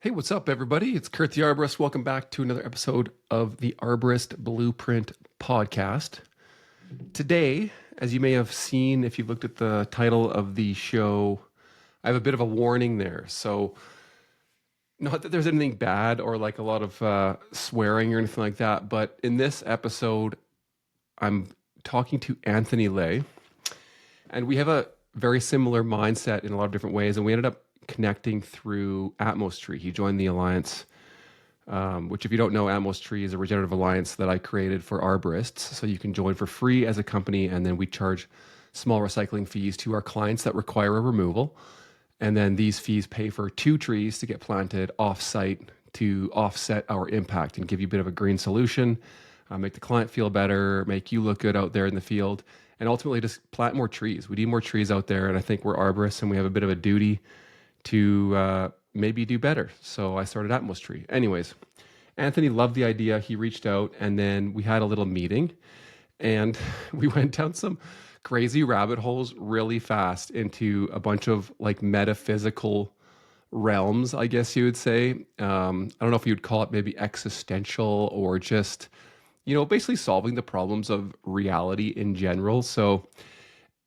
Hey, what's up, everybody? It's Kurt the Arborist. Welcome back to another episode of the Arborist Blueprint podcast. Today, as you may have seen if you've looked at the title of the show, I have a bit of a warning there. So, not that there's anything bad or like a lot of swearing or anything like that, but in this episode, I'm talking to Anthony Ley, and we have a very similar mindset in a lot of different ways, and we ended up connecting through Atmostree. He joined the alliance, which, if you don't know, Atmostree is a regenerative alliance that I created for arborists. So you can join for free as a company, and then we charge small recycling fees to our clients that require a removal. And then these fees pay for 2 trees to get planted off-site to offset our impact and give you a bit of a green solution, make the client feel better, make you look good out there in the field, and ultimately just plant more trees. We need more trees out there, and I think we're arborists and we have a bit of a duty to maybe do better. So I started Atmostree. Anyways, Anthony loved the idea. He reached out, and then we had a little meeting, and we went down some crazy rabbit holes really fast into a bunch of like metaphysical realms, I guess you would say. I don't know if you would call it maybe existential or just, basically solving the problems of reality in general. So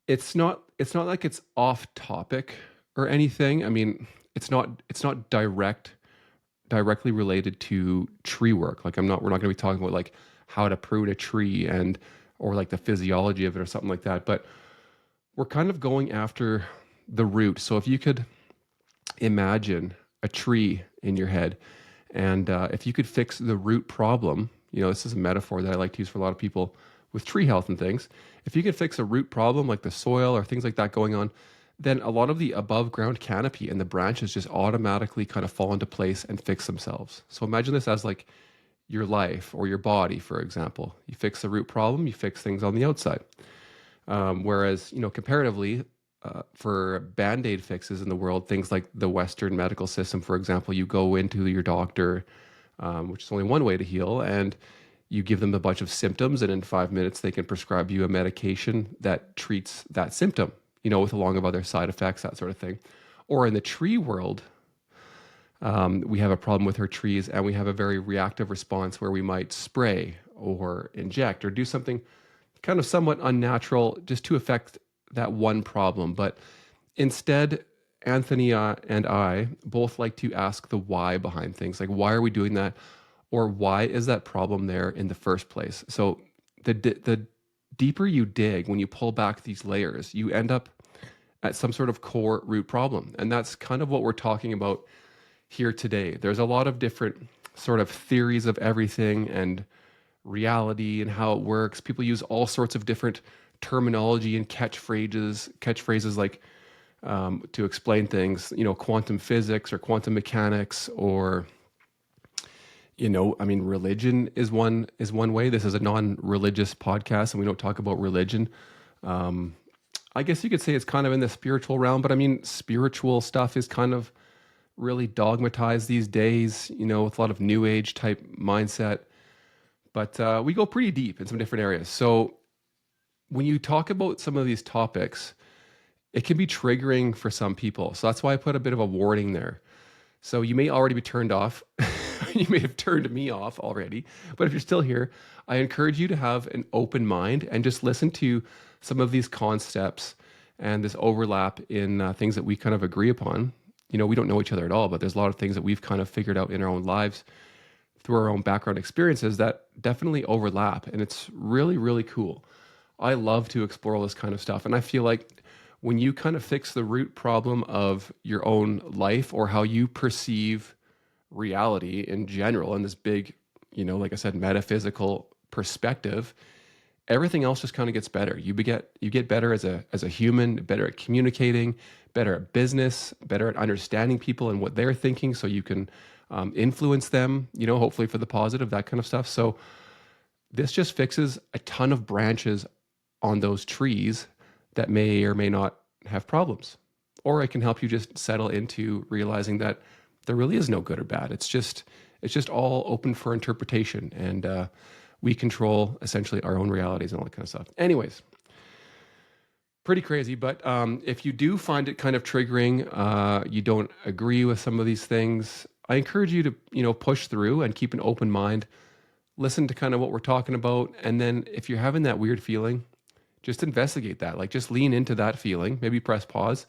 it's not like it's off topic or anything. I mean, it's not directly related to tree work. Like we're not going to be talking about like how to prune a tree and or like the physiology of it or something like that. But we're kind of going after the root. So if you could imagine a tree in your head, and if you could fix the root problem, this is a metaphor that I like to use for a lot of people with tree health and things. If you could fix a root problem like the soil or things like that going on, then a lot of the above ground canopy and the branches just automatically kind of fall into place and fix themselves. So imagine this as like your life or your body, for example. You fix the root problem, you fix things on the outside. Whereas, comparatively, for band-aid fixes in the world, things like the Western medical system, for example, you go into your doctor, which is only one way to heal, and you give them a bunch of symptoms, and in 5 minutes they can prescribe you a medication that treats that symptom, with along of other side effects, that sort of thing. Or in the tree world, we have a problem with our trees, and we have a very reactive response where we might spray or inject or do something kind of somewhat unnatural just to affect that one problem. But instead, Anthony and I both like to ask the why behind things. Like, why are we doing that? Or why is that problem there in the first place? So the deeper you dig, when you pull back these layers, you end up at some sort of core root problem. And that's kind of what we're talking about here today. There's a lot of different sort of theories of everything and reality and how it works. People use all sorts of different terminology and catchphrases like to explain things, quantum physics or quantum mechanics, or religion is one way. This is a non-religious podcast, and we don't talk about religion. I guess you could say it's kind of in the spiritual realm, but I mean, spiritual stuff is kind of really dogmatized these days, with a lot of new age type mindset. But we go pretty deep in some different areas. So when you talk about some of these topics, it can be triggering for some people. So that's why I put a bit of a warning there. So you may already be turned off. You may have turned me off already. But if you're still here, I encourage you to have an open mind and just listen to some of these concepts and this overlap in things that we kind of agree upon. We don't know each other at all, but there's a lot of things that we've kind of figured out in our own lives through our own background experiences that definitely overlap. And it's really, really cool. I love to explore all this kind of stuff. And I feel like when you kind of fix the root problem of your own life or how you perceive reality in general in this big, like I said, metaphysical perspective, everything else just kind of gets better. You get better as a human, better at communicating, better at business, better at understanding people and what they're thinking, so you can influence them, hopefully for the positive, that kind of stuff. So this just fixes a ton of branches on those trees that may or may not have problems. Or it can help you just settle into realizing that there really is no good or bad. It's just all open for interpretation, and we control essentially our own realities and all that kind of stuff. Anyways, pretty crazy. But if you do find it kind of triggering, you don't agree with some of these things, I encourage you to, push through and keep an open mind, listen to kind of what we're talking about. And then if you're having that weird feeling, just investigate that. Like just lean into that feeling, maybe press pause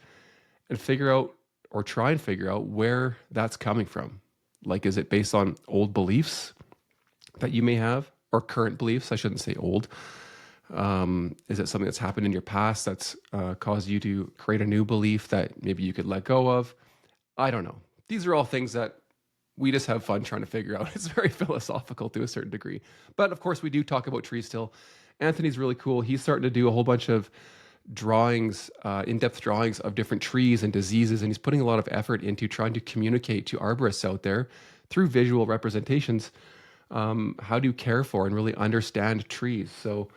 and figure out or try and figure out where that's coming from. Like, is it based on old beliefs that you may have or current beliefs? I shouldn't say old. Is it something that's happened in your past that's caused you to create a new belief that maybe you could let go of? I don't know. These are all things that we just have fun trying to figure out. It's very philosophical to a certain degree. But of course, we do talk about trees still. Anthony's really cool. He's starting to do a whole bunch of drawings, in-depth drawings of different trees and diseases, and he's putting a lot of effort into trying to communicate to arborists out there through visual representations how to care for and really understand trees. So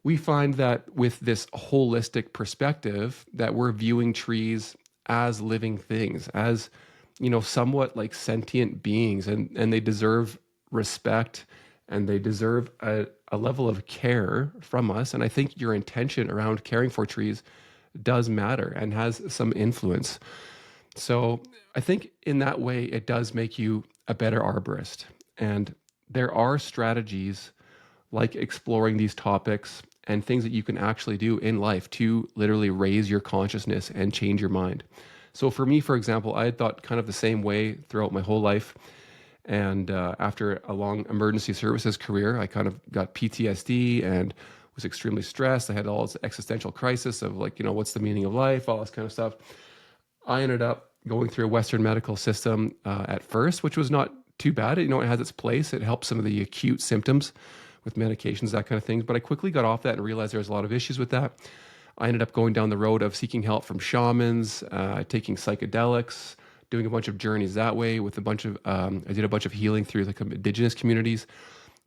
we find that with this holistic perspective that we're viewing trees as living things, as somewhat like sentient beings, and they deserve respect and they deserve a level of care from us. And I think your intention around caring for trees does matter and has some influence. So I think in that way, it does make you a better arborist. And there are strategies like exploring these topics and things that you can actually do in life to literally raise your consciousness and change your mind. So for me, for example, I had thought kind of the same way throughout my whole life. And after a long emergency services career, I kind of got PTSD and was extremely stressed. I had all this existential crisis of like, what's the meaning of life, all this kind of stuff. I ended up going through a Western medical system at first, which was not too bad. It has its place. It helps some of the acute symptoms with medications, that kind of thing. But I quickly got off that and realized there was a lot of issues with that. I ended up going down the road of seeking help from shamans, taking psychedelics, doing a bunch of journeys that way with a bunch of, I did a bunch of healing through the indigenous communities,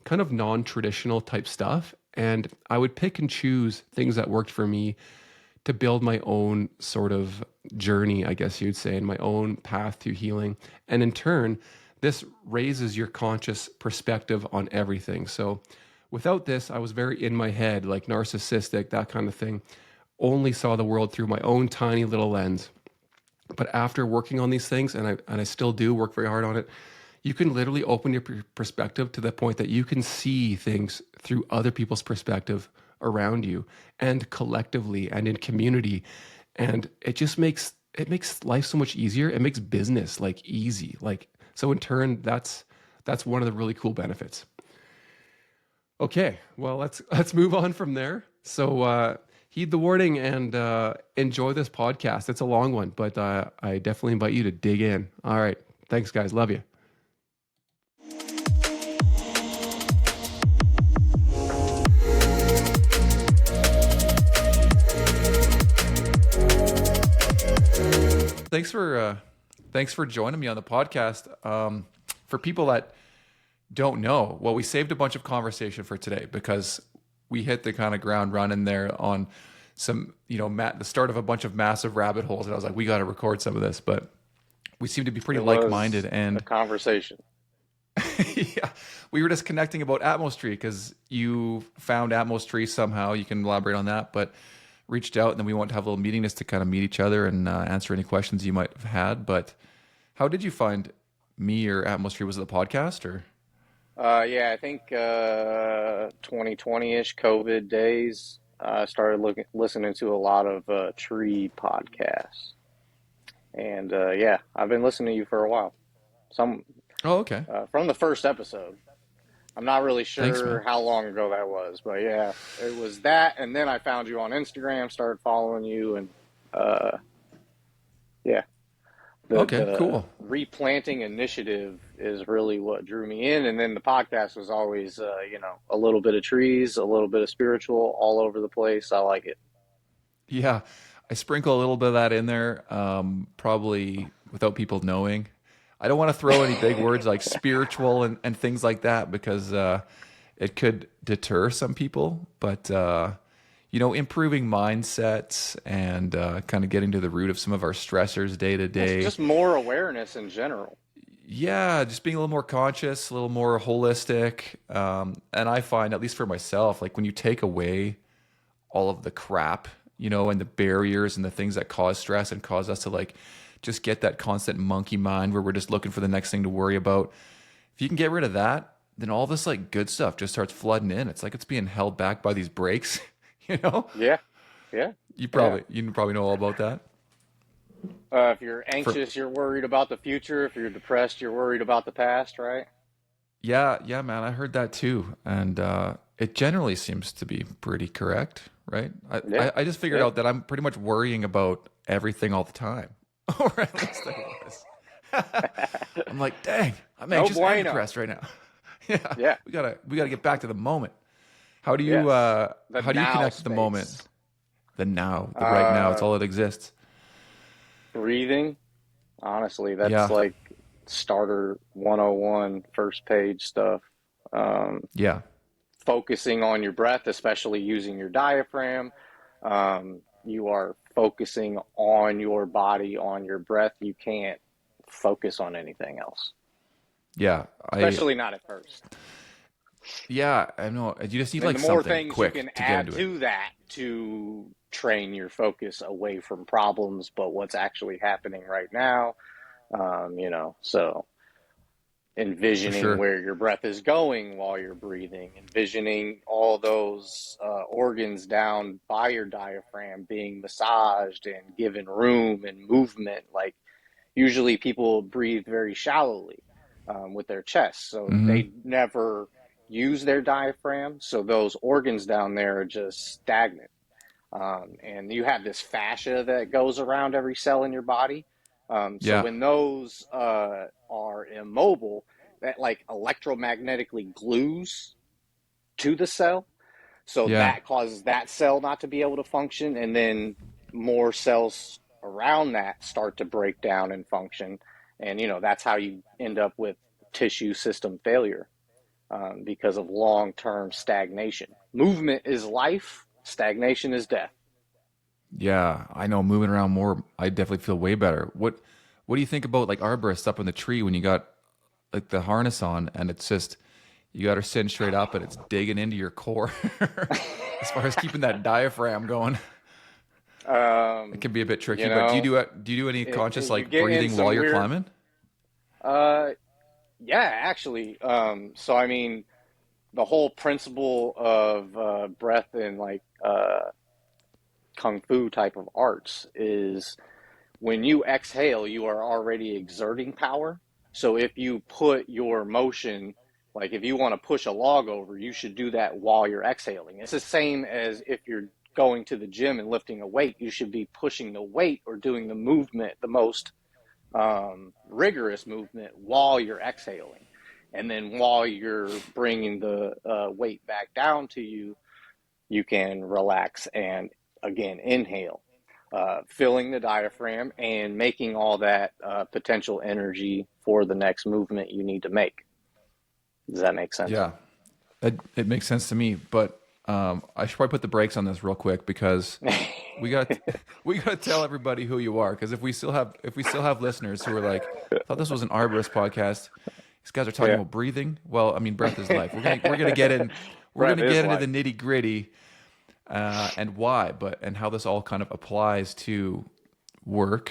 kind of non-traditional type stuff. And I would pick and choose things that worked for me to build my own sort of journey, I guess you'd say, and my own path to healing. And in turn, this raises your conscious perspective on everything. So without this, I was very in my head, like narcissistic, that kind of thing. Only saw the world through my own tiny little lens. But after working on these things, and I still do work very hard on it, you can literally open your perspective to the point that you can see things through other people's perspective around you and collectively and in community. And it makes life so much easier. It makes business like easy. Like, so in turn, that's one of the really cool benefits. Okay, well, let's move on from there. So heed the warning and enjoy this podcast. It's a long one, but I definitely invite you to dig in. All right, thanks, guys. Love you. Thanks for joining me on the podcast. For people that don't know, well, we saved a bunch of conversation for today because we hit the kind of ground running there on some, the start of a bunch of massive rabbit holes. And I was like, we got to record some of this, but we seem to be pretty like-minded and a conversation. Yeah, we were just connecting about Atmostree because you found Atmostree somehow. You can elaborate on that, but reached out and then we want to have a little meeting just to kind of meet each other and answer any questions you might have had. But how did you find me or Atmostree? Was it the podcast or? Yeah, I think 2020-ish COVID days. I started listening to a lot of tree podcasts, and yeah, I've been listening to you for a while. Oh, okay. From the first episode. I'm not really Thanks, sure man. how long ago that was, but yeah, it was that. And then I found you on Instagram, started following you, and yeah. The Cool. replanting initiative is really what drew me in. And then the podcast was always, a little bit of trees, a little bit of spiritual all over the place. I like it. Yeah, I sprinkle a little bit of that in there, probably without people knowing. I don't want to throw any big words like spiritual and things like that because it could deter some people. But, improving mindsets and kind of getting to the root of some of our stressors day to day. It's just more awareness in general. Yeah, just being a little more conscious, a little more holistic. And I find, at least for myself, like when you take away all of the crap, and the barriers and the things that cause stress and cause us to like just get that constant monkey mind where we're just looking for the next thing to worry about. If you can get rid of that, then all this like good stuff just starts flooding in. It's like it's being held back by these brakes, you know? Yeah, yeah, You yeah. probably know all about that. If you're For anxious, you're worried about the future. If you're depressed, you're worried about the past, right? Yeah, yeah, man, I heard that too, and it generally seems to be pretty correct, right? I, Yeah, I I just figured yeah. out that I'm pretty much worrying about everything all the time, or at least I was. I'm like, dang, I'm No anxious and bueno. depressed right now. Yeah, Yeah, we gotta get back to the moment. yes. The How do you now connect to the moment, space. the now, the right now? It's Uh, all that exists. Breathing. Honestly, that's Yeah, like starter 101 first page stuff. Um, yeah, Focusing on your breath, especially using your diaphragm. You are focusing on your body, on your breath. You can't focus on anything else, yeah. especially not at first. I know. You just need And like the more something things you quick can to get add into it. to that to train your focus away from problems, but what's actually happening right now, so For envisioning sure. where your breath is going while you're breathing, envisioning all those organs down by your diaphragm being massaged and given room and movement. Like usually people breathe very shallowly with their chest, so Mm-hmm. they never use their diaphragm. So those organs down there are just stagnant. And you have this fascia that goes around every cell in your body. So Yeah. when those are immobile, that like electromagnetically glues to the cell. So Yeah. that causes that cell not to be able to function. And then more cells around that start to break down and function. And, that's how you end up with tissue system failure because of long term stagnation. Movement is life, stagnation is death. Yeah. I know moving around more, I definitely feel way better. What do you think about like arborists up in the tree when you got like the harness on and it's just you got her sitting straight up and it's digging into your core as far as keeping that diaphragm going? It Um, can be a bit you tricky, but know, do you do any conscious you like get in breathing while some you're weird, climbing? uh, yeah, actually. So I mean, the whole principle of breath in like kung fu type of arts is when you exhale, you are already exerting power. So if you put your motion, like if you want to push a log over, you should do that while you're exhaling. It's the same as if you're going to the gym and lifting a weight, you should be pushing the weight or doing the movement, the most rigorous movement while you're exhaling. And then while you're bringing the weight back down to you, you can relax and again inhale, filling the diaphragm and making all that potential energy for the next movement you need to make. Does that make sense? Yeah. It makes sense to me, but I should probably put the brakes on this real quick because we got we got to tell everybody who you are. Because if we still have listeners who are like, I thought this was an arborist podcast. These guys are talking Yeah. about breathing. Well, I mean, breath is life. We're gonna get in. We're Breath gonna is get into the life. nitty gritty and why, but and how this all kind of applies to work.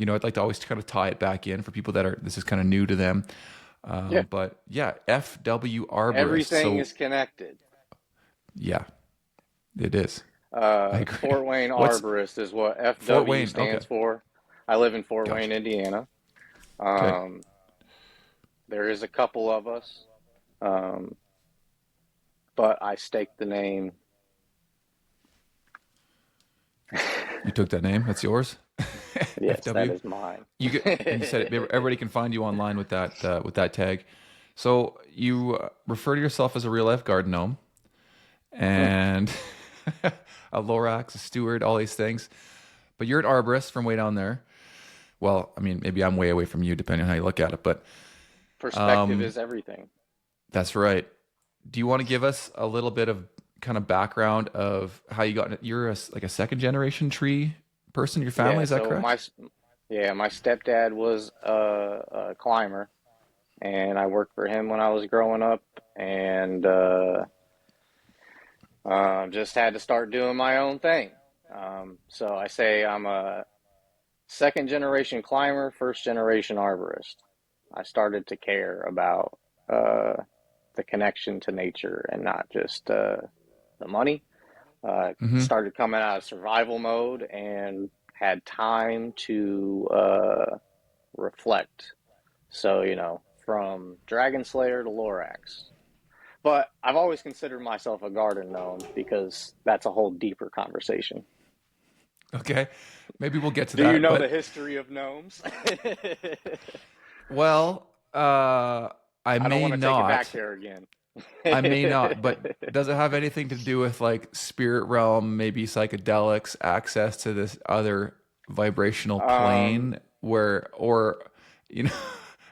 I'd like to always kind of tie it back in for people that are this is kind of new to them. Yeah. But yeah, FW arborist. Everything So is connected. yeah, it is. I agree. Fort Wayne What's Arborist is what Fort FW Wayne? Okay, stands for. I live in Fort gotcha. Wayne, Indiana. Okay, Um, there is a couple of us, um, but I staked the name. you took that name. That's yours. Yes, that FW. is mine. You get and you said it. Everybody can find you online with that tag. So you refer to yourself as a real life garden gnome and a Lorax, a steward, all these things. But you're an arborist from way down there. Well, I mean, maybe I'm way away from you, depending on how you look at it. But Perspective is everything. that's right. Do you want to give us a little bit of kind of background of how you got? You're like a second generation tree person. Your family, Yeah, is that so correct? my stepdad was a climber, and I worked for him when I was growing up, and just had to start doing my own thing. So I say I'm a second generation climber, first generation arborist. I started to care about uh, the connection to nature and not just the money. Hmm. Started coming out of survival mode and had time to reflect. So, from Dragon Slayer to Lorax. But I've always considered myself a garden gnome because that's a whole deeper conversation. Okay, maybe we'll get to Do you that. know the But history of gnomes? well, I I don't may want to take it back not. there again. I may not. But does it have anything to do with like spirit realm, maybe psychedelics, access to this other vibrational um, plane, where, or you know,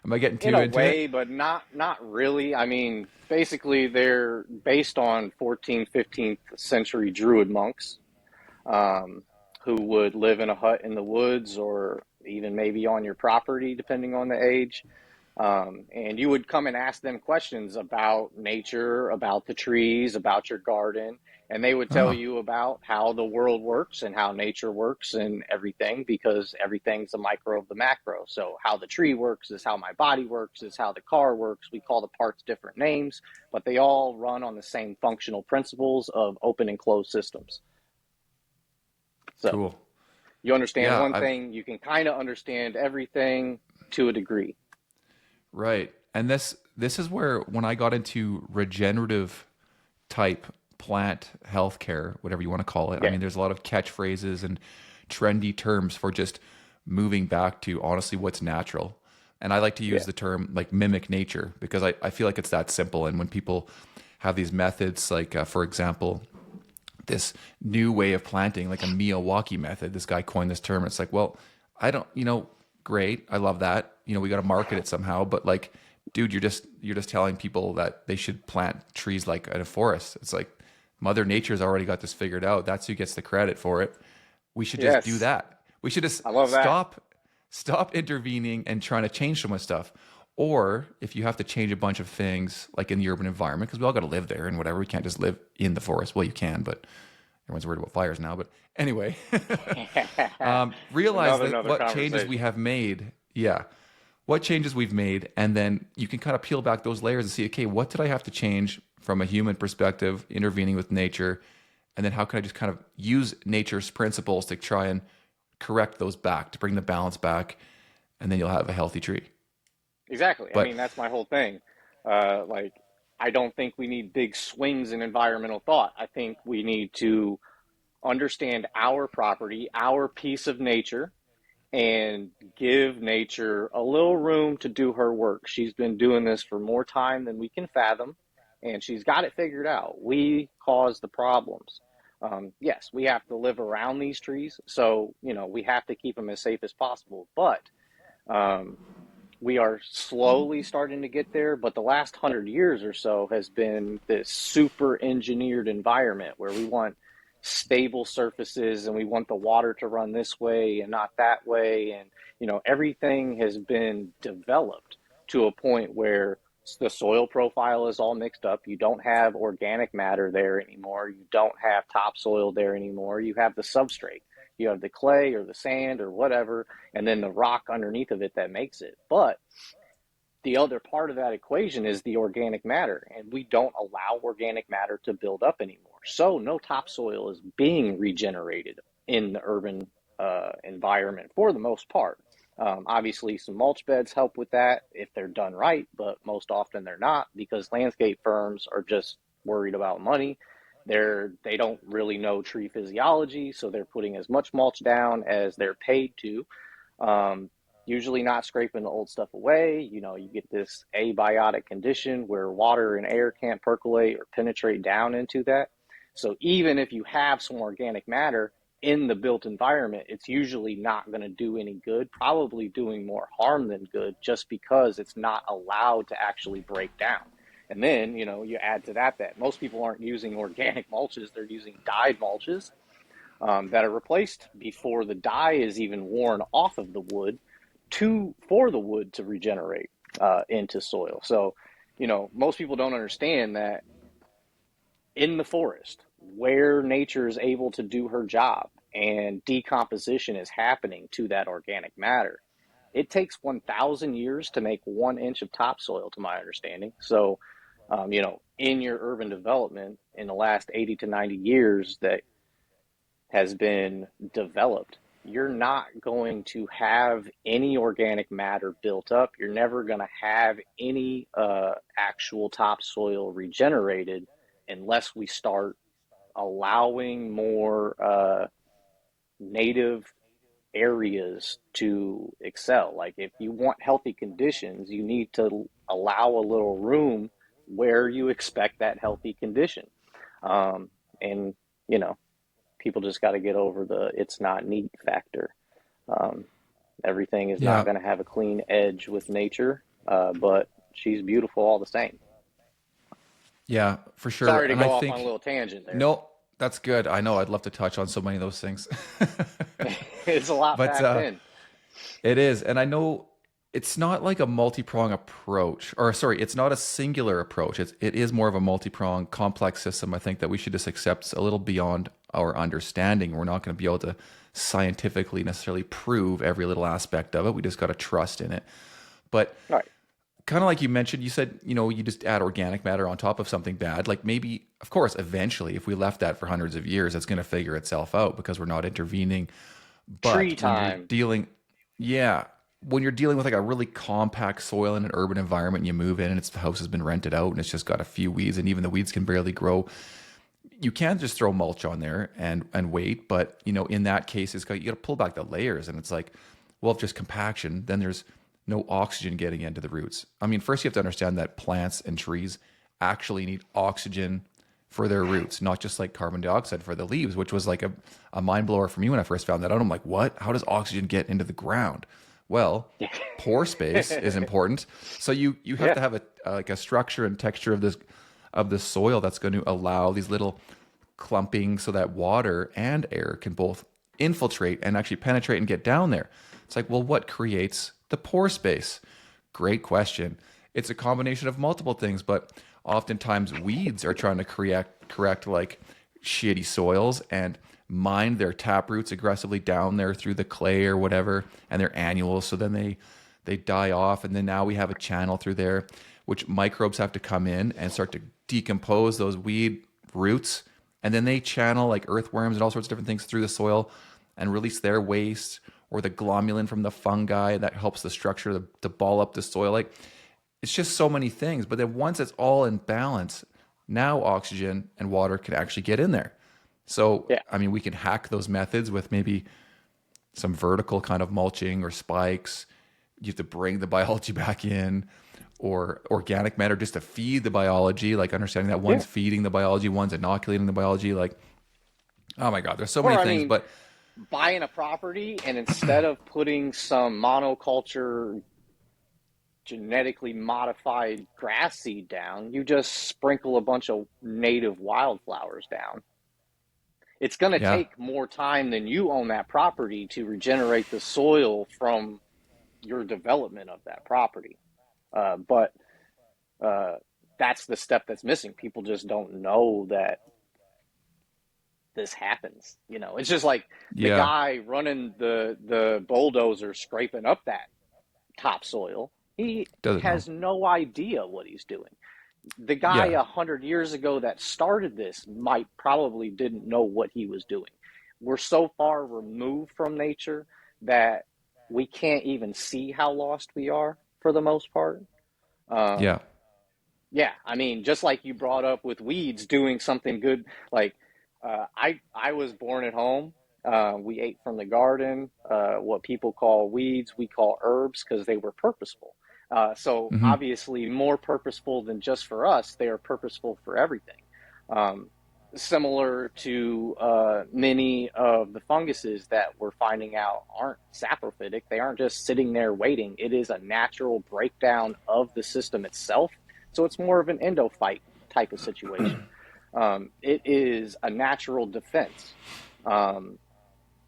am I getting in too a into it? way, but not really. I mean, basically, they're based on 14th, 15th century Druid monks um, who would live in a hut in the woods or even maybe on your property, depending on the age. And you would come and ask them questions about nature, about the trees, about your garden, and they would tell Oh, you about how the world works and how nature works and everything because everything's a micro of the macro. So, how the tree works is how my body works, is how the car works. We call the parts different names, but they all run on the same functional principles of open and closed systems. So, cool. you understand Yeah, one I thing, you can kind of understand everything to a degree. right. And this is where when I got into regenerative type plant healthcare, whatever you want to call it. I Yeah, mean, there's a lot of catchphrases and trendy terms for just moving back to honestly what's natural. And I like to use yeah, the term like mimic nature because I feel like it's that simple. And when people have these methods, like for example, this new way of planting, like a Miyawaki method, this guy coined this term. It's like, well, I don't, great. I love that. We got to market it somehow, but like, dude, you're just telling people that they should plant trees like in a forest. It's like Mother Nature's already got this figured out. That's who gets the credit for it. We should just do yes, that. We should just I love that. stop intervening and trying to change so much stuff. Or if you have to change a bunch of things like in the urban environment, because we all got to live there and whatever, we can't just live in the forest. Well, you can, but everyone's worried about fires now. But anyway, realize that Another what changes we conversation. have made, yeah, what changes we've made, and then you can kind of peel back those layers and see, okay, what did I have to change from a human perspective, intervening with nature, and then how can I just kind of use nature's principles to try and correct those back, to bring the balance back, and then you'll have a healthy tree. Exactly. I But mean, that's my whole thing. Like, I don't think we need big swings in environmental thought. I think we need to understand our property, our piece of nature, and give nature a little room to do her work. She's been doing this for more time than we can fathom, and she's got it figured out. We cause the problems. Yes, we have to live around these trees, so we have to keep them as safe as possible. But um, we are slowly starting to get there. But the last 100 years or so has been this super engineered environment where we want stable surfaces and we want the water to run this way and not that way. And, everything has been developed to a point where the soil profile is all mixed up. You don't have organic matter there anymore. You don't have topsoil there anymore. You have the substrate. You have the clay or the sand or whatever, and then the rock underneath of it that makes it. But the other part of that equation is the organic matter, and we don't allow organic matter to build up anymore. So no topsoil is being regenerated in the urban environment for the most part. Obviously, some mulch beds help with that if they're done right, but most often they're not because landscape firms are just worried about money. They don't really know tree physiology, so they're putting as much mulch down as they're paid to. Um, Usually not scraping the old stuff away. You get this abiotic condition where water and air can't percolate or penetrate down into that. So even if you have some organic matter in the built environment, it's usually not going to do any good, probably doing more harm than good just because it's not allowed to actually break down. And then, you add to that most people aren't using organic mulches, they're using dyed mulches that are replaced before the dye is even worn off of the wood for the wood to regenerate into soil. So, most people don't understand that in the forest, where nature is able to do her job and decomposition is happening to that organic matter. It takes 1,000 years to make 1 inch of topsoil, to my understanding. So, in your urban development in the last 80 to 90 years that has been developed, you're not going to have any organic matter built up. You're never going to have any actual topsoil regenerated unless we start allowing more native areas to excel. Like, if you want healthy conditions, you need to allow a little room where you expect that healthy condition. And, people just got to get over the it's not neat factor. Everything is not going to have a clean edge with nature, but she's beautiful all the same. Yeah, for sure. Sorry to go off on a little tangent there. No, that's good. I know I'd love to touch on so many of those things. It's a lot back then. It is. And I know it's not like a multi-prong approach, or sorry, it's not a singular approach. It is more of a multi-prong complex system. I think that we should just accept a little beyond our understanding. We're not going to be able to scientifically necessarily prove every little aspect of it. We just got to trust in it. But right. Kind of like you mentioned, you said, you just add organic matter on top of something bad. Like maybe, of course, eventually, if we left that for hundreds of years, it's going to figure itself out because we're not intervening. But tree time. When you're dealing with like a really compact soil in an urban environment, and you move in and the house has been rented out and it's just got a few weeds and even the weeds can barely grow. You can't just throw mulch on there and wait. But, in that case, you got to pull back the layers, and it's like, well, if just compaction, then there's no oxygen getting into the roots. I mean, first you have to understand that plants and trees actually need oxygen for their roots, not just like carbon dioxide for the leaves, which was like a mind blower for me when I first found that out. I'm like, what? How does oxygen get into the ground? Well, pore space is important. So you have to have a structure and texture of the soil that's going to allow these little clumping so that water and air can both infiltrate and actually penetrate and get down there. It's like, well, what creates the pore space? Great question. It's a combination of multiple things, but oftentimes weeds are trying to correct like shitty soils and mine their tap roots aggressively down there through the clay or whatever, and they're annuals, so then they die off, and then now we have a channel through there which microbes have to come in and start to decompose those weed roots, and then they channel like earthworms and all sorts of different things through the soil and release their waste or the glomalin from the fungi that helps the structure to ball up the soil. Like, it's just so many things. But then once it's all in balance, now oxygen and water can actually get in there. So, I mean, we can hack those methods with maybe some vertical kind of mulching or spikes. You have to bring the biology back in, or organic matter just to feed the biology, like understanding that one's feeding the biology, one's inoculating the biology. Like, oh my God, there's so many things. But buying a property, and instead of putting some monoculture genetically modified grass seed down, you just sprinkle a bunch of native wildflowers down. It's going to take more time than you own that property to regenerate the soil from your development of that property. But that's the step that's missing. People just don't know that this happens. It's just like the guy running the bulldozer scraping up that topsoil. He has no idea what he's doing. The guy 100 years ago that started this probably didn't know what he was doing. We're so far removed from nature that we can't even see how lost we are for the most part. I mean, just like you brought up with weeds doing something good, like I was born at home. We ate from the garden. What people call weeds, we call herbs because they were purposeful. So obviously more purposeful than just for us. They are purposeful for everything. Similar to many of the funguses that we're finding out aren't saprophytic. They aren't just sitting there waiting. It is a natural breakdown of the system itself. So it's more of an endophyte type of situation. It is a natural defense.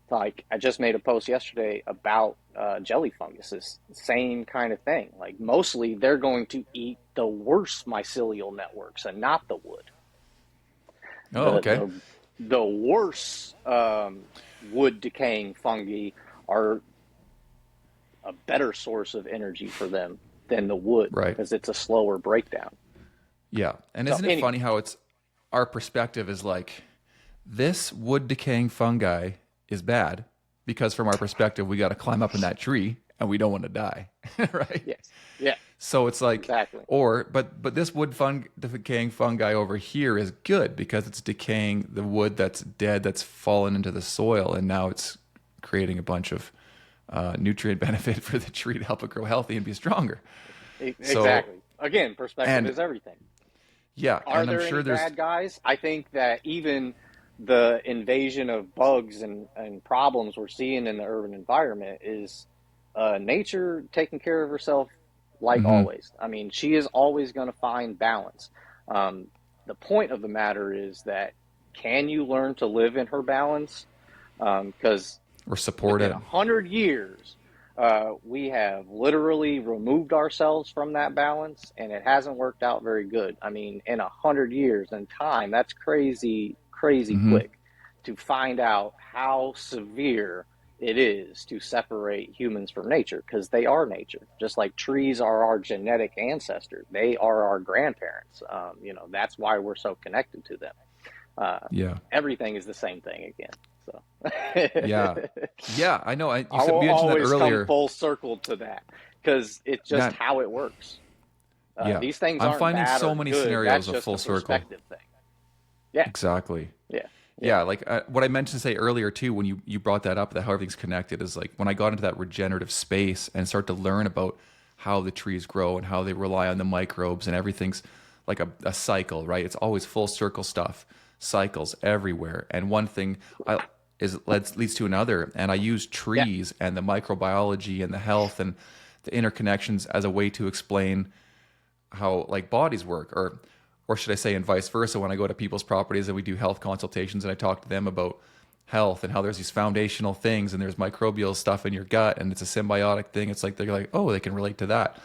Like I just made a post yesterday about jelly funguses, same kind of thing. Like mostly they're going to eat the worst mycelial networks and not the wood. The worst wood decaying fungi are a better source of energy for them than the wood, Right. because it's a slower breakdown. Yeah. And So isn't it anyway, funny how it's our perspective is like this wood decaying fungi is bad because from our perspective, we got to climb up in that tree and we don't want to die. Right. yes, yeah, So it's like, exactly. but this decaying fungi over here is good because it's decaying the wood that's dead, that's fallen into the soil. And now it's creating a bunch of nutrient benefit for the tree to help it grow healthy and be stronger. Exactly. Again, perspective is everything. Yeah. Are And I'm there sure any there's, bad guys? I think that even the invasion of bugs and problems we're seeing in the urban environment is nature taking care of herself like always. I mean, she is always going to find balance. The point of the matter is that can you learn to live in her balance? Because or support within it. 100 years, we have literally removed ourselves from that balance, and it hasn't worked out very good. I mean, in 100 years in time, that's crazy, crazy quick to find out how severe it is to separate humans from nature, because they are nature. Just like trees are our genetic ancestors, they are our grandparents. That's why we're so connected to them. Yeah. Everything is the same thing again. So Yeah, I know. You I said will you mentioned that always earlier. come full circle to that, because it's just That- how it works. Yeah. These things I'm aren't finding bad so or many good. scenarios That's of just full a circle. perspective thing. Yeah, Exactly. yeah, Yeah, like what I meant to say earlier too, when you brought that up, that how everything's connected, is like when I got into that regenerative space and start to learn about how the trees grow and how they rely on the microbes and everything's like a cycle, right? It's always full circle stuff, cycles everywhere. And one thing leads to another. And I use yeah, trees and the microbiology and the health and the interconnections as a way to explain how like bodies work, or should I say, and vice versa. When I go to people's properties and we do health consultations and I talk to them about health and how there's these foundational things and there's microbial stuff in your gut and it's a symbiotic thing, it's like they're like, oh, they can relate to that.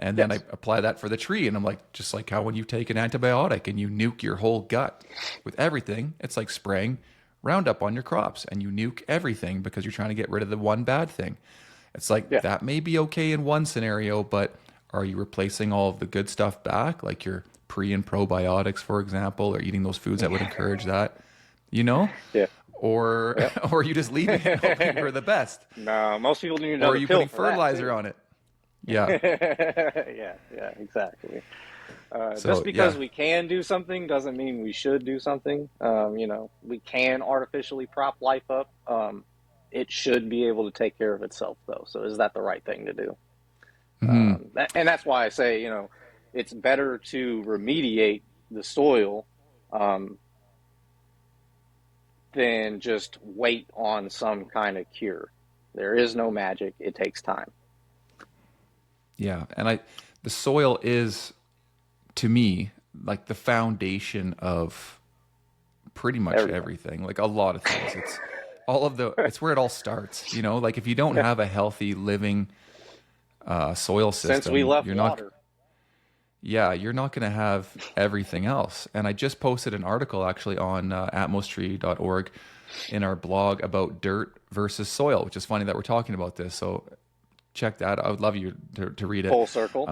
And then I yes, apply that for the tree, and I'm like, just like how when you take an antibiotic and you nuke your whole gut with everything, it's like spraying Roundup on your crops and you nuke everything because you're trying to get rid of the one bad thing. It's like yeah, that may be okay in one scenario, but are you replacing all of the good stuff back, like your pre and probiotics, for example, or eating those foods that would encourage that, you know? yeah, Or yeah. or are you just leaving it hoping for the best? No, most people need Or are another you pill putting for that fertilizer too. on it? Yeah. Yeah, exactly. So Just because yeah. we can do something doesn't mean we should do something. We can artificially prop life up. It should be able to take care of itself, though. So is that the right thing to do? And that's why I say, it's better to remediate the soil than just wait on some kind of cure. There is no magic. It takes time. Yeah. And the soil is, to me, like the foundation of pretty much Everything. everything, like a lot of things. It's where it all starts, like if you don't have a healthy living soil Since we system, left water. you're not going to have everything else. And I just posted an article actually on atmostree.org in our blog about dirt versus soil, which is funny that we're talking about this. So check that. I would love you to read it. Full circle.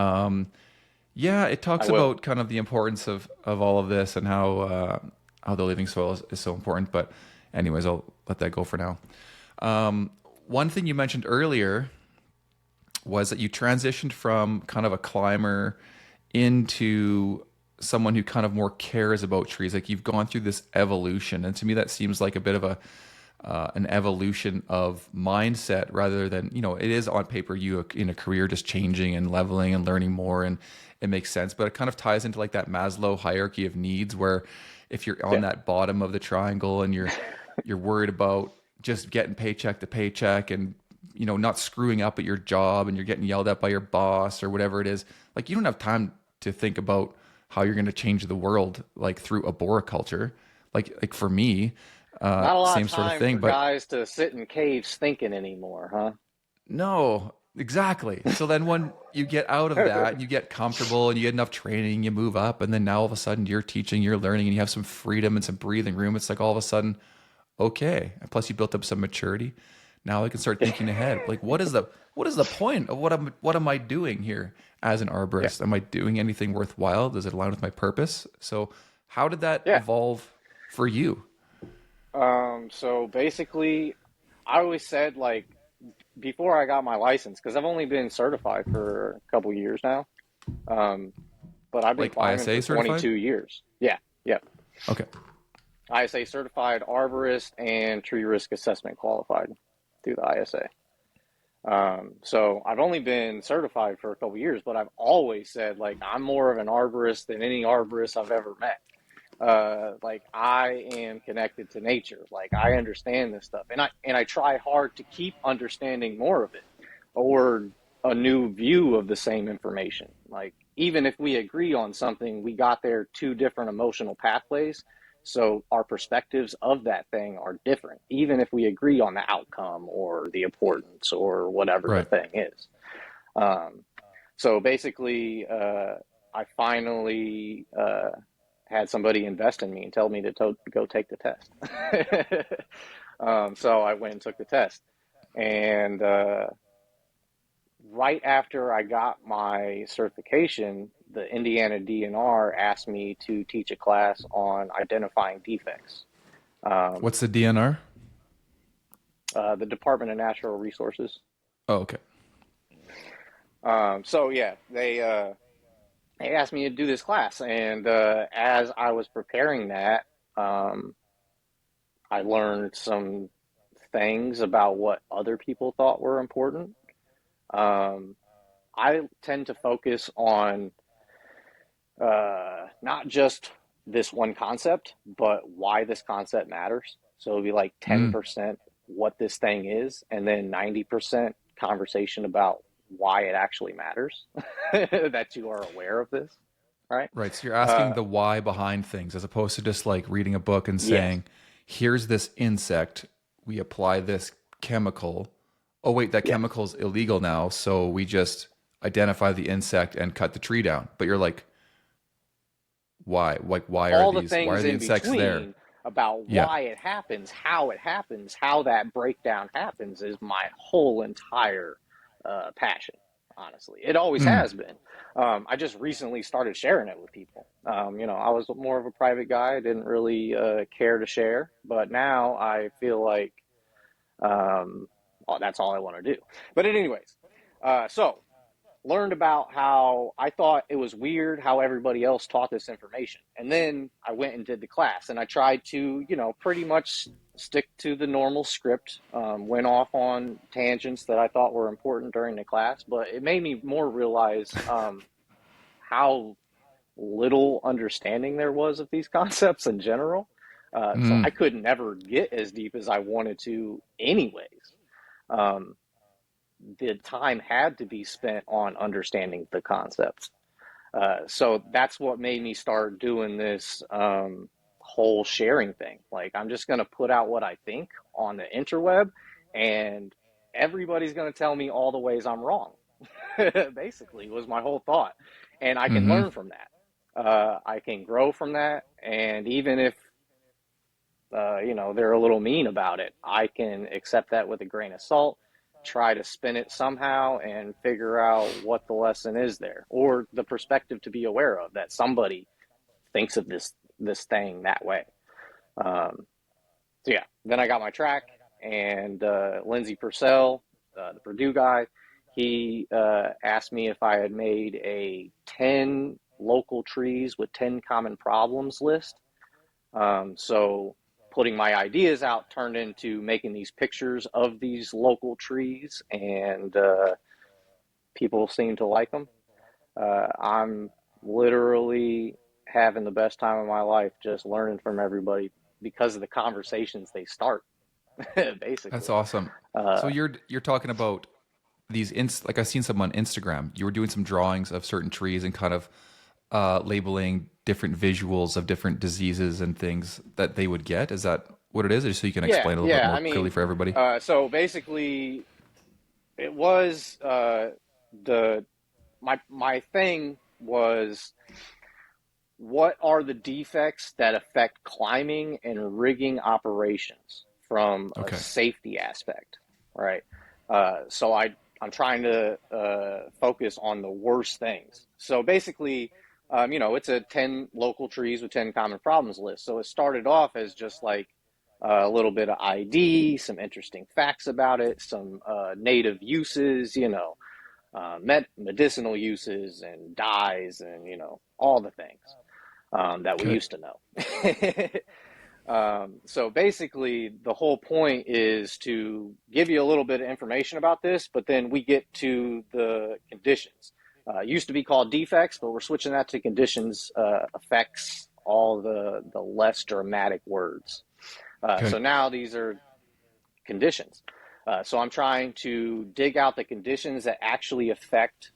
Yeah, it I talks will. about kind of the importance of all of this and how the living soil is so important. But anyways, I'll let that go for now. One thing you mentioned earlier was that you transitioned from kind of a climber into someone who kind of more cares about trees. Like you've gone through this evolution, and to me that seems like a bit of an evolution of mindset rather than, it is on paper you in a career just changing and leveling and learning more, and it makes sense, but it kind of ties into like that Maslow hierarchy of needs, where if you're on Yeah. that bottom of the triangle and you're worried about just getting paycheck to paycheck and not screwing up at your job, and you're getting yelled at by your boss or whatever it is, like you don't have time to think about how you're going to change the world like through arboriculture. Like for me, Not a lot same of sort of time thing, for but guys to sit in caves thinking anymore, no, exactly. So then when you get out of huh? that, you get comfortable and you get enough training, you move up, and then now all of a sudden you're teaching, you're learning, and you have some freedom and some breathing room. It's like all of a sudden, okay. And plus, you built up some maturity. Now I can start thinking ahead. Like, what is the point of what am I doing here as an Yeah. arborist? Am I doing anything worthwhile? Does it align with my purpose? So, how did that Yeah. evolve for you? So basically, I always said, like, before I got my license, because I've only been certified for a couple years now, um, but I've been Like climbing ISA for certified? 22 years. Yeah, yeah. Okay. ISA certified arborist and tree risk assessment qualified through the ISA. So I've only been certified for a couple years, but I've always said, like, I'm more of an arborist than any arborist I've ever met. Like, I am connected to nature. Like, I understand this stuff, and I try hard to keep understanding more of it, or a new view of the same information. Like, even if we agree on something, we got there two different emotional pathways, so our perspectives of that thing are different, even if we agree on the outcome or the importance or whatever the Right. thing is. Um, so basically, I finally had somebody invest in me and tell me to go take the test. So I went and took the test. And right after I got my certification, the Indiana DNR asked me to teach a class on identifying defects. Um, What's the DNR? the Department of Natural Resources. Oh, okay. So yeah, they asked me to do this class, and as I was preparing that, um, I learned some things about what other people thought were important. Um, I tend to focus on not just this one concept, but why this concept matters. So it'll be like Mm. 10% what this thing is, and then 90% conversation about why it actually matters, that you are aware of this, right? Right. So you're Uh, asking the why behind things as opposed to just like reading a book and yes, saying, here's this insect, we apply this chemical. Oh, wait, that yes. chemical's illegal now. So we just identify the insect and cut the tree down. But you're like, why? Like, All the why are things the in insects there? between about Yeah. why it happens, how that breakdown happens is my whole entire passion. Honestly, it always Mm. has been. I just recently started sharing it with people. I was more of a private guy. I didn't really care to share, but now I feel like um, oh, that's all I want to do. But anyways, so learned about how I thought it was weird how everybody else taught this information. And then I went and did the class, and I tried to, pretty much stick to the normal script, went off on tangents that I thought were important during the class, but it made me more realize how little understanding there was of these concepts in general. So Mm. I could never get as deep as I wanted to, anyways. Um, the time had to be spent on understanding the concepts. So that's what made me start doing this whole sharing thing. Like, I'm just going to put out what I think on the interweb, and everybody's going to tell me all the ways I'm wrong. Basically, was my whole thought. And I can Hmm. learn from that. I can grow from that. And even if, they're a little mean about it, I can accept that with a grain of salt, try to spin it somehow and figure out what the lesson is there, or the perspective to be aware of that somebody thinks of this thing that way. Um, so yeah, then I got my track, and Lindsay Purcell, the Purdue guy, he asked me if I had made a 10 local trees with 10 common problems list. So putting my ideas out turned into making these pictures of these local trees, and people seem to like them. I'm literally having the best time of my life just learning from everybody because of the conversations they start, That's basically. awesome. So Uh, you're talking about like I've seen some on Instagram. You were doing some drawings of certain trees and kind of labeling different visuals of different diseases and things that they would get. Is that what it is? Or just so you can yeah, explain a little bit yeah. more I clearly mean, for everybody? so basically, it was the my thing was, what are the defects that affect climbing and rigging operations? from a Okay. safety aspect, right? So I'm trying to focus on the worst things. So basically, it's a 10 local trees with 10 common problems list. So it started off as just like a little bit of ID, some interesting facts about it, some native uses, medicinal uses and dyes and, all the things that we Okay. used to know. So basically, the whole point is to give you a little bit of information about this, but then we get to the conditions. It used to be called defects, but we're switching that to conditions, effects, all the less dramatic words. Okay. So now these are conditions. So I'm trying to dig out the conditions that actually affect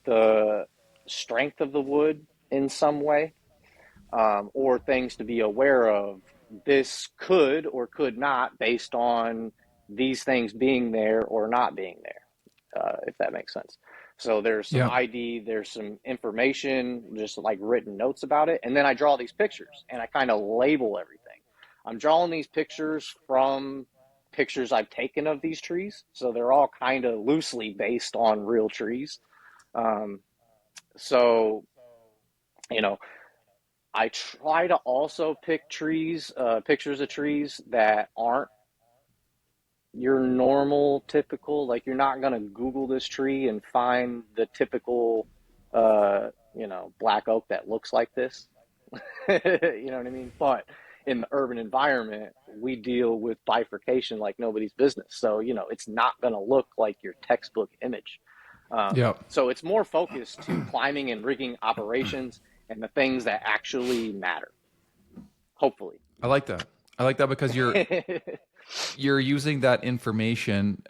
the strength of the wood in some way, or things to be aware of. This could or could not based on these things being there or not being there, if that makes sense. So there's some Yeah. ID, there's some information, just like written notes about it. And then I draw these pictures and I kind of label everything. I'm drawing these pictures from pictures I've taken of these trees. So they're all kind of loosely based on real trees. Um, so, you know, I try to also pick trees, pictures of trees that aren't your normal, typical. Like you're not gonna Google this tree and find the typical, black oak that looks like this. You know what I mean? But in the urban environment, we deal with bifurcation like nobody's business. So it's not gonna look like your textbook image. Yeah. So it's more focused to climbing and rigging operations and the things that actually matter. Hopefully. I like that. I like that because you're using that information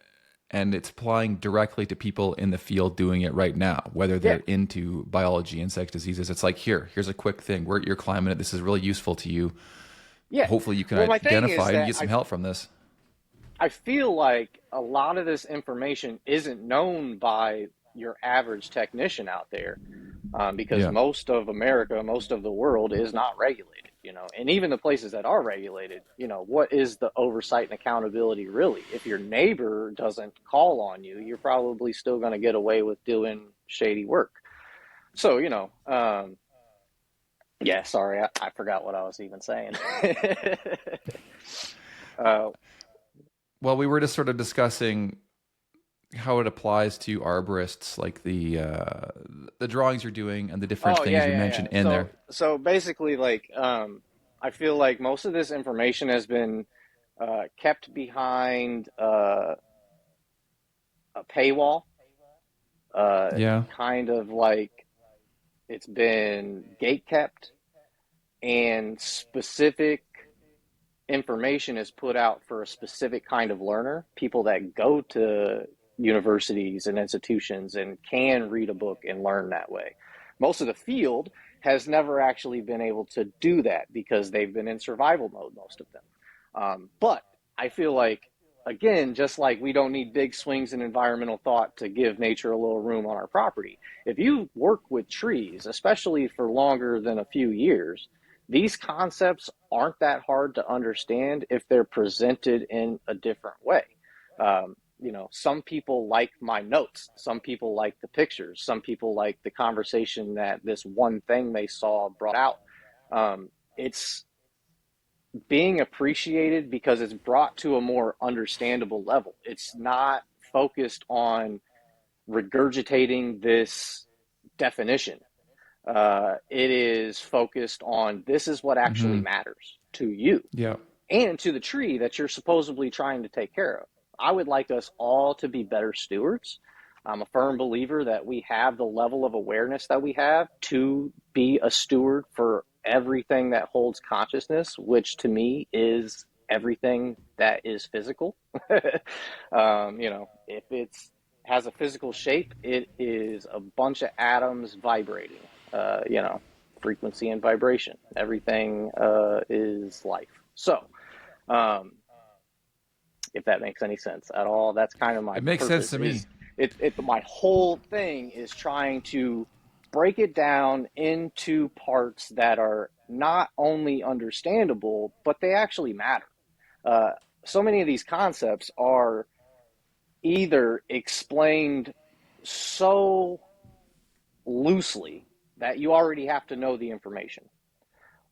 and it's applying directly to people in the field doing it right now, whether Yeah, they're into biology, insect diseases. It's like, here's a quick thing. You're climbing it. This is really useful to you. yeah. Hopefully you can Well, my thing is identify and that get some help from this. I feel like a lot of this information isn't known by your average technician out there, because Yeah. most of America, most of the world is not regulated, and even the places that are regulated, what is the oversight and accountability really? If your neighbor doesn't call on you, you're probably still going to get away with doing shady work. So, yeah, sorry, I forgot what I was even saying. uh, Well, we were just sort of discussing how it applies to arborists, like the drawings you're doing and the different Oh things yeah, you yeah, yeah. mentioned in So there. so basically, like, I feel like most of this information has been kept behind a paywall, Yeah. kind of like it's been gate kept, and specific information is put out for a specific kind of learner, people that go to universities and institutions and can read a book and learn that way. Most of the field has never actually been able to do that because they've been in survival mode, most of them. But I feel like, again, just like we don't need big swings in environmental thought to give nature a little room on our property, if you work with trees, especially for longer than a few years, these concepts aren't that hard to understand if they're presented in a different way. Some people like my notes, some people like the pictures, some people like the conversation that this one thing they saw brought out. It's being appreciated because it's brought to a more understandable level. It's not focused on regurgitating this definition. It is focused on this is what actually Hmm. matters to you Yeah. and to the tree that you're supposedly trying to take care of. I would like us all to be better stewards. I'm a firm believer that we have the level of awareness that we have to be a steward for everything that holds consciousness, which to me is everything that is physical. If it's has a physical shape, it is a bunch of atoms vibrating. Frequency and vibration. Everything is life. So, um, if that makes any sense at all, that's kind of my It makes sense purpose. to me. Is my whole thing is trying to break it down into parts that are not only understandable, but they actually matter. Uh, so many of these concepts are either explained so loosely that you already have to know the information,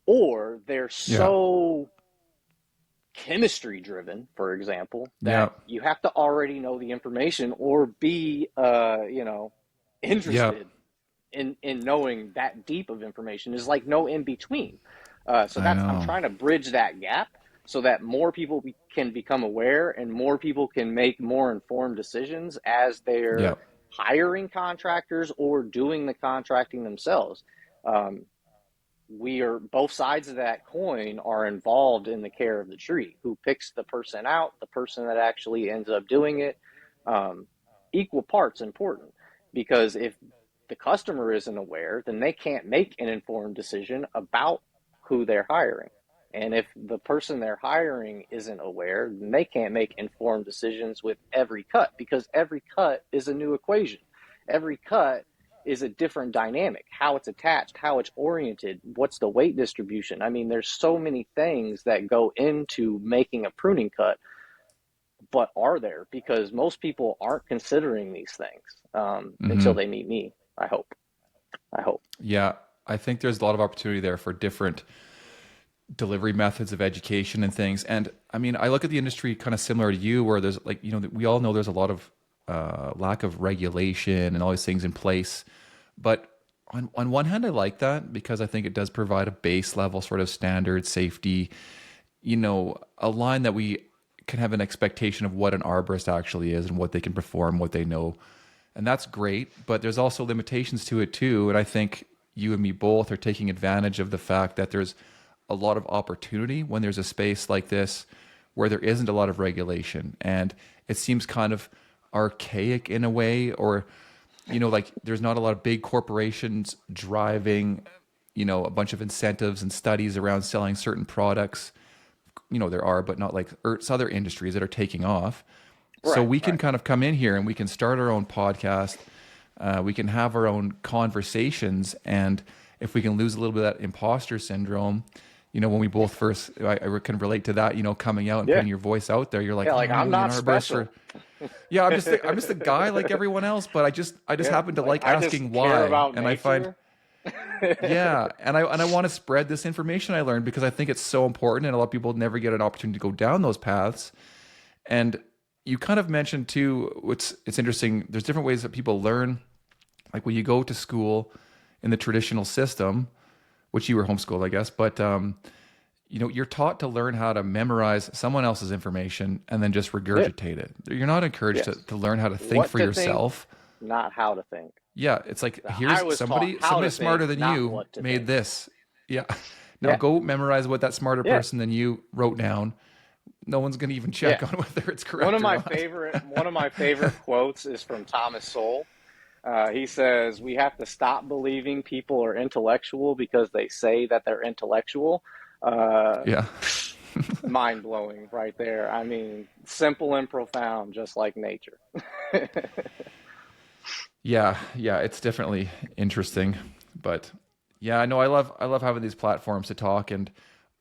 or they're Yeah. so chemistry driven, for example, Yeah. that you have to already know the information or be, Yeah. interested in knowing that deep of information. Is like no in between. So I I'm know. trying to bridge that gap so that more people can become aware and more people can make more informed decisions as they're Yeah. hiring contractors or doing the contracting themselves. Um, we are both sides of that coin are involved in the care of the tree. Who picks the person out, the person that actually ends up doing it, um, equal parts important. Because if the customer isn't aware, then they can't make an informed decision about who they're hiring. And if the person they're hiring isn't aware, then they can't make informed decisions with every cut, because every cut is a new equation. Every cut is a different dynamic, how it's attached, how it's oriented, what's the weight distribution. I mean, there's so many things that go into making a pruning cut, but are there? Because most people aren't considering these things until Hmm. they meet me. I hope. I hope. Yeah. I think there's a lot of opportunity there for different delivery methods of education and things. And I mean, I look at the industry kind of similar to you, where there's like, we all know there's a lot of lack of regulation and all these things in place. But on one hand, I like that because I think it does provide a base level sort of standard safety, a line that we can have an expectation of what an arborist actually is and what they can perform, what they know. And that's great, but there's also limitations to it too. And I think you and me both are taking advantage of the fact that there's a lot of opportunity when there's a space like this where there isn't a lot of regulation. And it seems kind of archaic in a way, or, like there's not a lot of big corporations driving, a bunch of incentives and studies around selling certain products. There are, but not like it's other industries that are taking off. So Right, we can right. kind of come in here and we can start our own podcast. We can have our own conversations. And if we can lose a little bit of that imposter syndrome, when we both first, I can relate to that, coming out and Yeah. putting your voice out there. You're like, Yeah, oh, like I'm I'm only an not arborist special. for, yeah, I'm just a guy like everyone else, but I just Yeah. happen to Like like I just asking care why. about And I find, nature. yeah, and I want to spread this information I learned because I think it's so important, and a lot of people never get an opportunity to go down those paths. And you kind of mentioned too, it's interesting. There's different ways that people learn. Like when you go to school in the traditional system, which you were homeschooled, I guess, but you're taught to learn how to memorize someone else's information and then just Yeah. regurgitate it. You're not encouraged Yes. to learn how to think What for to think, yourself. not how to think. Yeah, it's like I here's was taught somebody how to smarter think, than not you what to made think. this. Yeah. Now Yeah. go memorize what that smarter Yeah. person than you wrote down. No one's going to even check Yeah. on whether it's One of correct or my not. favorite quotes is from Thomas Sowell. He says, "We have to stop believing people are intellectual because they say that they're intellectual." Uh, Yeah. Mind blowing, right there. I mean, simple and profound, just like nature. Yeah, yeah, it's definitely interesting, but yeah, I know I love having these platforms to talk, and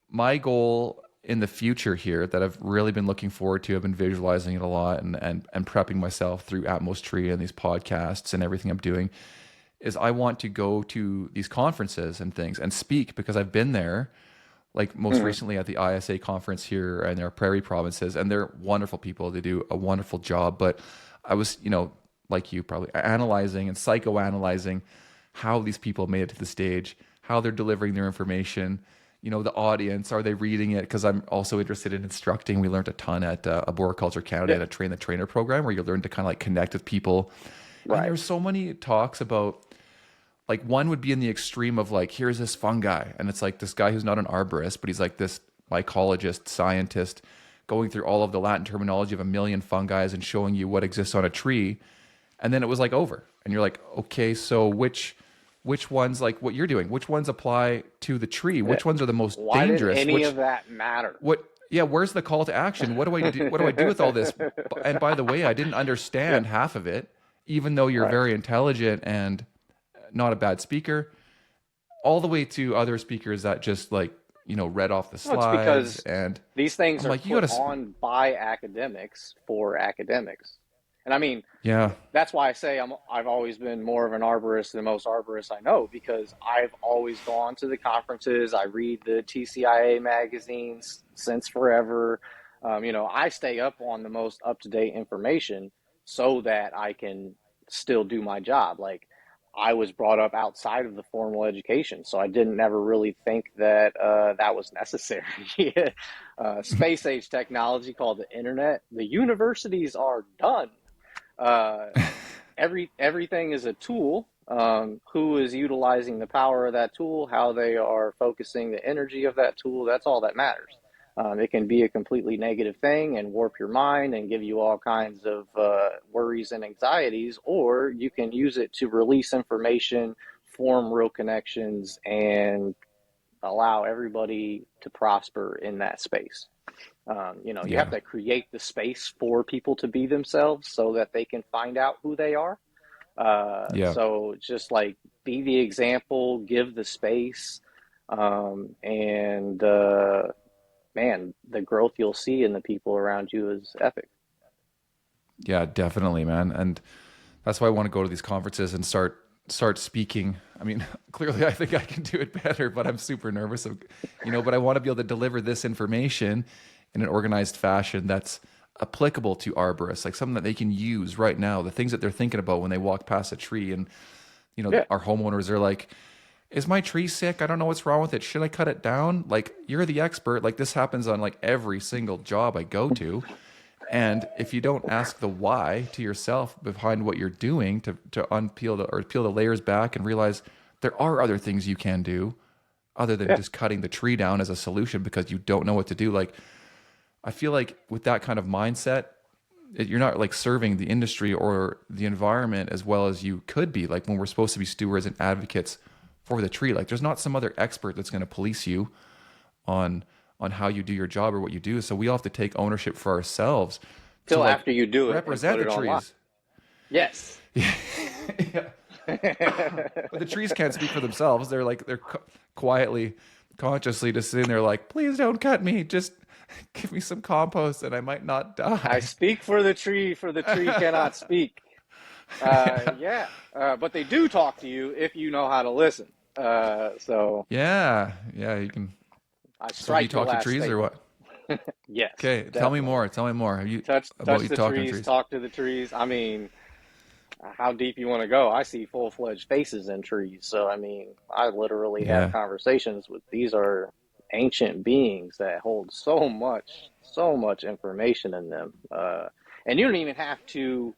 my goal in the future here that I've really been looking forward to, I've been visualizing it a lot and prepping myself through Atmostree and these podcasts and everything I'm doing is I want to go to these conferences and things and speak because I've been there, like most Mhm. recently at the ISA conference here in our prairie provinces, and they're wonderful people. They do a wonderful job. But I was, like you, probably analyzing and psychoanalyzing how these people made it to the stage, how they're delivering their information. The audience, are they reading it? Because I'm also interested in instructing. We learned a ton at Arboriculture Canada Yeah, at a Train the Trainer program where you learn to kind of like connect with people. And right. there's so many talks about like one would be in the extreme of like, here's this fungi. And it's like this guy who's not an arborist, but he's like this mycologist, scientist, going through all of the Latin terminology of a million fungi and showing you what exists on a tree. And then it was like over. And you're like, okay, so which ones, like what you're doing, which ones apply to the tree? Yeah. Which ones are the most Why did dangerous? any of that matter? Where's the call to action? What do I do? What do I do with all this? And by the way, I didn't Yeah, understand half of it, even though you're right. very intelligent and not a bad speaker, all the way to other speakers that just like read off the No, it's slides, because and these things I'm are like, you put gotta, on by academics for academics. And I mean, yeah, that's why I say I've always been more of an arborist than most arborists I know, because I've always gone to the conferences. I read the TCIA magazines since forever. I stay up on the most up-to-date information so that I can still do my job. Like, I was brought up outside of the formal education, so I didn't never really think that that was necessary. Space age technology called the internet. The universities are done. Uh, everything is a tool. Who is utilizing the power of that tool, how they are focusing the energy of that tool, that's all that matters. It can be a completely negative thing and warp your mind and give you all kinds of worries and anxieties, or you can use it to release information, form real connections, and allow everybody to prosper in that space. You have yeah, to create the space for people to be themselves so that they can find out who they are. yeah, So just like be the example, give the space, and man, the growth you'll see in the people around you is epic. yeah, definitely, man. And that's why I want to go to these conferences and start speaking. I mean, clearly I think I can do it better, but I'm super nervous but I want to be able to deliver this information in an organized fashion that's applicable to arborists, like something that they can use right now, the things that they're thinking about when they walk past a tree. And Yeah, our homeowners are like, is my tree sick? I don't know what's wrong with it. Should I cut it down? Like, you're the expert. Like, this happens on like every single job I go to. And if you don't ask the why to yourself behind what you're doing to unpeel or peel the layers back and realize there are other things you can do other than yeah. just cutting the tree down as a solution because you don't know what to do. Like, I feel like with that kind of mindset, you're not like serving the industry or the environment as well as you could be. Like, when we're supposed to be stewards and advocates for the tree, like there's not some other expert that's going to police you on how you do your job or what you do. So we all have to take ownership for ourselves to Till like after you do it and represent put the it online. trees. Yes. Yeah. But the trees can't speak for themselves. They're quietly, consciously just sitting there like, please don't cut me. Just give me some compost and I might not I die. speak for the tree cannot speak. Yeah, but they do talk to you if you know how to listen. So Yeah. Yeah. You can. I So do you strike your talk to last trees or statement. what? Yes, Okay. Tell me definitely. more. Tell me more. Have you about Touch you the talking to trees, trees? talk to the trees. I mean, how deep you want to go? I see full-fledged faces in trees. So I mean, I literally have Yeah. conversations with these are ancient beings that hold so much information in them. And you don't even have to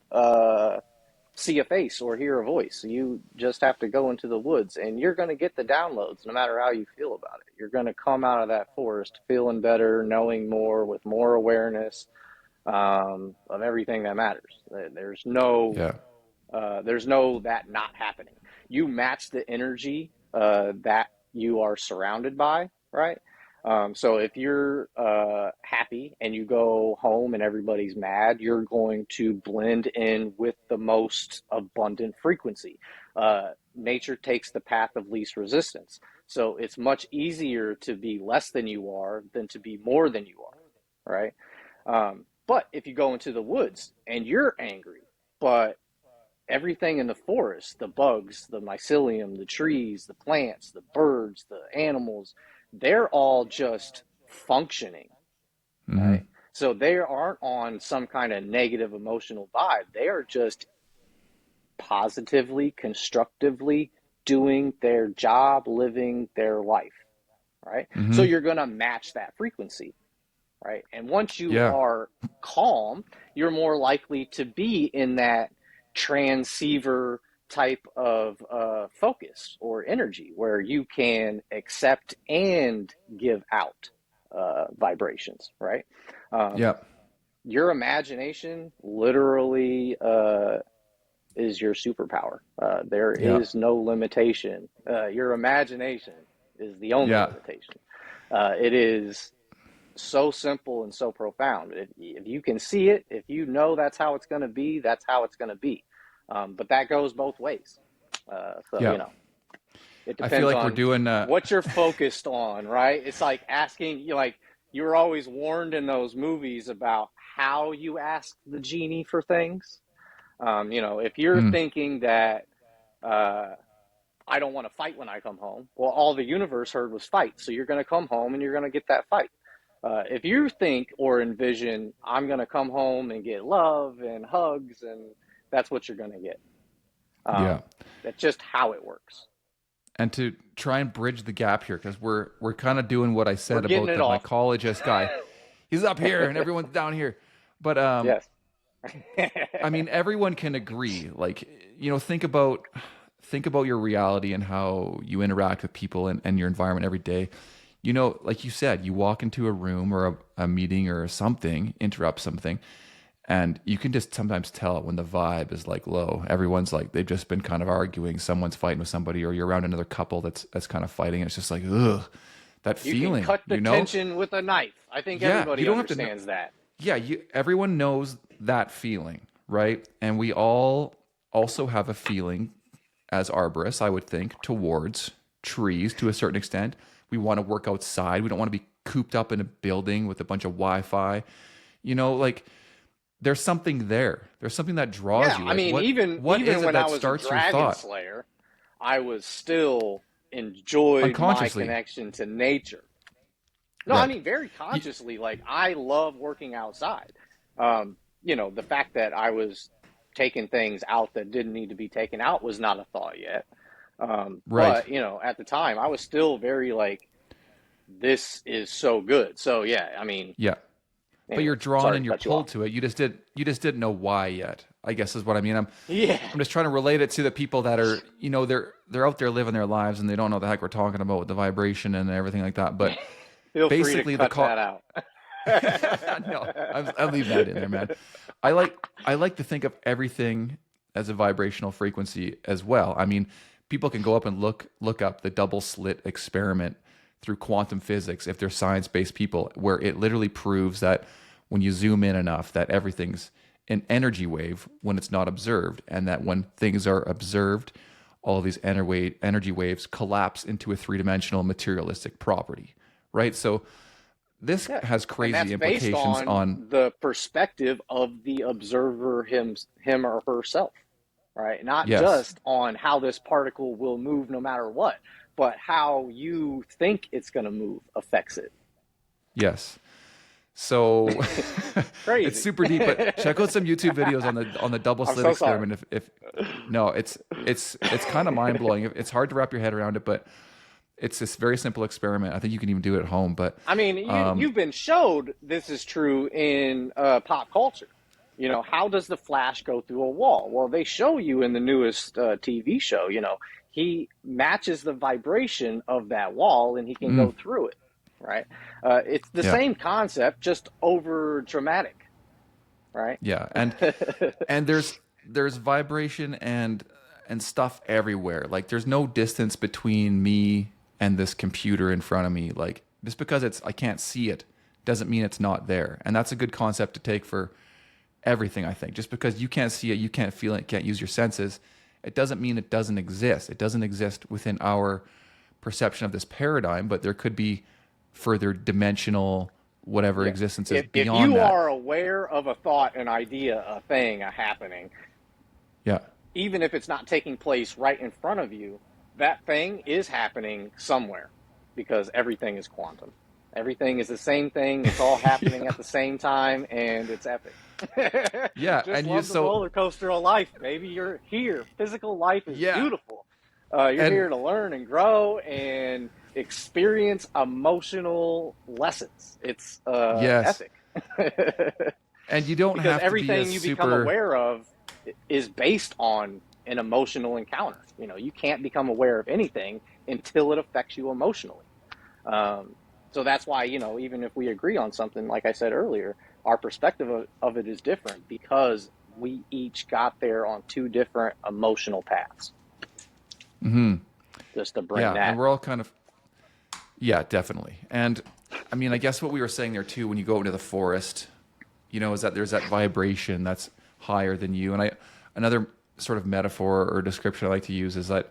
see a face or hear a voice. You just have to go into the woods and you're going to get the downloads no matter how you feel about it. You're going to come out of that forest feeling better, knowing more, with more awareness of everything that matters. Yeah. There's no that not happening. You match the energy that you are surrounded by, right? So if you're happy and you go home and everybody's mad, you're going to blend in with the most abundant frequency. Nature takes the path of least resistance. So it's much easier to be less than you are than to be more than you are, right? But if you go into the woods and you're angry, but everything in the forest, the bugs, the mycelium, the trees, the plants, the birds, the animals, they're all just functioning, Hmm. right? So they aren't on some kind of negative emotional vibe. They are just positively, constructively doing their job, living their life, right? So Hmm. you're going to match that frequency, right? And once you Yeah. are calm, you're more likely to be in that transceiver type of focus or energy where you can accept and give out vibrations, right? Um, Yeah. your imagination literally is your superpower. There Yeah. is no limitation. Your imagination is the only Yeah. limitation. It is so simple and so profound. If you can see it, if you know that's how it's going to be, that's how it's going to be. But that goes both ways. So, Yeah. It I feel depends like we're on doing. what you're focused on, right? It's like asking, you were always warned in those movies about how you ask the genie for things. If you're Mm, thinking that uh, I don't want to fight when I come home, well, all the universe heard was fight. So you're going to come home and you're going to get that fight. If you think or envision, I'm going to come home and get love and hugs, and that's what you're going to get. yeah. That's just how it works. And to try and bridge the gap here, because we're kind of doing what I We're said getting about it the off. mycologist guy. He's up here and everyone's down here. But Yes. I mean, everyone can agree. Like, think about your reality and how you interact with people and your environment every day. Like you said, you walk into a room or a meeting or something, interrupt something, and you can just sometimes tell when the vibe is like low. Everyone's like they've just been kind of arguing. Someone's fighting with somebody, or you're around another couple that's kind of fighting. It's just like, ugh, that You feeling. can cut the tension with a knife. I think everybody you don't understands that. Yeah, everyone knows that feeling, right? And we all also have a feeling as arborists, I would think, towards trees to a certain extent. We want to work outside. We don't want to be cooped up in a building with a bunch of Wi-Fi. Like there's something there. There's something that draws Yeah, you. I Like, mean, even what is it when that I was a starts your dragon thought? slayer, I was still enjoyed my Unconsciously. connection to nature. No, I Right. mean, very consciously. Like, I love working outside. The fact that I was taking things out that didn't need to be taken out was not a thought yet. Right. But, at the time, I was still very like, this is so good. So, yeah, I mean, Yeah. But you're anyway, drawn sorry and to you're cut you pulled off. to it. You just didn't know why yet, I guess is what I mean. Yeah. I'm just trying to relate it to the people that are, they're out there living their lives and they don't know the heck we're talking about with the vibration and everything like that. But Feel free basically, to cut that out. no, I'm leaving that in there, man. I like to think of everything as a vibrational frequency as well. I mean, people can go up and look up the double slit experiment through quantum physics if they're science-based people, where it literally proves that when you zoom in enough, that everything's an energy wave when it's not observed, and that when things are observed, all of these energy waves collapse into a three-dimensional materialistic property, right? So this Yeah. has And crazy that's based implications on the perspective of the observer him or herself, right? Not yes, just on how this particle will move no matter what, but how you think it's going to move affects it. yes. So Crazy. it's super deep, but check out some YouTube videos on the double I'm slit so experiment. If no, it's kind of mind blowing. It's hard to wrap your head around it, but it's this very simple experiment. I think you can even do it at home. But I mean, you've been showed this is true in pop culture. How does the Flash go through a wall? Well, they show you in the newest TV show, he matches the vibration of that wall and he can go through it, right? It's the same concept, just over dramatic, right? yeah, and there's vibration and stuff everywhere. Like there's no distance between me and this computer in front of me. Like just because I can't see it doesn't mean it's not there. And that's a good concept to take for everything, I think. Just because you can't see it, you can't feel it, can't use your senses, it doesn't mean it doesn't exist. It doesn't exist within our perception of this paradigm, but there could be further dimensional whatever existences beyond if you that. are aware of a thought, an idea, a thing, a happening, Yeah. even if it's not taking place right in front of you, that thing is happening somewhere because everything is quantum. Everything is the same thing. It's all happening at the same time, and it's epic. Yeah, Just and love the roller coaster of life, baby. You're here. Physical life is beautiful. You're here to learn and grow and experience emotional lessons. It's epic. And you don't because have to everything be you become aware of is based on an emotional encounter. You can't become aware of anything until it affects you emotionally. So that's why, even if we agree on something, like I said earlier, our perspective of it is different because we each got there on two different emotional paths. Mm-hmm. Just to bring that. And we're all kind of, definitely. And I mean, I guess what we were saying there too, when you go into the forest, is that there's that vibration that's higher than you. And another sort of metaphor or description I like to use is that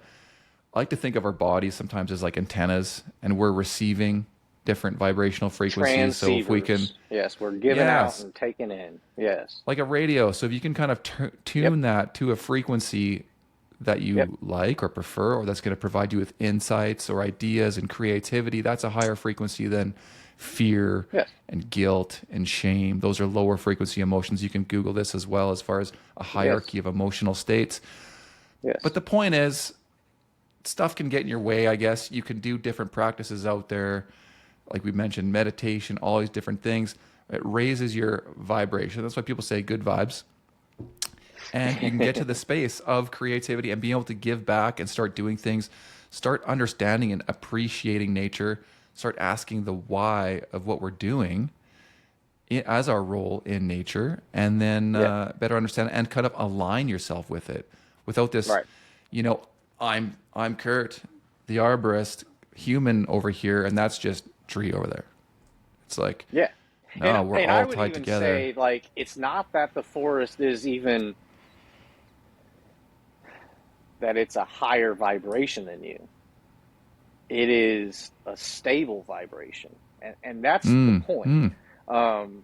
I like to think of our bodies sometimes as like antennas, and we're receiving different vibrational frequencies. So if we can, Transceivers. Yes, we're giving out yes, and taking in. Yes. like a radio. So if you can kind of Yep. tune that to a frequency that Yep. you like or prefer, or that's going to provide you with insights or ideas and creativity, that's a higher frequency than fear Yes. and guilt and shame. Those are lower frequency emotions. You can Google this as well, as far as a Yes. hierarchy of emotional states. But Yes. the point is, stuff can get in your way, I guess. You can do different practices out there, like we mentioned, meditation, all these different things. It raises your vibration. That's why people say good vibes. And you can get to the space of creativity and being able to give back and start doing things, start understanding and appreciating nature, start asking the why of what we're doing as our role in nature, and then Yeah. better understand and kind of align yourself with it without this, Right. you know, I'm Kurt, the arborist, human over here, and that's just tree over there. It's like, Yeah. no, we're And I all would tied even together. say, like, it's not that the forest is even that it's a higher vibration than you. It is a stable vibration. And that's the Mm, point. mm. Um,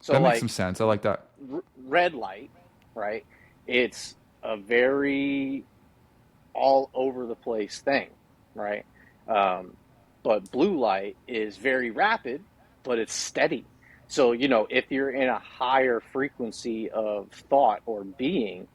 so, That makes some like, sense. I like that. red light, right? It's a very all over the place thing, right? Um, but blue light is very rapid, but it's steady. So, if you're in a higher frequency of thought or being,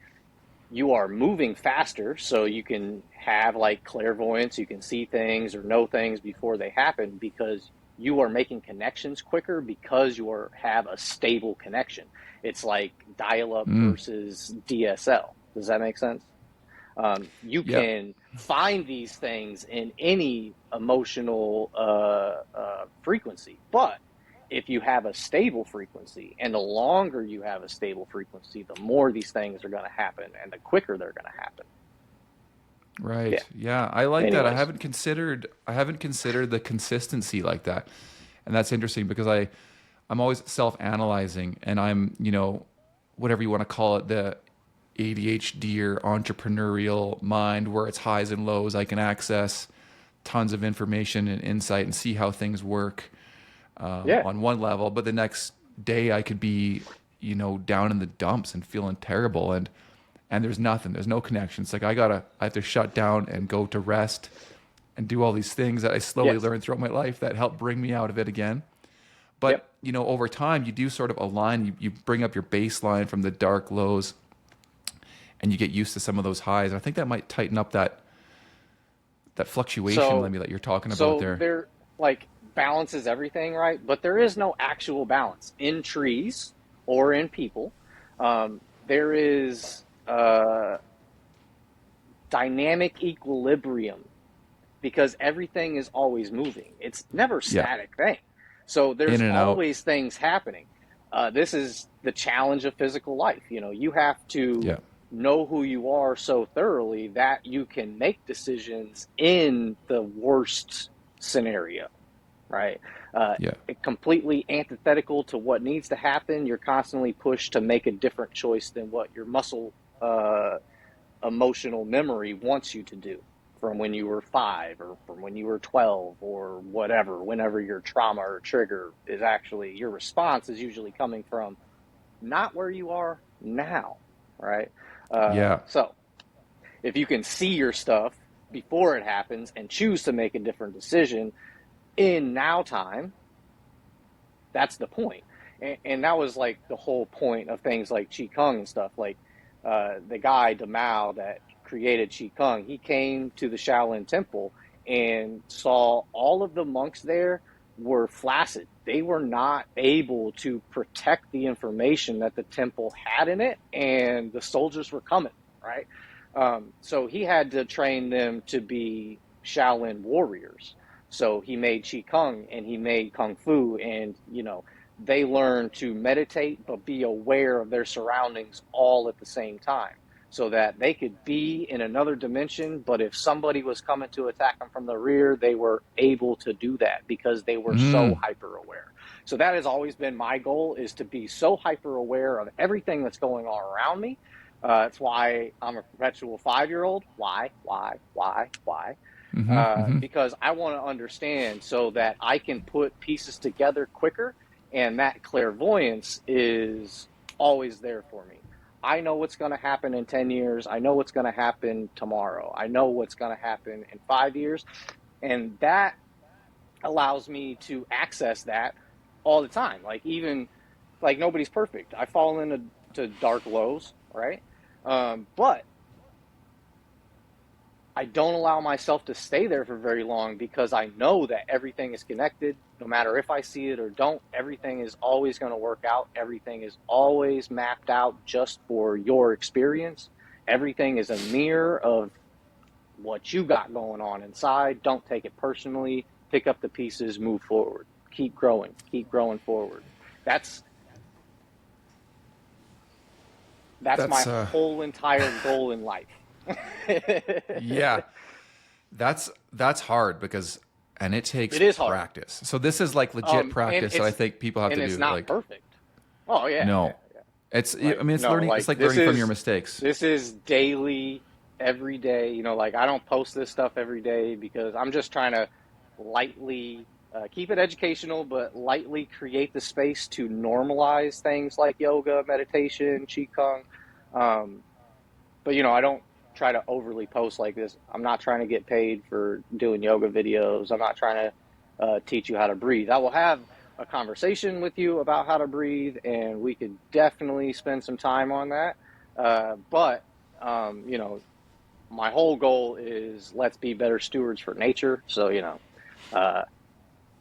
you are moving faster. So you can have like clairvoyance, you can see things or know things before they happen because you are making connections quicker because have a stable connection. It's like dial up Mm. versus DSL. Does that make sense? You Yeah. can find these things in any emotional frequency, but if you have a stable frequency, and the longer you have a stable frequency, the more these things are going to happen, and the quicker they're going to happen. Yeah. Right. Yeah, I like that. Anyways, I haven't considered the consistency like that. And that's interesting because I'm always self-analyzing, and I'm, whatever you want to call it, the ADHD or entrepreneurial mind where it's highs and lows. I can access tons of information and insight and see how things work yeah, on one level, but the next day I could be, down in the dumps and feeling terrible, and there's nothing, there's no connection. It's like I have to shut down and go to rest and do all these things that I slowly yes, learned throughout my life that help bring me out of it again. yep, But over time, you do sort of align. You bring up your baseline from the dark lows, and you get used to some of those highs. And I think that might tighten up that fluctuation, So, Lemmy, that you're talking about so there. there, like, balance is everything, right? But there is no actual balance in trees or in people. There is dynamic equilibrium because everything is always moving. It's never a Yeah, static thing. So in there's and out. always things happening. This is the challenge of physical life. You have to Yeah, know who you are so thoroughly that you can make decisions in the worst scenario, right? Uh, yeah, Completely antithetical to what needs to happen. You're constantly pushed to make a different choice than what your muscle emotional memory wants you to do from when you were 5 or from when you were 12 or whatever, whenever your trauma or trigger is actually, your response is usually coming from not where you are now, right? yeah. So if you can see your stuff before it happens and choose to make a different decision in now time, that's the point. And that was like the whole point of things like Qigong and stuff. Like the guy, Demao, that created Qigong, he came to the Shaolin Temple and saw all of the monks there were flaccid. They were not able to protect the information that the temple had in it, and the soldiers were coming, right? So he had to train them to be Shaolin warriors. So he made Qigong and he made Kung Fu, and they learn to meditate but be aware of their surroundings all at the same time so that they could be in another dimension, but if somebody was coming to attack them from the rear, they were able to do that because they were so Mm. hyper aware. So that has always been my goal, is to be so hyper aware of everything that's going on around me, That's why I'm a perpetual 5-year-old. Why? Because I want to understand so that I can put pieces together quicker, and that clairvoyance is always there for me. I know what's going to happen in 10 years. I know what's going to happen tomorrow. I know what's going to happen in 5 years. And that allows me to access that all the time. Like, even, like, nobody's perfect. I fall into dark lows, right? But I don't allow myself to stay there for very long, because I know that everything is connected. No matter if I see it or don't, everything is always going to work out. Everything is always mapped out just for your experience. Everything is a mirror of what you got going on inside. Don't take it personally. Pick up the pieces, move forward. Keep growing forward. That's my whole entire goal in life. Yeah, that's hard, because it takes practice. So this is like legit practice that I think people have to do. And it's not like, perfect. Oh yeah. No, yeah. It's like, I mean, it's learning. It's like learning from your mistakes. This is daily, every day. You know, like, I don't post this stuff every day because I'm just trying to lightly keep it educational, but lightly create the space to normalize things like yoga, meditation, qigong. But, you know, I don't try to overly post like this. I'm not trying to get paid for doing yoga videos. I'm not trying to teach you how to breathe. I will have a conversation with you about how to breathe, and we could definitely spend some time on that. But you know, my whole goal is, let's be better stewards for nature. So, you know,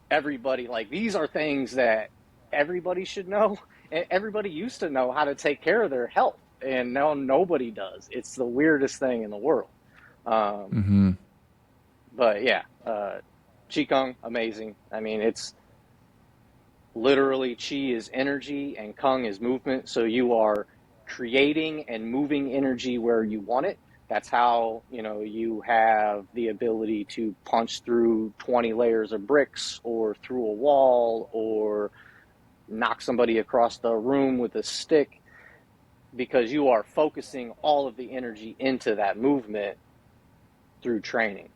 everybody, like, these are things that everybody should know. And everybody used to know how to take care of their health, and now nobody does. It's the weirdest thing in the world. But yeah, Qigong, amazing. I mean, it's literally, Qi is energy and Kung is movement. So you are creating and moving energy where you want it. That's how, you know, you have the ability to punch through 20 layers of bricks, or through a wall, or knock somebody across the room with a stick, because you are focusing all of the energy into that movement through training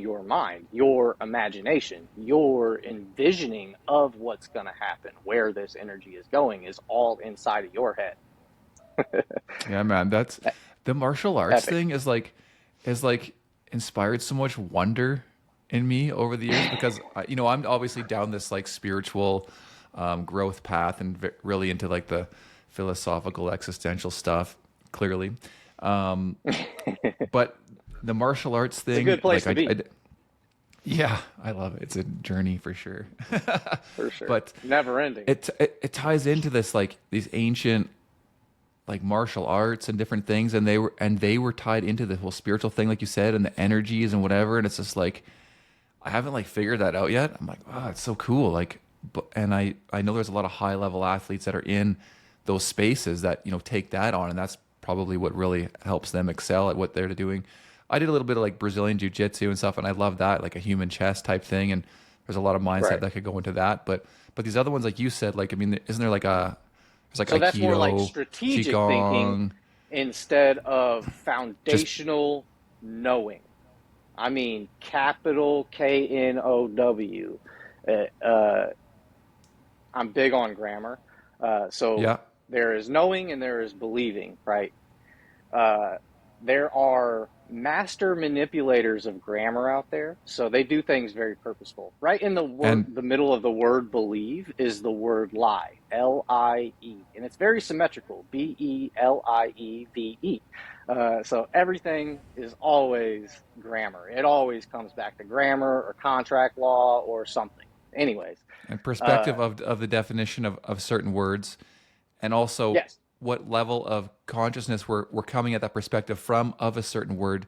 your mind, your imagination, your envisioning of what's going to happen, where this energy is going, is all inside of your head. Yeah, man, that's the martial arts Epic. thing is like inspired so much wonder in me over the years, because you know, I'm obviously down this like spiritual growth path, and really into like the philosophical existential stuff, clearly. But the martial arts thing, It's a good place like, to be. Yeah, I love it. It's a journey for sure. For sure. But never ending. It ties into this, like, these ancient, like, martial arts and different things, and they were tied into the whole spiritual thing, like you said, and the energies and whatever. And it's just like, I haven't like figured that out yet. I'm like, wow, it's so cool. Like, and I know there's a lot of high level athletes that are in those spaces that, you know, take that on, and that's probably what really helps them excel at what they're doing. I did a little bit of like Brazilian jiu-jitsu and stuff, and I love that, like a human chest type thing. And there's a lot of mindset that could go into that. But these other ones, like you said, like, I mean, isn't there like there's like so Aikido, that's more like strategic Qigong, thinking instead of foundational knowing. I mean, capital KNOW. I'm big on grammar. So yeah. There is knowing and there is believing, right? There are master manipulators of grammar out there, so they do things very purposeful. Right in the middle of the word believe is the word lie, L-I-E, and it's very symmetrical, B-E-L-I-E-V-E. So everything is always grammar. It always comes back to grammar or contract law or something. Anyways. And perspective of the definition of certain words, and also yes. what level of consciousness we're coming at that perspective from of a certain word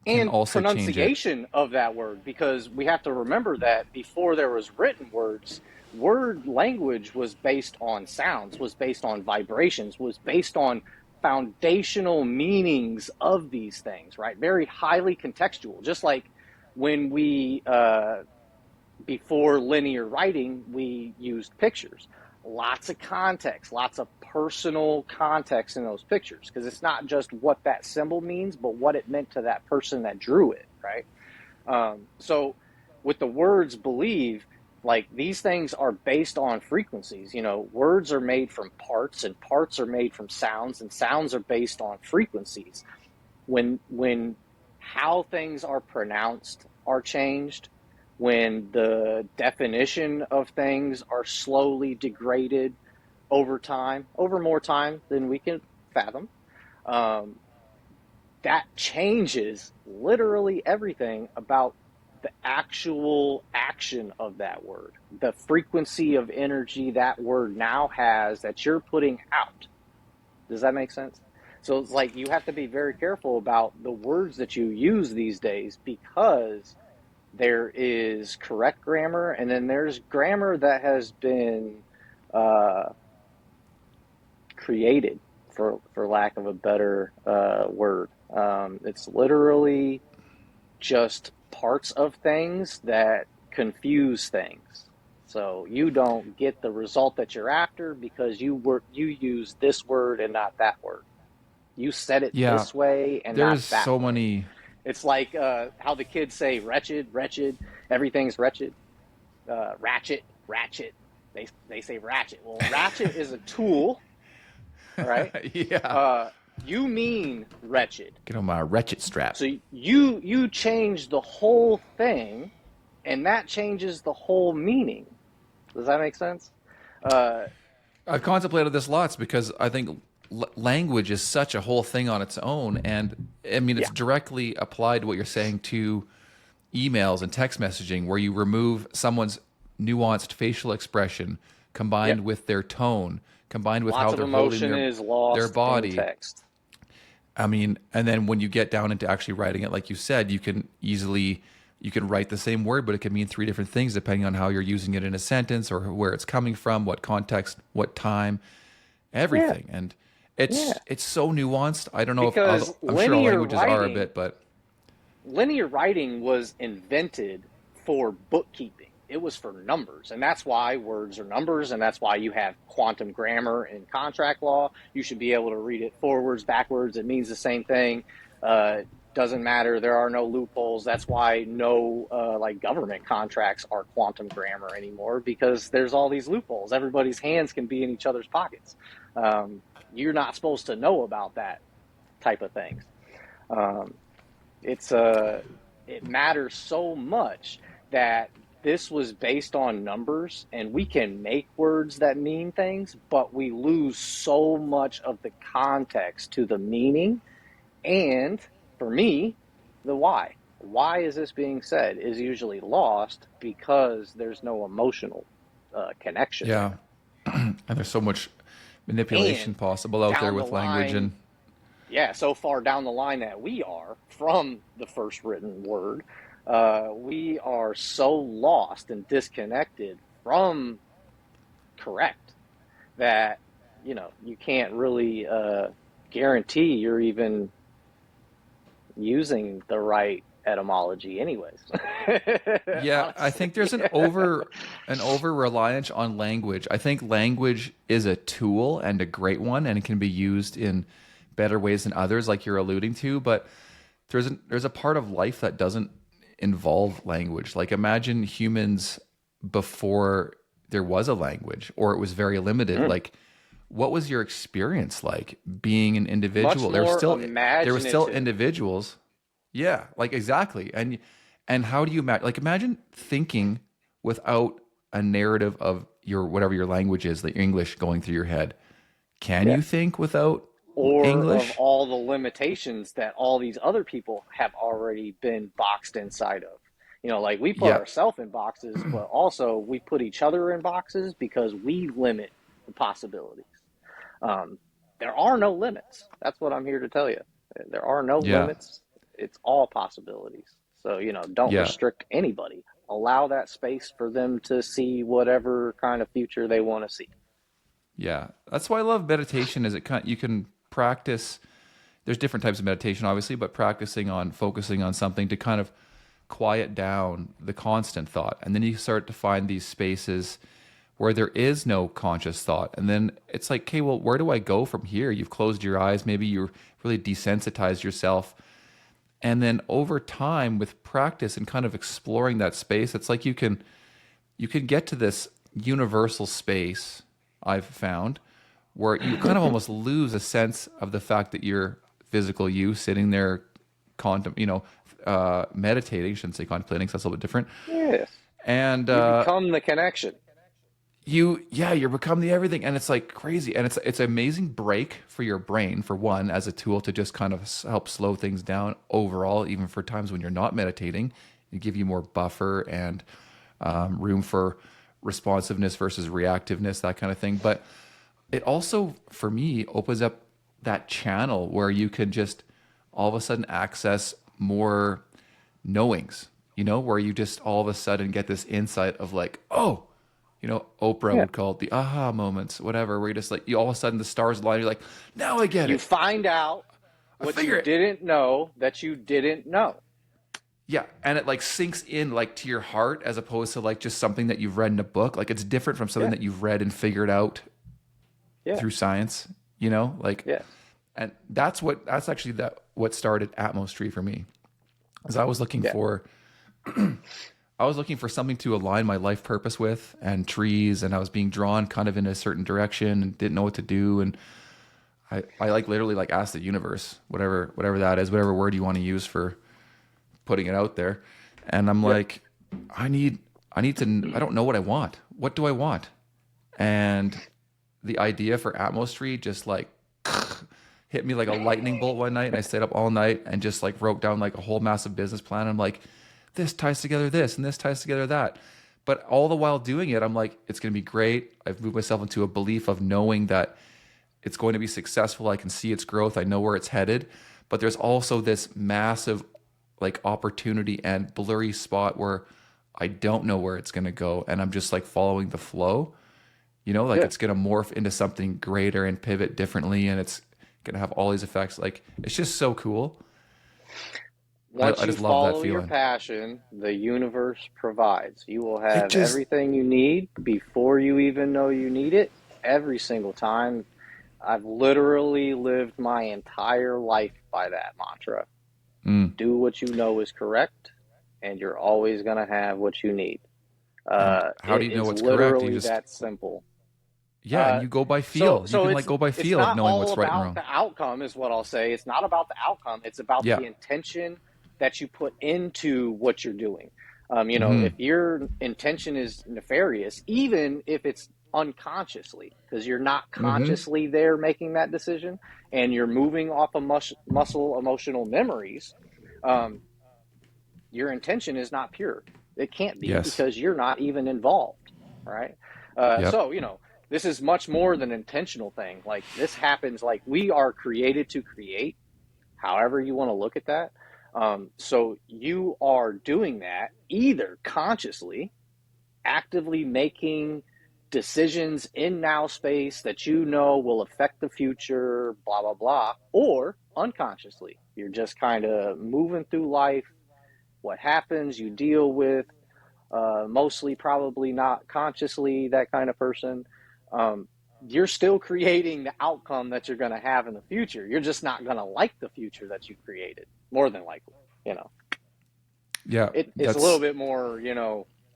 can and also pronunciation change it. of that word, because we have to remember that before there was written words, word language was based on sounds, was based on vibrations, was based on foundational meanings of these things, right? Very highly contextual. Just like when we before linear writing, we used pictures. lots of context, lots of personal context in those pictures, because it's not just what that symbol means, but what it meant to that person that drew it, right? So with the words believe, like, these things are based on frequencies. You know, words are made from parts, and parts are made from sounds, and sounds are based on frequencies. When how things are pronounced are changed, when the definition of things are slowly degraded over time, over more time than we can fathom, that changes literally everything about the actual action of that word, the frequency of energy that word now has that you're putting out. Does that make sense? So it's like you have to be very careful about the words that you use these days, because there is correct grammar, and then there's grammar that has been created, for lack of a better word. It's literally just parts of things that confuse things. So you don't get the result that you're after because you use this word and not that word. You said it Yeah, this way and not there's that so way. many. It's like how the kids say wretched, wretched, everything's wretched. Ratchet, ratchet. They say ratchet. Well, ratchet is a tool, all right? Yeah. You mean wretched. Get on my wretched strap. So you change the whole thing, and that changes the whole meaning. Does that make sense? I've contemplated this lots because I think language is such a whole thing on its own, and I mean it's Yeah. directly applied to what you're saying to emails and text messaging, where you remove someone's nuanced facial expression combined Yep. with their tone, combined with how Lots of they're holding emotion is their lost in body. text. I mean, and then when you get down into actually writing it, like you said, you can write the same word, but it can mean three different things depending on how you're using it in a sentence or where it's coming from, what context, what time, Yeah. everything. And Yeah. it's so nuanced. I don't know if Because I'm sure all linear languages are a writing bit, but was invented for bookkeeping. It was for numbers, and that's why words are numbers, and that's why you have quantum grammar in contract law. You should be able to read it forwards, backwards. It means the same thing. Doesn't matter. There are no loopholes. That's why no like government contracts are quantum grammar anymore, because there's all these loopholes. Everybody's hands can be in each other's pockets. You're not supposed to know about that type of things. It matters so much that this was based on numbers, and we can make words that mean things, but we lose so much of the context to the meaning. And for me, the why. Why is this being said is usually lost because there's no emotional connection yeah. there. And there's so much manipulation And possible out there down the with language line, and yeah, so far down the line that we are from the first written word, we are so lost and disconnected from correct that, you can't really guarantee you're even using the right etymology anyways. yeah, I think there's an over reliance on language. I think language is a tool and a great one, and it can be used in better ways than others, like you're alluding to. But there's a part of life that doesn't involve language. Like imagine humans before there was a language, or it was very limited. Like, what was your experience like being an individual? Much There more were still imaginative. individuals. Yeah, like exactly. And how do you imagine thinking without a narrative of your whatever your language is, the English going through your head. Can Yeah. you think without Or of English? all the limitations that all these other people have already been boxed inside of. Like we put Yeah. ourselves in boxes, but also we put each other in boxes because we limit the possibilities. There are no limits. That's what I'm here to tell you. There are no Yeah. limits. It's all possibilities. So, don't Yeah. restrict anybody. Allow that space for them to see whatever kind of future they want to see. Yeah. That's why I love meditation is you can practice. There's different types of meditation obviously, but focusing on something to kind of quiet down the constant thought. And then you start to find these spaces where there is no conscious thought. And then it's like, okay, well, where do I go from here? You've closed your eyes. Maybe you're really desensitized yourself. And then over time with practice and kind of exploring that space, it's like you can get to this universal space, I've found, where you kind of almost lose a sense of the fact that you're physical you sitting there meditating. I shouldn't say contemplating, so that's a little bit different. Yes. And You become the connection. you become the everything, and it's like crazy, and it's an amazing break for your brain, for one, as a tool to just kind of help slow things down overall, even for times when you're not meditating. It give you more buffer and room for responsiveness versus reactiveness, that kind of thing. But it also, for me, opens up that channel where you can just all of a sudden access more knowings, where you just all of a sudden get this insight of like, oh, Oprah would call it the aha moments, whatever, where you just like, you all of a sudden the stars align, you're like, now I get it. You find out what you didn't know that you didn't know. Yeah, and it like sinks in like to your heart as opposed to like just something that you've read in a book. Like it's different from something that you've read and figured out through science, and that's actually what started Atmostree for me. Is I was looking for I was looking for something to align my life purpose with, and trees, and I was being drawn kind of in a certain direction and didn't know what to do, and I like literally like asked the universe, whatever that is, whatever word you want to use for putting it out there. And I'm like, I don't know what I want. What do I want? And the idea for Atmostree just like hit me like a lightning bolt one night. And I stayed up all night and just like wrote down like a whole massive business plan. I'm like, this ties together this and this ties together that. But all the while doing it, I'm like, it's going to be great. I've moved myself into a belief of knowing that it's going to be successful. I can see its growth. I know where it's headed. But there's also this massive like opportunity and blurry spot where I don't know where it's going to go, and I'm just like following the flow, it's going to morph into something greater and pivot differently, and it's going to have all these effects. Like, it's just so cool. Once I just you love that follow your feeling. passion, the universe provides. You will have everything you need before you even know you need it, every single time. I've literally lived my entire life by that mantra. Do what you know is correct, and you're always going to have what you need. How do you know what's correct? Literally that simple. Yeah, and you go by feel. So you can like go by feel of knowing what's right and wrong. It's not all about the outcome, is what I'll say. It's not about the outcome. It's about the intention that you put into what you're doing. If your intention is nefarious, even if it's unconsciously, because you're not consciously there making that decision, and you're moving off of muscle emotional memories, your intention is not pure. It can't be, because you're not even involved, right? So, this is much more than an intentional thing. Like, this happens, like, we are created to create, however you want to look at that. So you are doing that either consciously, actively making decisions in now space that will affect the future, blah, blah, blah, or unconsciously. You're just kind of moving through life. What happens, you deal with, mostly probably not consciously, that kind of person. You're still creating the outcome that you're going to have in the future. You're just not going to like the future that you created, more than likely, Yeah. It's a little bit more,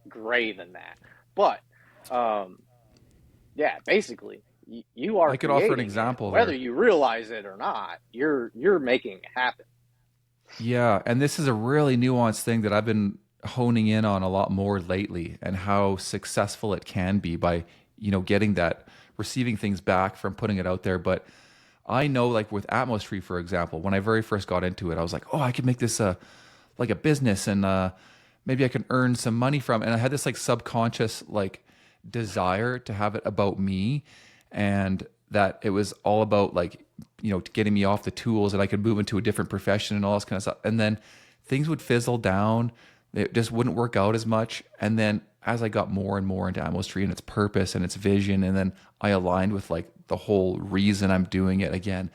gray than that. But, basically, you are. I could offer an example it, whether you realize it or not. You're making it happen. Yeah, and this is a really nuanced thing that I've been honing in on a lot more lately, and how successful it can be by, getting that, receiving things back from putting it out there. But I know, like with Atmostree, for example, when I very first got into it, I was like, oh, I could make this like a business, and maybe I can earn some money from it. And I had this like subconscious like desire to have it about me, and that it was all about like, getting me off the tools, and I could move into a different profession and all this kind of stuff. And then things would fizzle down. It just wouldn't work out as much. And then as I got more and more into Atmostree and its purpose and its vision, and then I aligned with like the whole reason I'm doing it again.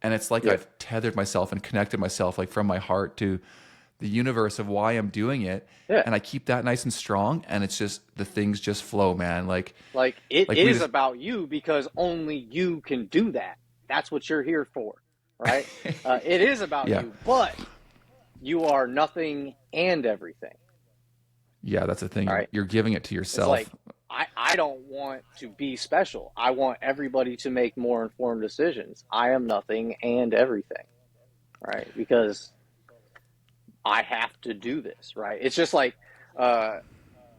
And it's like I've tethered myself and connected myself like from my heart to the universe of why I'm doing it, Yeah. and I keep that nice and strong, and it's just the things just flow, man. Like it like we is just about you because only you can do that. That's what you're here for, right? It is about yeah. you, but you are nothing and everything, Yeah, that's the thing. right? You're giving it to It's like, yourself. I don't want to be special. I want everybody to make more informed decisions. I am nothing and everything, right? Because I have to do this, right? It's just like,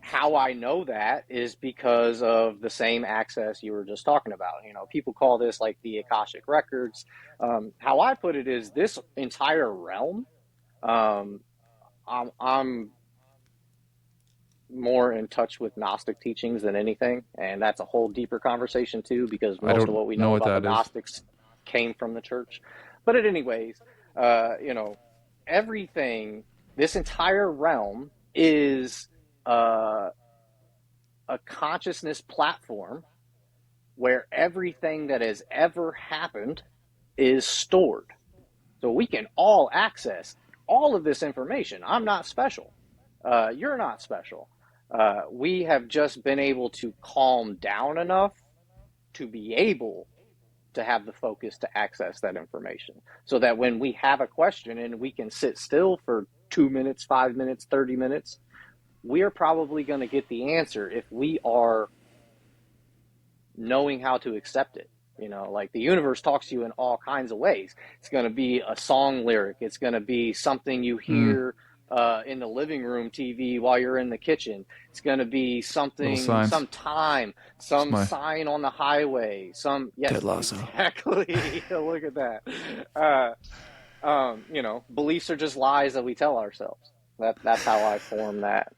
how I know that is because of the same access you were just talking about. You know, people call this like the Akashic records. How I put it is this entire realm. Um, I'm more in touch with Gnostic teachings than anything, and that's a whole deeper conversation too, because I most of don't what we know know what about the that is. Gnostics came from the church. But anyways, you know, everything, this entire realm is uh, a consciousness platform where everything that has ever happened is stored. So we can all access all of this information. I'm not special. You're not special. We have just been able to calm down enough to be able to have the focus to access that information so that when we have a question and we can sit still for 2 minutes, 5 minutes, 30 minutes, we are probably going to get the answer if we are knowing how to accept it. You know, like the universe talks to you in all kinds of ways. It's going to be a song lyric. It's going to be something you Mm, hear in the living room TV while you're in the kitchen. It's going to be little something, signs. some time, It's some my sign on the highway, some, Ted yes, Lasso. exactly. Look at that. You know, beliefs are just lies that we tell ourselves. That's how I form that.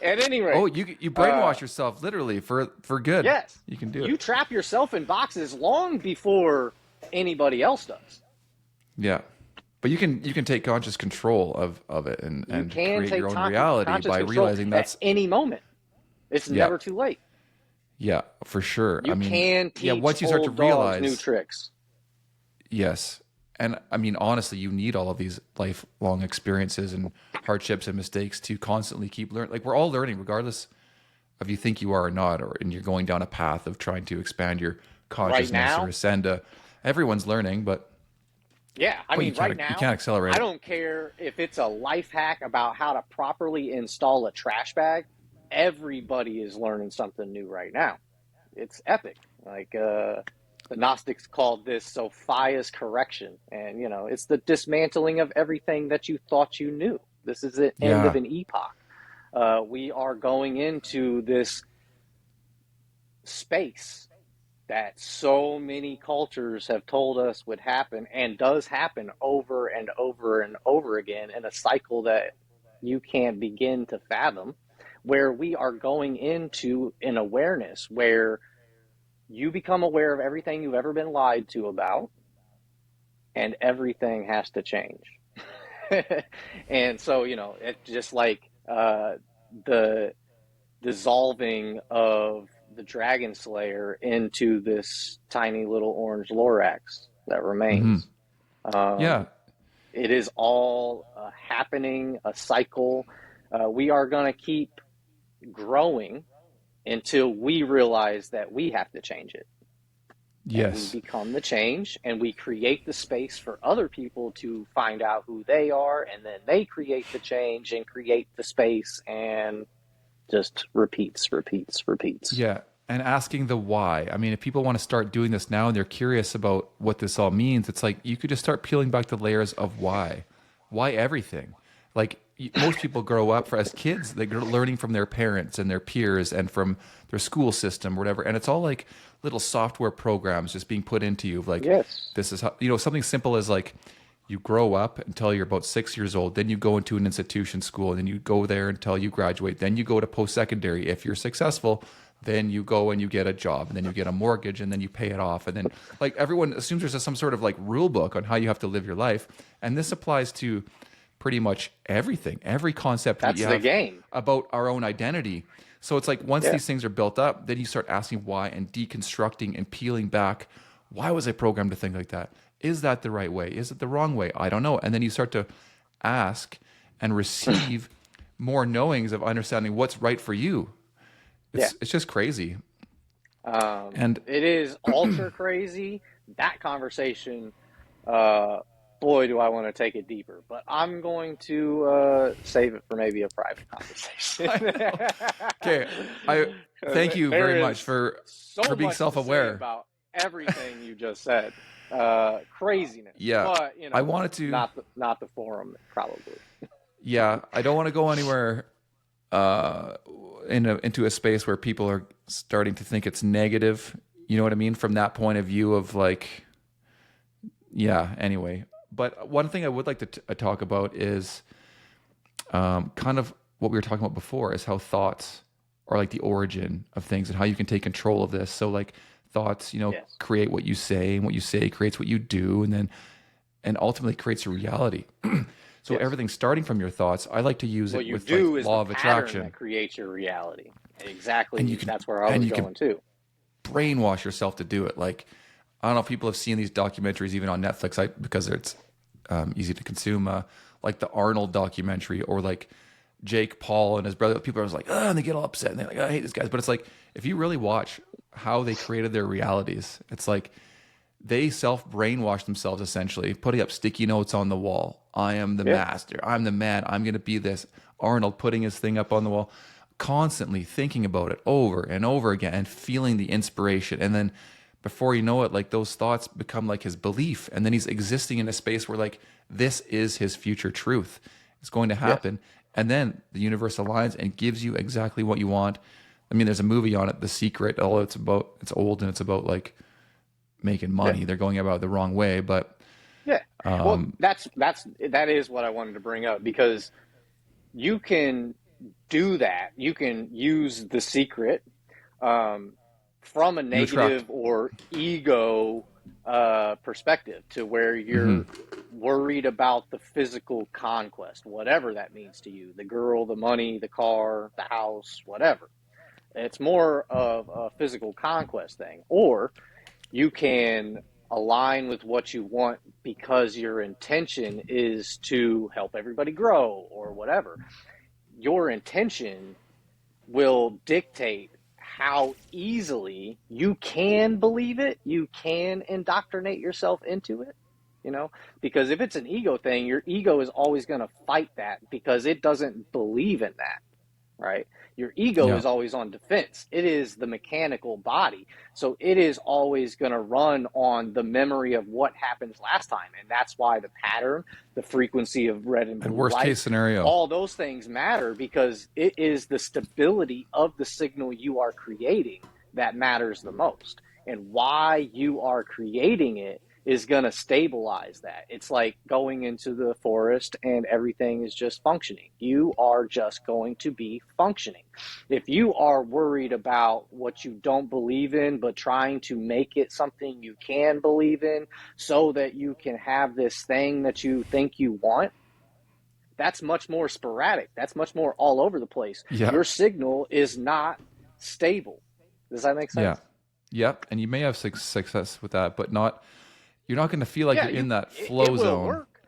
At any Oh, rate, you uh, brainwash yourself literally for good. yes, You can do it. you trap yourself in boxes long before anybody else does. Yeah. But you can take conscious control of it You and can create take your own reality conscious by control realizing at that's any moment. It's yeah. never too late. Yeah, for sure. I You mean, can yeah, teach once you start to old dogs new realize, tricks. yes. And I mean, honestly, you need all of these lifelong experiences and hardships and mistakes to constantly keep learning. Like we're all learning, regardless of you think you are or not, or and you're going down a path of trying to expand your Right consciousness or now, ascend. Everyone's learning, yeah, I but mean, right you now, can't accelerate I it. don't care if it's a life hack about how to properly install a trash bag. Everybody is learning something new right now. It's epic. Like the Gnostics called this Sophia's correction, and you know, it's the dismantling of everything that you thought you knew. This is the end of Yeah, an epoch. We are going into this space that so many cultures have told us would happen and does happen over and over and over again in a cycle that you can't begin to fathom, where we are going into an awareness where you become aware of everything you've ever been lied to about, and everything has to change. And so, you know, it's just like the dissolving of the dragon slayer into this tiny little orange Lorax that hmm, remains. yeah, Um, it is all happening, a cycle. We are going to keep growing until we realize that we have to change it. And we yes, become the change, and we create the space for other people to find out who they are, and then they create the change and create the space, and just repeats, repeats, repeats. yeah. And asking the why. I mean, if people want to start doing this now and they're curious about what this all means, it's like you could just start peeling back the layers of why. Why everything? Like most people grow up as kids, they're learning from their parents and their peers and from their school system or whatever. And it's all like little software programs just being put into you of like, Yes. this is how, something simple as like you grow up until you're about 6 years old. Then you go into an institution school and then you go there until you graduate. Then you go to post-secondary. If you're successful, then you go and you get a job and then you get a mortgage and then you pay it off. And then like everyone assumes there's some sort of like rule book on how you have to live your life. And this applies to pretty much everything, every concept we That's the have game. about our own identity. So it's like once Yeah. these things are built up, then you start asking why and deconstructing and peeling back. Why was I programmed to think like that? Is that the right way? Is it the wrong way? I don't know. And then you start to ask and receive more knowings of understanding what's right for you. It's just crazy. And it is ultra crazy. That conversation, boy, do I want to take it deeper. But I'm going to save it for maybe a private conversation. okay, I thank you There very is much for being much to say self-aware about everything you just said. Craziness. Yeah, But I wanted to. not the forum probably. Yeah, I don't want to go anywhere into a space where people are starting to think it's negative. You know what I mean? From that point of view of like, yeah. Anyway, but one thing I would like to talk about is kind of what we were talking about before is how thoughts are like the origin of things and how you can take control of this. So like thoughts, Yes. create what you say, and what you say creates what you do, and ultimately creates a reality. So Yes. everything's starting from your thoughts. I like to use What it you with do like is law the of pattern attraction. that creates your reality. Exactly. And you can- That's where I and was you can- going too. Brainwash yourself to do it. Like, I don't know if people have seen these documentaries even on Netflix because it's easy to consume, like the Arnold documentary or like Jake Paul and his brother. People are just like, oh, and they get all upset and they're like, I hate this guys. But it's like, if you really watch how they created their realities, it's like they self-brainwash themselves essentially, putting up sticky notes on the wall. I am the master. I'm the man. I'm going to be this. Arnold putting his thing up on the wall, constantly thinking about it over and over again and feeling the inspiration. And then before you know it, like those thoughts become like his belief. And then he's existing in a space where like this is his future truth. It's going to happen. And then the universe aligns and gives you exactly what you want. I mean, there's a movie on it, The Secret. Although it's old and it's about like making money. They're going about it the wrong way, but well, that is what I wanted to bring up, because you can do that. You can use The Secret from a negative or ego perspective, to where you're worried about the physical conquest, whatever that means to you, the girl, the money, the car, the house, whatever. It's more of a physical conquest thing. Or you can align with what you want because your intention is to help everybody grow or whatever. Your intention will dictate how easily you can believe it, you can indoctrinate yourself into it, because if it's an ego thing, your ego is always going to fight that because it doesn't believe in that, right? Your ego is always on defense. It is the mechanical body. So it is always going to run on the memory of what happened last time. And that's why the pattern, the frequency of red and blue worst light, case scenario, all those things matter, because it is the stability of the signal you are creating that matters the most. And why you are creating it is going to stabilize that. It's like going into the forest and everything is just functioning. You are just going to be functioning. If you are worried about what you don't believe in, but trying to make it something you can believe in so that you can have this thing that you think you want, that's much more sporadic. That's much more all over the place. Yeah. Your signal is not stable. Does that make sense? Yeah. Yep. And you may have success with that, but you're not going to feel like you're in that flow it will zone. Work.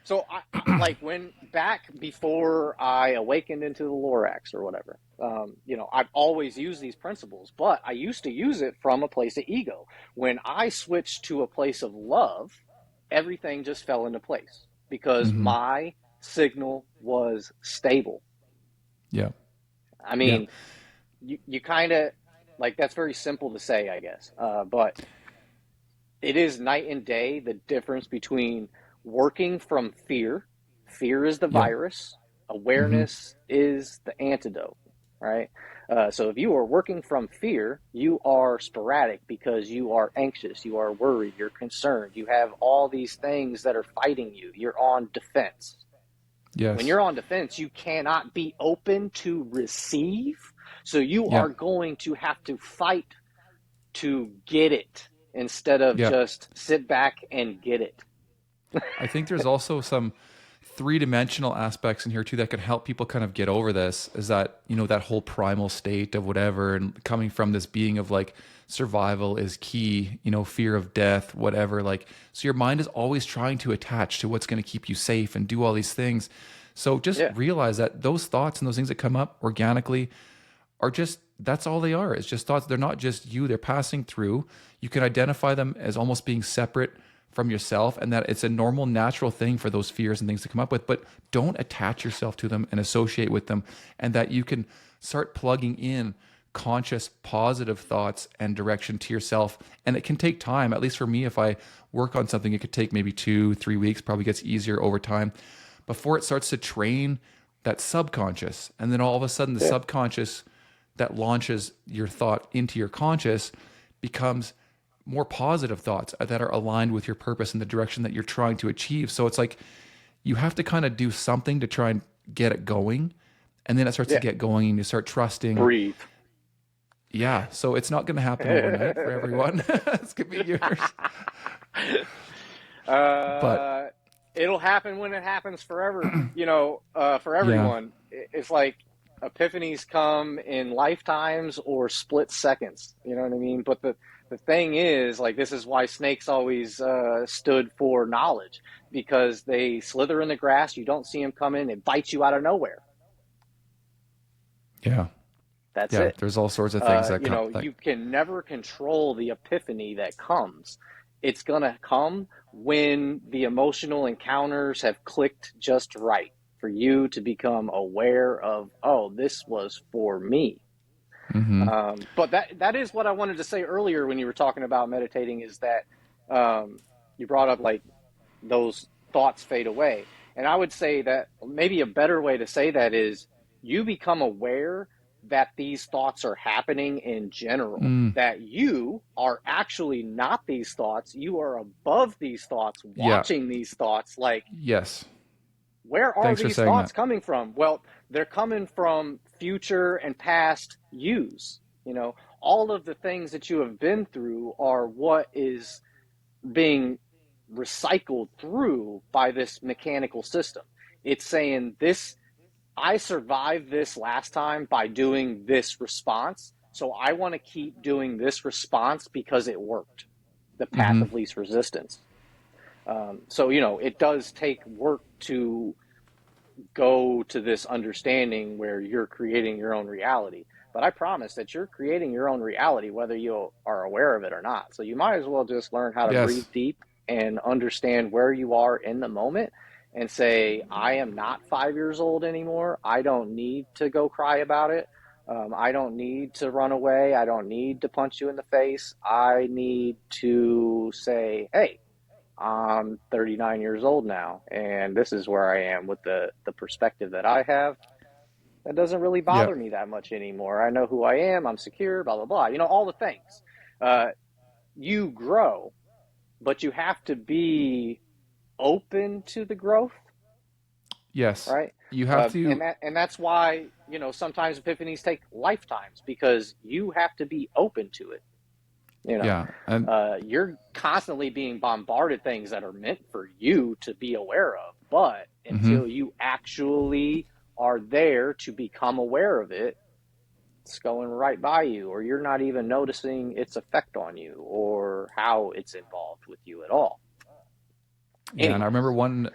So I like before I awakened into the Lorax or whatever, I've always used these principles, but I used to use it from a place of ego. When I switched to a place of love, everything just fell into place because my signal was stable. Yeah. I mean, you kind of like, that's very simple to say, I guess. But it is night and day, the difference between working from fear. Fear is the virus. Awareness is the antidote, right? So if you are working from fear, you are sporadic because you are anxious, you are worried, you're concerned. You have all these things that are fighting you. You're on defense. Yes. When you're on defense, you cannot be open to receive. So you are going to have to fight to get it instead of just sit back and get it. I think there's also some three-dimensional aspects in here too that can help people kind of get over this, is that, you know, that whole primal state of whatever, and coming from this being of like survival is key, you know, fear of death, whatever. Like, so your mind is always trying to attach to what's going to keep you safe and do all these things. So just realize that those thoughts and those things that come up organically are just, that's all they are. It's just thoughts. They're not just you, they're passing through. You can identify them as almost being separate from yourself, and that it's a normal, natural thing for those fears and things to come up with, but don't attach yourself to them and associate with them, and that you can start plugging in conscious, positive thoughts and direction to yourself. And it can take time. At least for me, if I work on something, it could take maybe 2-3 weeks, probably gets easier over time, before it starts to train that subconscious. And then all of a sudden, the subconscious that launches your thought into your conscious becomes more positive thoughts that are aligned with your purpose and the direction that you're trying to achieve. So it's like you have to kind of do something to try and get it going, and then it starts to get going, and you start trusting. Breathe. Yeah. So it's not going to happen overnight for everyone. It's going to be years. But it'll happen when it happens forever. You know, for everyone, it's like epiphanies come in lifetimes or split seconds. You know what I mean? But the thing is, like, this is why snakes always stood for knowledge, because they slither in the grass. You don't see them coming. It bites you out of nowhere. Yeah. That's it. There's all sorts of things that you come. know, you can never control the epiphany that comes. It's going to come when the emotional encounters have clicked just right for you to become aware of, oh, this was for me. Mm-hmm. But that is what I wanted to say earlier when you were talking about meditating, is that you brought up like those thoughts fade away. And I would say that maybe a better way to say that is you become aware that these thoughts are happening in general, that you are actually not these thoughts. You are above these thoughts, watching these thoughts. Like, where are these thoughts coming from? Well, they're coming from future and past yous. You know, all of the things that you have been through are what is being recycled through by this mechanical system. It's saying this, I survived this last time by doing this response, so I want to keep doing this response because it worked. The path of least resistance. So, you know, it does take work to go to this understanding where you're creating your own reality. But I promise that you're creating your own reality, whether you are aware of it or not. So you might as well just learn how to breathe deep and understand where you are in the moment and say, I am not 5 years old anymore. I don't need to go cry about it. I don't need to run away. I don't need to punch you in the face. I need to say, hey, I'm 39 years old now, and this is where I am with the perspective that I have. That doesn't really bother me that much anymore. I know who I am. I'm secure, blah, blah, blah. You know, all the things. You grow, but you have to be open to the growth. Yes. Right? You have to. And that's why, you know, sometimes epiphanies take lifetimes, because you have to be open to it. You know, and you're constantly being bombarded things that are meant for you to be aware of. But until you actually are there to become aware of it, it's going right by you, or you're not even noticing its effect on you or how it's involved with you at all. Yeah, and I remember one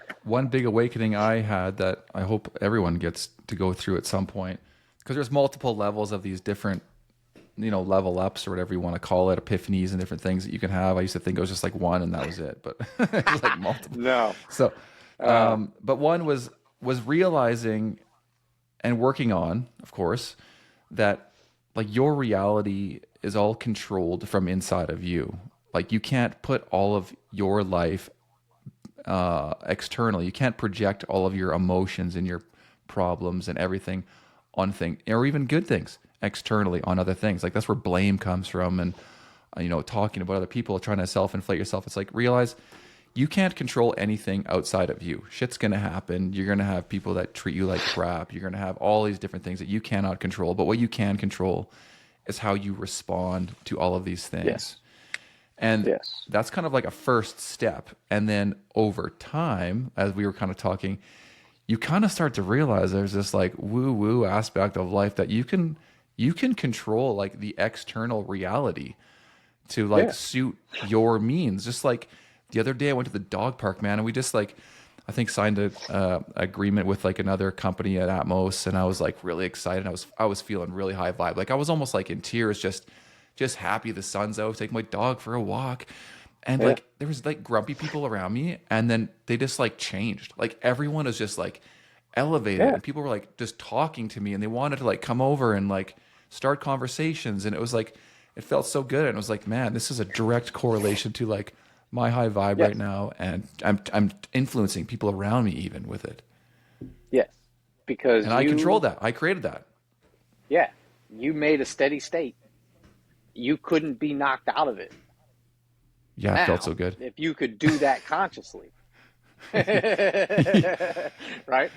big awakening I had that I hope everyone gets to go through at some point, because there's multiple levels of these different, you know, level ups or whatever you want to call it, epiphanies and different things that you can have. I used to think it was just like one and that was it, but it was like multiple. No. So, but one was realizing and working on, of course, that like your reality is all controlled from inside of you. Like you can't put all of your life externally. You can't project all of your emotions and your problems and everything on things, or even good things, externally on other things. Like that's where blame comes from, and you know, talking about other people, trying to self-inflate yourself. It's like, realize you can't control anything outside of you. Shit's gonna happen. You're gonna have people that treat you like crap. You're gonna have all these different things that you cannot control. But what you can control is how you respond to all of these things. Yes. And that's kind of like a first step. And then over time, as we were kind of talking, you kind of start to realize there's this like woo woo aspect of life that you can control like the external reality to like Yeah. suit your means. Just like the other day I went to the dog park, man, and we just like I think signed a agreement with like another company at Atmos, and I was like really excited. I was feeling really high vibe. Like I was almost like in tears, just happy the sun's out, taking my dog for a walk. And Yeah. like there was like grumpy people around me, and then they just like changed. Like everyone is just like elevated, Yeah. and people were like just talking to me, and they wanted to like come over and like start conversations, and it was like it felt so good, and it was like, man, this is a direct correlation to like my high vibe Yes. right now, and I'm influencing people around me even with it, Yes. Because and I controlled that. I created that. yeah, you made a steady state. You couldn't be knocked out of it. Yeah, it Now, felt so good. if you could do that consciously, right?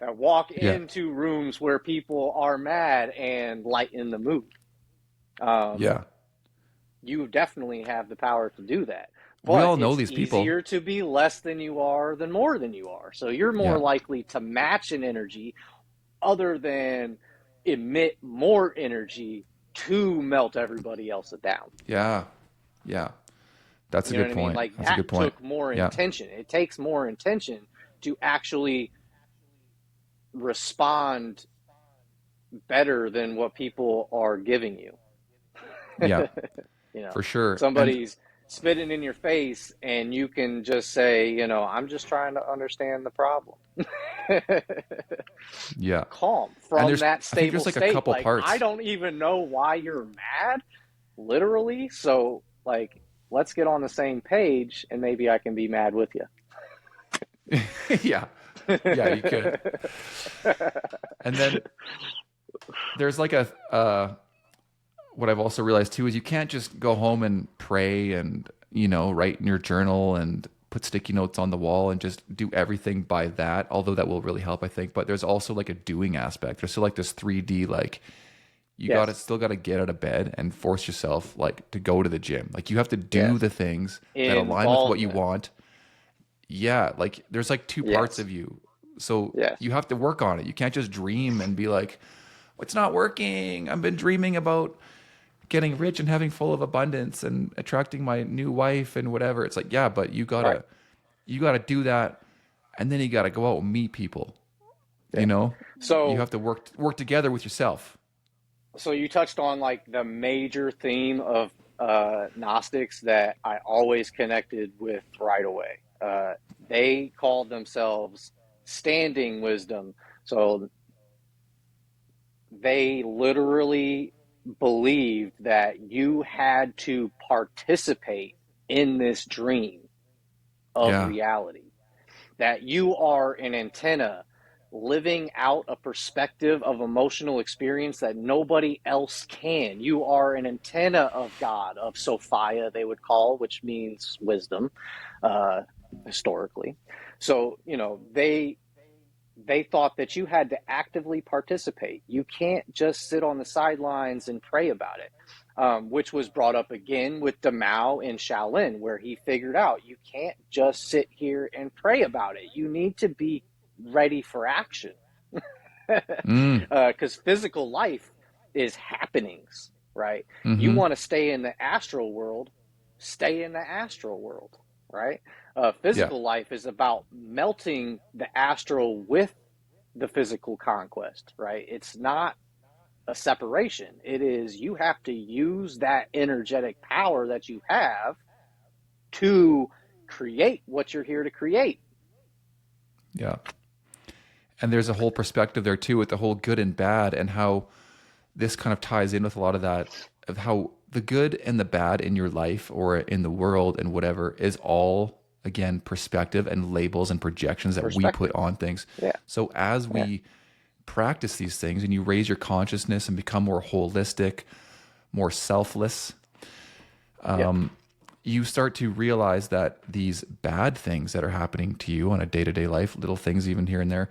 Walk Yeah. into rooms where people are mad and lighten the mood. Yeah. You definitely have the power to do that. We But all know it's these people. easier to be less than you are than more than you are. So you're more Yeah. likely to match an energy other than emit more energy to melt everybody else down. Yeah. Yeah. That's a You know good what I mean? point. Like That's a that good point. took more Yeah. intention. It takes more intention to actually respond better than what people are giving you. Yeah. You know, For sure. And somebody's spitting in your face and you can just say, you know, I'm just trying to understand the problem. yeah. Calm And from there's that I think stable there's like a state. couple Like, parts. I don't even know why you're mad, literally. So, like, let's get on the same page and maybe I can be mad with you. yeah. Yeah, you could. And then there's like a what I've also realized too is you can't just go home and pray and, you know, write in your journal and put sticky notes on the wall and just do everything by that, although that will really help, I think. But there's also like a doing aspect. There's still like this 3D, like you Yes. still gotta get out of bed and force yourself like to go to the gym. Like you have to do Yes. the things that align with what you Involvement. want. Yeah, like there's like two parts Yes. of you. So Yes. you have to work on it. You can't just dream and be like, it's not working. I've been dreaming about getting rich and having full of abundance and attracting my new wife and whatever. It's like, yeah, but Right. you gotta do that, and then you gotta go out and meet people. Yeah. You know, you So, have to work together with yourself. so you touched on like the major theme of Gnostics that I always connected with right away. They called themselves standing wisdom. So they literally believed that you had to participate in this dream of Yeah. reality, that you are an antenna living out a perspective of emotional experience that nobody else can. You are an antenna of God, of Sophia, they would call, which means wisdom, historically. So, you know, they thought that you had to actively participate. You can't just sit on the sidelines and pray about it, which was brought up again with Demao in Shaolin, where he figured out you can't just sit here and pray about it. You need to be ready for action, because physical life is happenings, right? You want to stay in the astral world, stay in the astral world, right? Physical life is about melting the astral with the physical conquest, right? It's not a separation. It is you have to use that energetic power that you have to create what you're here to create. Yeah. And there's a whole perspective there too with the whole good and bad, and how this kind of ties in with a lot of that, of how the good and the bad in your life or in the world and whatever is all, again, perspective and labels and projections that we put on things. Yeah. So as we practice these things and you raise your consciousness and become more holistic, more selfless, you start to realize that these bad things that are happening to you on a day-to-day life, little things even here and there,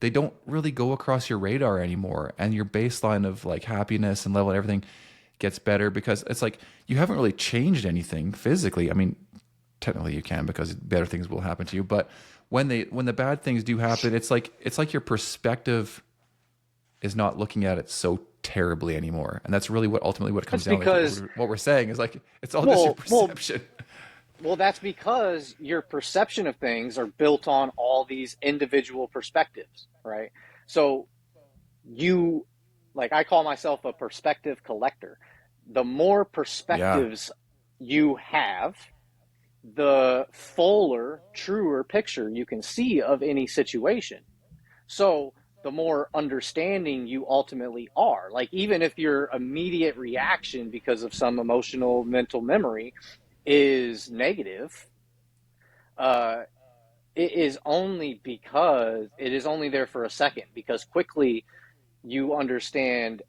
they don't really go across your radar anymore. And your baseline of like happiness and level and everything gets better, because it's like you haven't really changed anything physically. I mean, technically you can, because better things will happen to you. But when the bad things do happen, it's like your perspective is not looking at it so terribly anymore. And that's really what ultimately what it comes That's down to. because, What we're saying is like it's all just your perception. Well, that's because your perception of things are built on all these individual perspectives, right? So you, like, I call myself a perspective collector. The more perspectives you have, the fuller, truer picture you can see of any situation. So the more understanding you ultimately are. Like, even if your immediate reaction because of some emotional mental memory is negative, it is only because it is only there for a second, because quickly you understand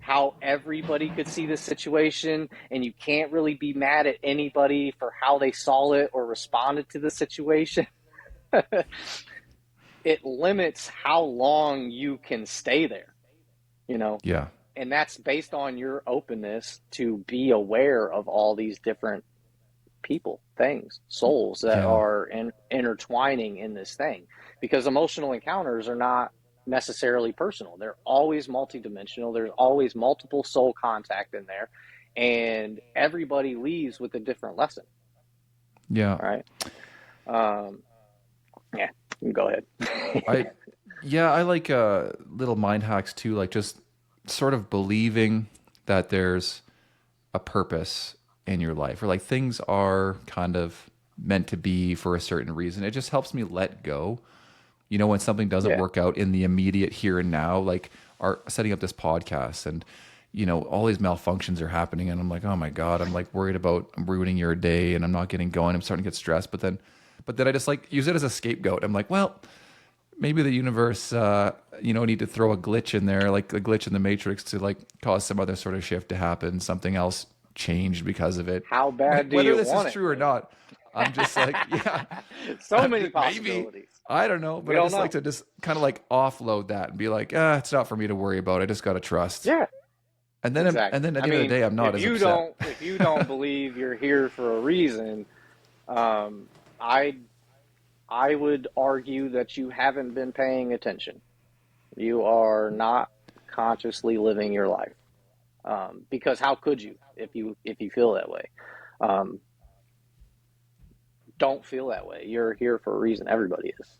how everybody could see the situation, and you can't really be mad at anybody for how they saw it or responded to the situation. It limits how long you can stay there, you know? Yeah. And that's based on your openness to be aware of all these different people, things, souls that are intertwining in this thing. Because emotional encounters are not necessarily personal. They're always multidimensional. There's always multiple soul contact in there. And everybody leaves with a different lesson. Yeah. All right. Yeah, you can go ahead. I like little mind hacks too, like just sort of believing that there's a purpose in your life, or like things are kind of meant to be for a certain reason. It just helps me let go. You know, when something doesn't work out in the immediate here and now, like setting up this podcast, and you know, all these malfunctions are happening, and I'm like, oh my God, I'm like worried about ruining your day, and I'm not getting going. I'm starting to get stressed, but then I just like use it as a scapegoat. I'm like, well, maybe the universe, need to throw a glitch in there, like a glitch in the matrix, to like cause some other sort of shift to happen. Something else changed because of it. How bad do Whether you this want is it? true or not, I'm just like, yeah, So many maybe. possibilities. I don't know, but I just like to just kind of like offload that and be like, it's not for me to worry about. I just got to trust. Yeah, And then, exactly. and then at the end of the day, I'm not as upset. If you don't believe you're here for a reason, I would argue that you haven't been paying attention. You are not consciously living your life, because how could you if you feel that way? Don't feel that way. You're here for a reason. Everybody is.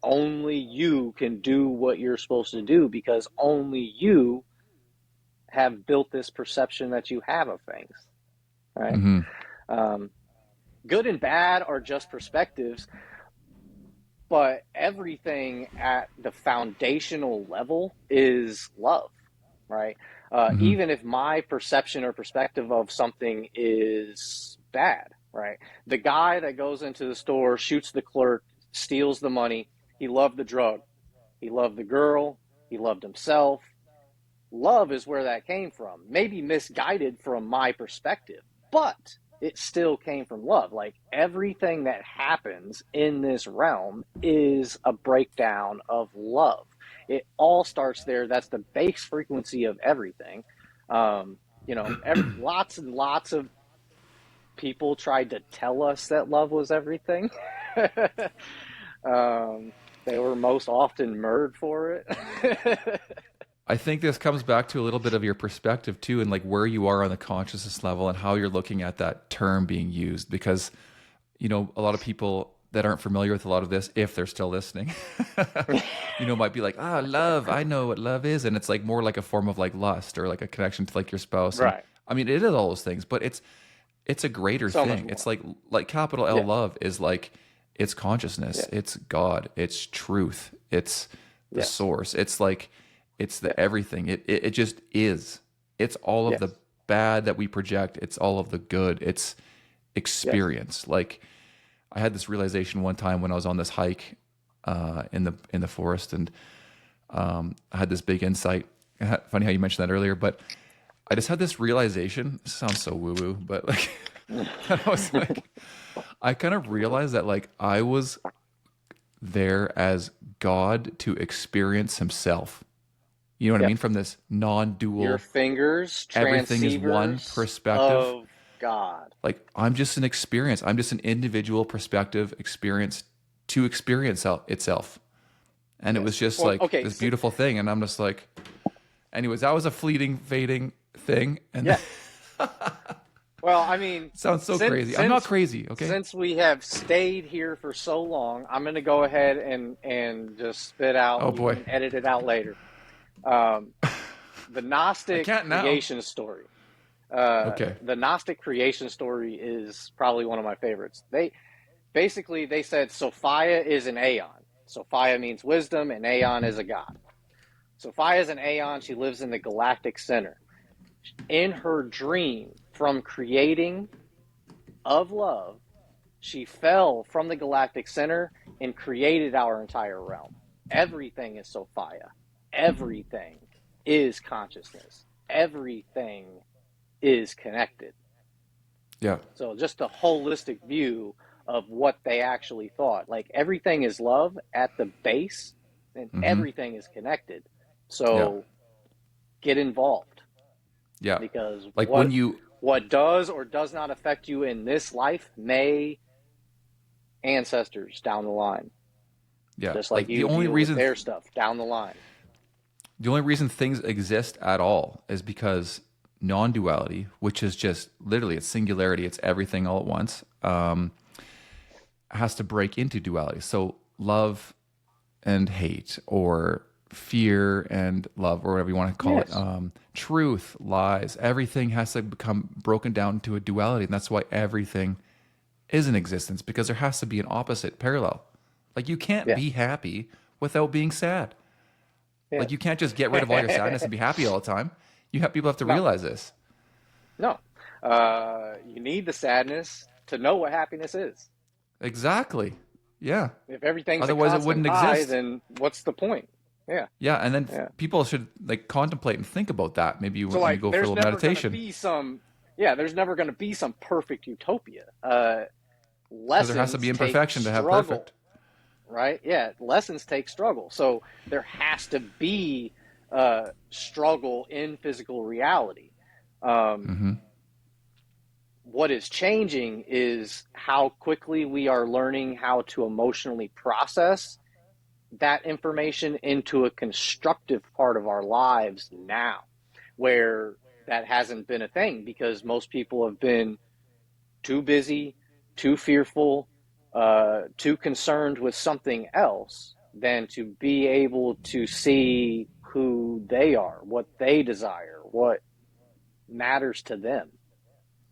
Only you can do what you're supposed to do, because only you have built this perception that you have of things. Right? Mm-hmm. Good and bad are just perspectives, but everything at the foundational level is love, right? Even if my perception or perspective of something is bad, right? The guy that goes into the store, shoots the clerk, steals the money, he loved the drug, he loved the girl, he loved himself. Love is where that came from. Maybe misguided from my perspective, but it still came from love. Like, everything that happens in this realm is a breakdown of love. It all starts there. That's the base frequency of everything. Lots and lots of people tried to tell us that love was everything. They were most often murdered for it. I think this comes back to a little bit of your perspective too, and like where you are on the consciousness level and how you're looking at that term being used. Because, you know, a lot of people that aren't familiar with a lot of this, if they're still listening, might be like, love, I know what love is. And it's like more like a form of like lust, or like a connection to like your spouse. Right. And, I mean, it is all those things, but it's a greater thing. It's like capital L love is like, it's consciousness, it's God, it's truth, it's the source. It's like, it's the everything. It just is. It's all of the bad that we project. It's all of the good. It's experience. Like, I had this realization one time when I was on this hike in the forest, and I had this big insight. Funny how you mentioned that earlier, but I just had this realization. This sounds so woo woo, but like, I was like, I kind of realized that like I was there as God to experience Himself. You know what I mean? From this non-dual, Your fingers, everything is one transceivers perspective. God. Like, I'm just an experience. I'm just an individual perspective experience to experience itself. And it Yes. was just Well, like okay, this so, beautiful thing. And I'm just like, anyways, that was a fleeting, fading thing. And yeah. Well, I mean, sounds so crazy. I'm not crazy, okay? Since we have stayed here for so long, I'm going to go ahead and just spit out. Oh You boy. can edit it out later. The I Gnostic can't now. creation story. Okay. The Gnostic creation story is probably one of my favorites. They said Sophia is an aeon. Sophia means wisdom, and aeon is a god. Sophia is an aeon. She lives in the galactic center. In her dream from creating of love, she fell from the galactic center and created our entire realm. Everything is Sophia. Everything is consciousness. Everything is connected. Yeah. So just a holistic view of what they actually thought. Like, everything is love at the base, and everything is connected. So get involved. Yeah. Because Like what does or does not affect you in this life may ancestors down the line. Yeah. Just like you the only deal reason with their stuff down the line. the only reason things exist at all is because non-duality, which is just literally it's singularity, it's everything all at once, has to break into duality. So love and hate, or fear and love, or whatever you want to call Yes. it, truth, lies, everything has to become broken down into a duality. And that's why everything is in existence, because there has to be an opposite parallel. Like, you can't Yeah. be happy without being sad. Yeah. Like, you can't just get rid of all your sadness and be happy all the time. People have to No. realize this. No. You need the sadness to know what happiness is. Exactly. Yeah. If everything's Otherwise a it constant wouldn't high, exist. then what's the point? Yeah. Yeah. And then Yeah. people should like contemplate and think about that. Maybe when So, you like, go for a there's little never going to meditation. be there's never going to be some perfect utopia. Because Lessons there has to be take imperfection to have struggle, perfect. right? Yeah, lessons take struggle. So there has to be struggle in physical reality. What is changing is how quickly we are learning how to emotionally process that information into a constructive part of our lives now, where that hasn't been a thing because most people have been too busy, too fearful, too concerned with something else than to be able to see who they are, what they desire, what matters to them.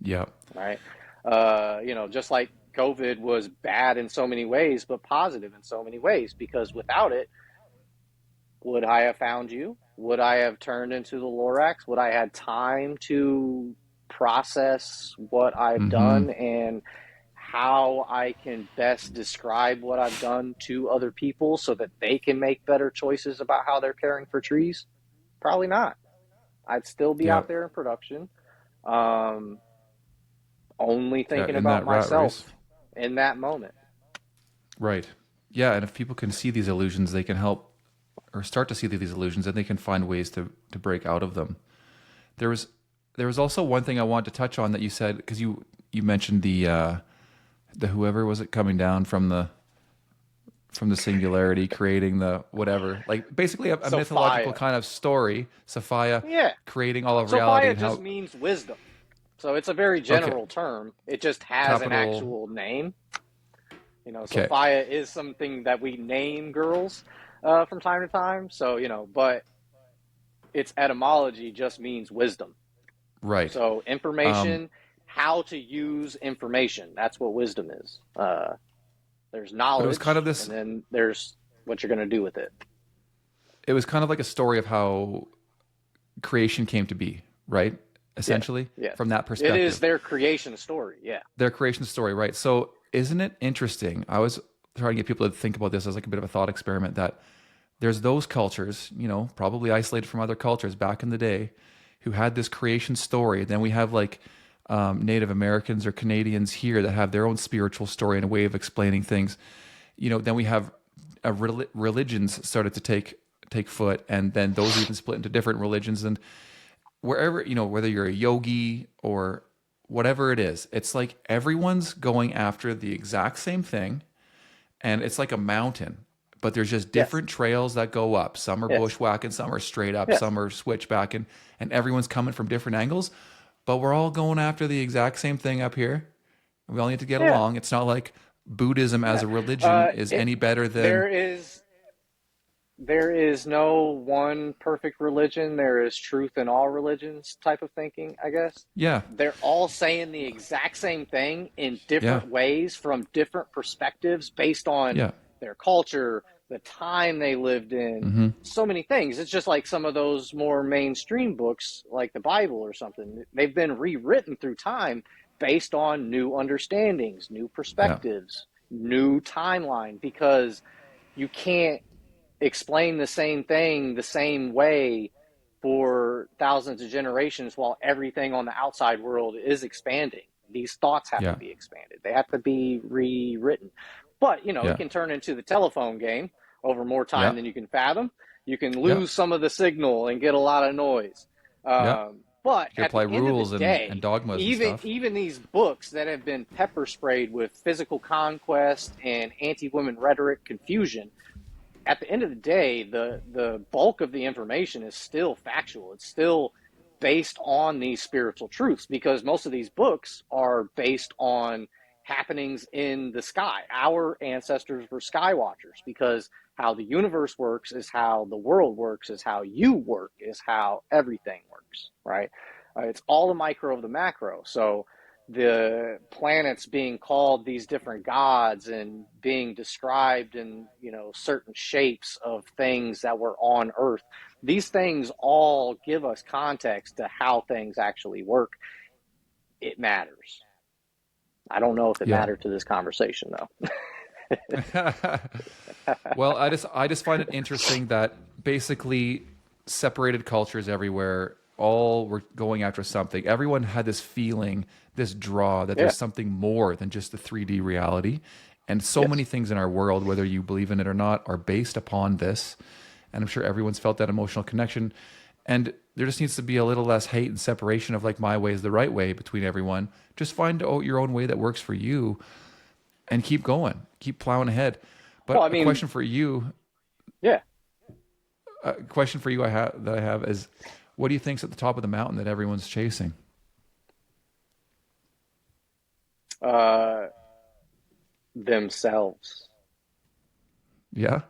Yeah. Right. Just like COVID was bad in so many ways, but positive in so many ways, because without it, would I have found you? Would I have turned into the Lorax? Would I had time to process what I've done and how I can best describe what I've done to other people so that they can make better choices about how they're caring for trees? Probably not. I'd still be out there in production, only thinking in about that rat myself race. in that moment. Right. Yeah. And if people can see these illusions, they can help or start to see these illusions, and they can find ways to break out of them. There was also one thing I wanted to touch on that you said, because you mentioned the whoever was it coming down from the singularity, creating the whatever, like basically a mythological kind of story, Sophia, creating all of reality. Sophia just means wisdom. So it's a very general term. It just has an actual name. Sophia is something that we name girls from time to time. So, but its etymology just means wisdom. Right. So information, how to use information. That's what wisdom is. There's knowledge, it was kind of this, and then there's what you're going to do with it. It was kind of like a story of how creation came to be, right? Essentially, from that perspective. It is their creation story, Their creation story, right? So isn't it interesting? I was trying to get people to think about this as like a bit of a thought experiment, that there's those cultures, probably isolated from other cultures back in the day, who had this creation story. Then we have like Native Americans or Canadians here that have their own spiritual story and a way of explaining things. Then we have religions started to take foot, and then those even split into different religions. And wherever, whether you're a yogi or whatever it is. It's like everyone's going after the exact same thing, and it's like a mountain, but there's just Yes. different trails that go up. Some are Yes. bushwhacking, some are straight up, Yes. some are switchbacking, and everyone's coming from different angles, but we're all going after the exact same thing up here. We all need to get Yeah. along. It's not like Buddhism as a religion is any better than There is no one perfect religion. There is truth in all religions type of thinking, I guess. yeah, They're all saying the exact same thing in different yeah, ways from different perspectives based on yeah, their culture, the time they lived in, mm-hmm, so many things. It's just like some of those more mainstream books like the Bible or something. They've been rewritten through time based on new understandings, new yeah, perspectives, new timeline, because you can't explain the same thing the same way for thousands of generations while everything on the outside world is expanding. These thoughts have to yeah, be expanded. They have to be rewritten. But, it yeah, can turn into the telephone game over more time yeah, than you can fathom. You can yeah, lose some of the signal and get a lot of noise. yeah. But You can at the apply end of the rules and day, dogmas and even stuff. even these books that have been pepper sprayed with physical conquest and anti-women rhetoric confusion, at the end of the day, the bulk of the information is still factual. It's still based on these spiritual truths, because most of these books are based on happenings in the sky. Our ancestors were sky watchers, because how the universe works is how the world works, is how you work, is how everything works, right? It's all the micro of the macro. So the planets being called these different gods and being described in certain shapes of things that were on Earth, these things all give us context to how things actually work. It matters. I don't know if it Yeah. mattered to this conversation though. Well, I just find it interesting that basically separated cultures everywhere all were going after something. Everyone had this feeling, this draw that Yeah. there's something more than just the 3D reality. And so many Yes. things in our world, whether you believe in it or not, are based upon this. And I'm sure everyone's felt that emotional connection. And there just needs to be a little less hate and separation of like my way is the right way between everyone. Just find out your own way that works for you and keep going, keep plowing ahead. Well, But I a mean, question for you, yeah. I have is, what do you think's at the top of the mountain that everyone's chasing? Uh, Themselves. Yeah,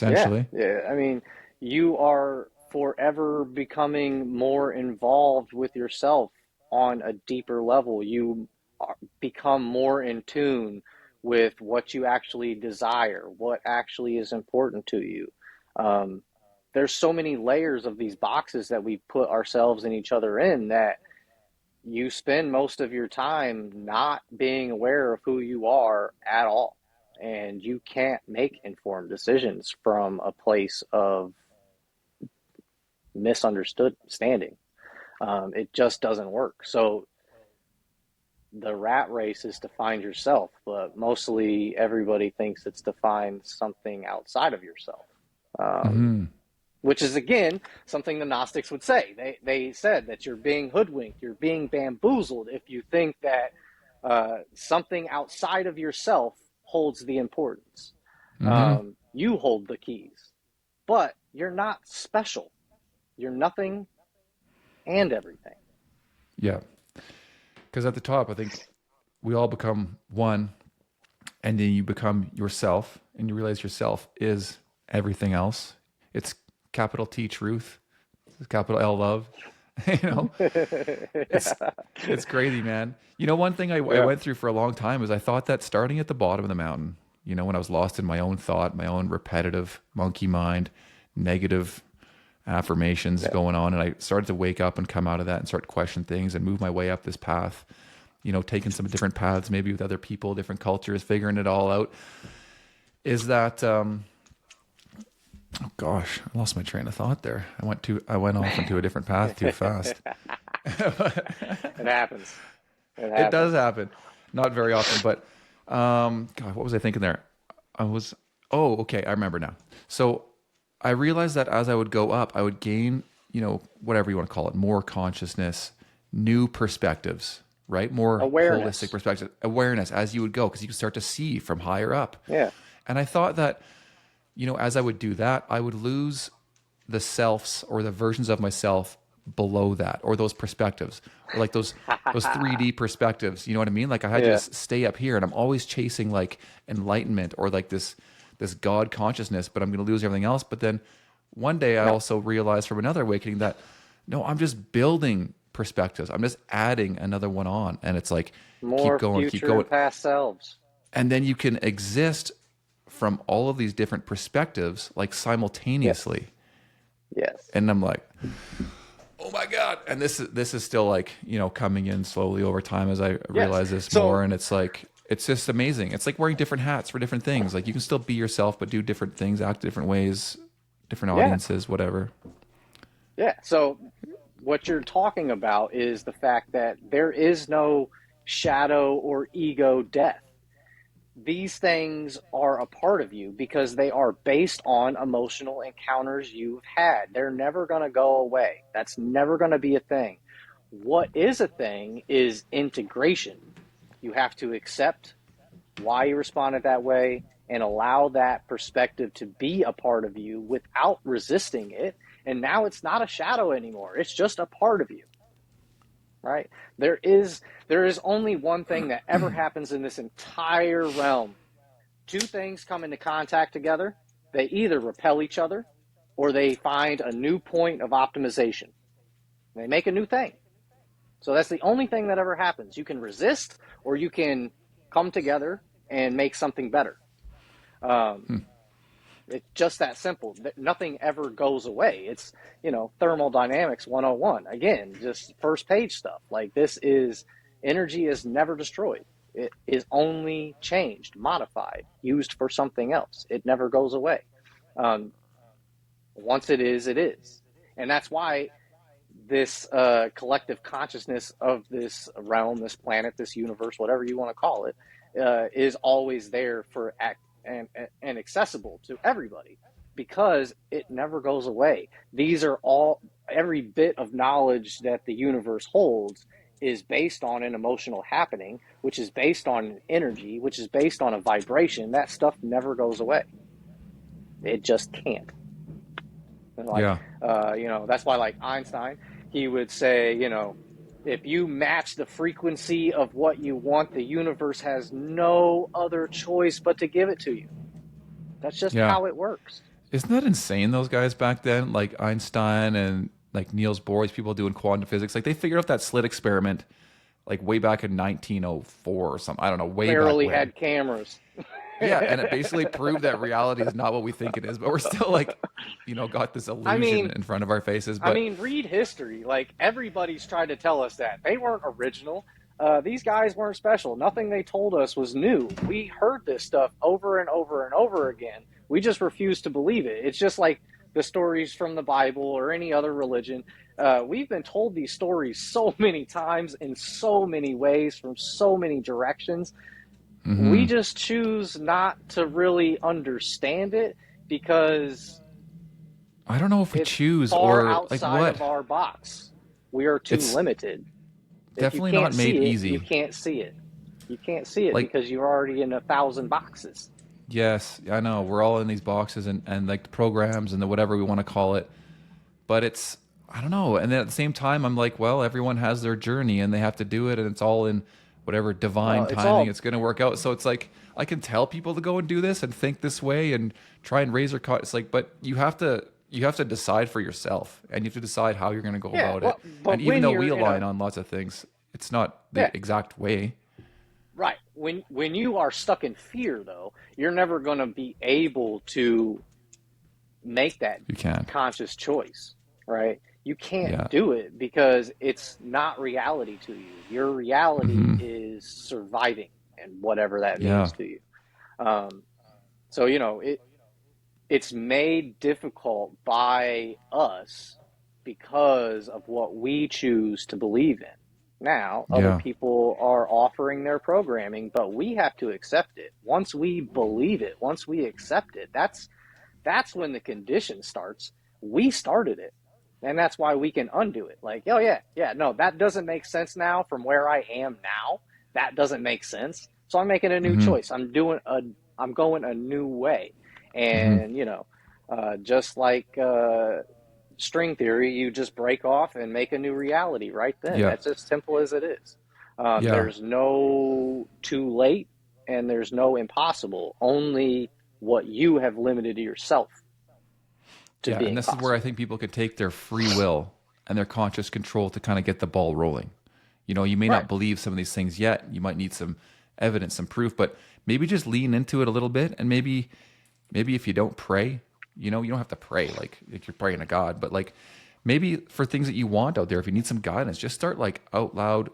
Yeah. essentially. Yeah. I mean, you are forever becoming more involved with yourself on a deeper level. Become more in tune with what you actually desire, what actually is important to you. Um, there's so many layers of these boxes that we put ourselves and each other in, that you spend most of your time not being aware of who you are at all. And you can't make informed decisions from a place of misunderstood standing. It just doesn't work. So the rat race is to find yourself, but mostly everybody thinks it's to find something outside of yourself. Um, Hmm. which is, again, something the Gnostics would say. They said that you're being hoodwinked, you're being bamboozled if you think that something outside of yourself holds the importance. Hmm. You hold the keys, but you're not special. You're nothing and everything. Yeah. Because at the top, I think we all become one, and then you become yourself, and you realize yourself is everything else. It's capital T truth, capital L love. you know, it's it's crazy, man. One thing I Yeah. went through for a long time is I thought that starting at the bottom of the mountain, when I was lost in my own thought, my own repetitive monkey mind, negative affirmations Yeah. going on, and I started to wake up and come out of that and start to question things and move my way up this path, taking some different paths, maybe with other people, different cultures, figuring it all out, is that oh gosh, I lost my train of thought there. I went off into a different path too fast. It happens. It It does happens. happen. Not very often, but God, what was I thinking there? Oh, okay, I remember now. So I realized that as I would go up, I would gain, whatever you want to call it, more consciousness, new perspectives, right? More Awareness. holistic perspective, awareness as you would go, because you can start to see from higher up. Yeah. And I thought that, as I would do that, I would lose the selves or the versions of myself below that, or those perspectives, or like those 3D perspectives. You know what I mean? Like I had to just stay up here, and I'm always chasing like enlightenment or like this God consciousness, but I'm going to lose everything else. But then one day I also realized from another awakening that no, I'm just building perspectives. I'm just adding another one on, and it's like More keep going, future keep going, and past selves. and then you can exist from all of these different perspectives like simultaneously. Yes. And I'm like, oh my God. And this is still like, coming in slowly over time as I realize this more. And it's like, it's just amazing. It's like wearing different hats for different things. Like you can still be yourself, but do different things, act different ways, different audiences, whatever. Yeah. So what you're talking about is the fact that there is no shadow or ego death. These things are a part of you because they are based on emotional encounters you've had. They're never going to go away. That's never going to be a thing. What is a thing is integration. You have to accept why you responded that way and allow that perspective to be a part of you without resisting it. And now it's not a shadow anymore. It's just a part of you. Right? There is only one thing that ever happens in this entire realm. Two things come into contact together. They either repel each other or they find a new point of optimization. They make a new thing. So that's the only thing that ever happens. You can resist or you can come together and make something better. It's just that simple. Nothing ever goes away. It's, thermodynamics 101. Again, just first page stuff. Like energy is never destroyed. It is only changed, modified, used for something else. It never goes away. Once it is, it is. And that's why this collective consciousness of this realm, this planet, this universe, whatever you want to call it, is always there for and accessible to everybody because it never goes away. These are every bit of knowledge that the universe holds is based on an emotional happening, which is based on an energy, which is based on a vibration. That stuff never goes away. It just can't. That's why like Einstein, he would say, if you match the frequency of what you want, the universe has no other choice but to give it to you. That's just how it works. Isn't that insane, those guys back then? Like Einstein and like Niels Bohr, these people doing quantum physics. Like they figured out that slit experiment like way back in 1904 or something. I don't know, way Barely back when. had cameras. Yeah, and it basically proved that reality is not what we think it is, but we're still like, got this illusion in front of our faces. But read history. Like everybody's tried to tell us that. They weren't original. These guys weren't special. Nothing they told us was new. We heard this stuff over and over and over again. We just refused to believe it. It's just like the stories from the Bible or any other religion. We've been told these stories so many times in so many ways from so many directions. Mm-hmm. We just choose not to really understand it because I don't know if we choose far or outside like what of our box. We are too limited. Definitely not made easy. You can't see it. You can't see it because you're already in 1,000 boxes. Yes, I know. We're all in these boxes and like the programs and the whatever we want to call it. But it's, I don't know. And then at the same time, I'm like, well, everyone has their journey and they have to do it. And it's all in whatever divine timing it's going to work out. So it's like, I can tell people to go and do this and think this way and try and raise their cost. It's like, but you have to decide for yourself and you have to decide how you're going to go about it. And even though we align on lots of things, it's not the exact way. Right. When you are stuck in fear, though, you're never going to be able to make that conscious choice, right? You can't do it because it's not reality to you. Your reality is surviving and whatever that means to you. So, it's made difficult by us because of what we choose to believe in. Now, other people are offering their programming, but we have to accept it. Once we believe it, once we accept it, that's when the condition starts. We started it. And that's why we can undo it. Like, oh yeah, no, that doesn't make sense now from where I am now. That doesn't make sense. So I'm making a new Mm-hmm. choice. I'm going a new way. Mm-hmm. And, just like string theory, you just break off and make a new reality right then. Yeah. That's as simple as it is. Yeah. There's no too late and there's no impossible, only what you have limited yourself to Yeah. And being this is where I possible. think people can take their free will and their conscious control to kind of get the ball rolling. You may Right. not believe some of these things yet. You might need some evidence, some proof, but maybe just lean into it a little bit. And maybe if you don't pray, you don't have to pray like you're praying to God, but like maybe for things that you want out there, if you need some guidance, just start like out loud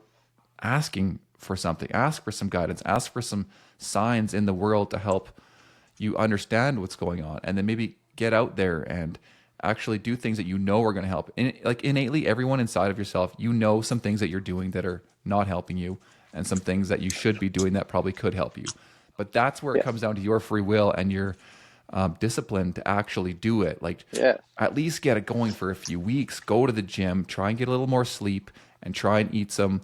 asking for something, ask for some guidance, ask for some signs in the world to help you understand what's going on. And then maybe get out there and actually do things that are going to help. Like innately, everyone inside of yourself, some things that you're doing that are not helping you, and some things that you should be doing that probably could help you. But that's where it Yes. comes down to your free will and your discipline to actually do it. Like Yes. at least get it going for a few weeks. Go to the gym, try and get a little more sleep, and try and eat some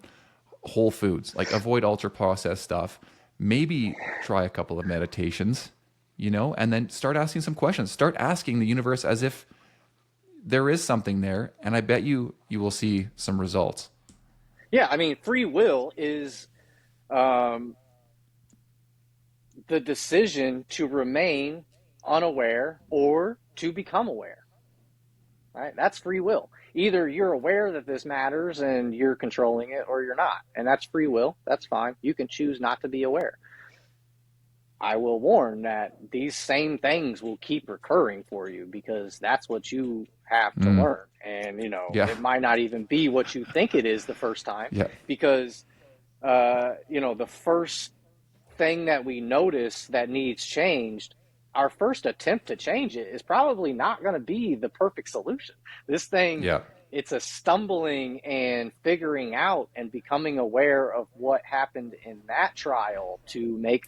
whole foods. Like avoid ultra processed stuff. Maybe try a couple of meditations, and then start asking some questions. Start asking the universe as if there is something there, and I bet you will see some results. Yeah, I mean, free will is um, the decision to remain unaware or to become aware, right? That's free will. Either you're aware that this matters and you're controlling it, or you're not. And that's free will. That's fine. You can choose not to be aware. I will warn that these same things will keep recurring for you because that's what you have to Mm, learn. And, yeah, it might not even be what you think it is the first time yeah, because, the first thing that we notice that needs changed, our first attempt to change it is probably not going to be the perfect solution. This thing, yeah, it's a stumbling and figuring out and becoming aware of what happened in that trial to make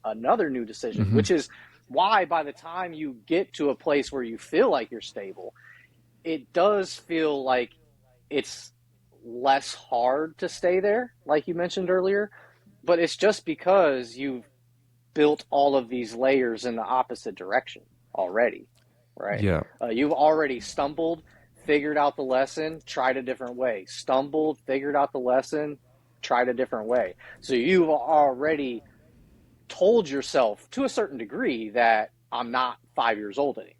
another new decision, hmm, which is why by the time you get to a place where you feel like you're stable, it does feel like it's less hard to stay there, like you mentioned earlier, but it's just because you've built all of these layers in the opposite direction already, right? yeah, You've already stumbled, figured out the lesson, tried a different way. Stumbled, figured out the lesson, tried a different way. So you've already told yourself to a certain degree that I'm not 5 years old anymore,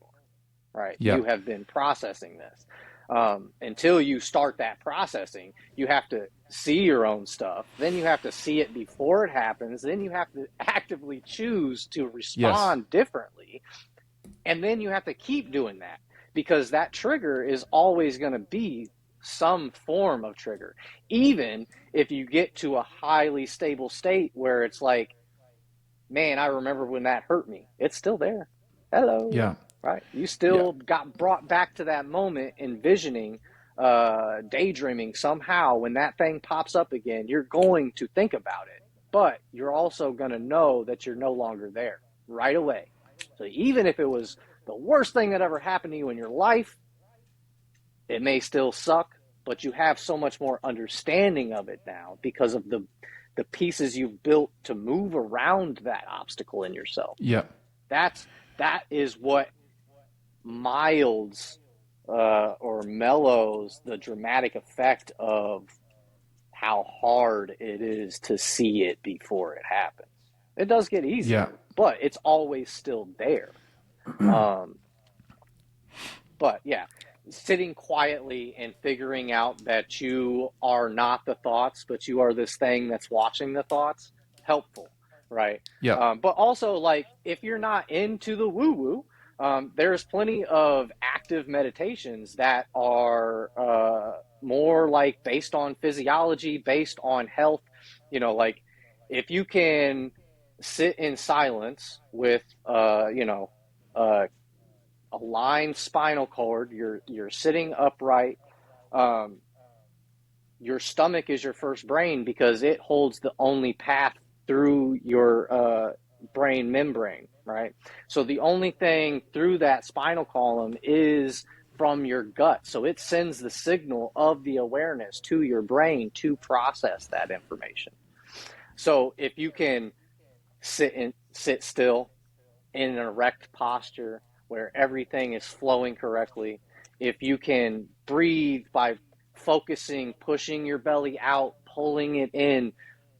right? yeah, You have been processing this. Until you start that processing, you have to see your own stuff. Then you have to see it before it happens. Then you have to actively choose to yes, respond differently. And then you have to keep doing that because that trigger is always going to be some form of trigger. Even if you get to a highly stable state where it's like, man, I remember when that hurt me. It's still there. Hello. yeah, Right? You yeah, still got brought back to that moment, envisioning, daydreaming somehow. When that thing pops up again, you're going to think about it, but you're also going to know that you're no longer there right away. So even if it was the worst thing that ever happened to you in your life, it may still suck, but you have so much more understanding of it now because of the pieces you've built to move around that obstacle in yourself. yeah, That is what milds or mellows the dramatic effect of how hard it is to see it before it happens. It does get yeah, easier, but it's always still there. Um, but yeah, sitting quietly and figuring out that you are not the thoughts, but you are this thing that's watching the thoughts, helpful, right? yeah, But also, like, if you're not into the woo woo, there's plenty of active meditations that are more like based on physiology, based on health. Like if you can sit in silence with, uh, aligned spinal cord. You're sitting upright. Um, your stomach is your first brain because it holds the only path through your brain membrane, right? So the only thing through that spinal column is from your gut. So it sends the signal of the awareness to your brain to process that information. So if you can sit still in an erect posture where everything is flowing correctly, if you can breathe by focusing, pushing your belly out, pulling it in,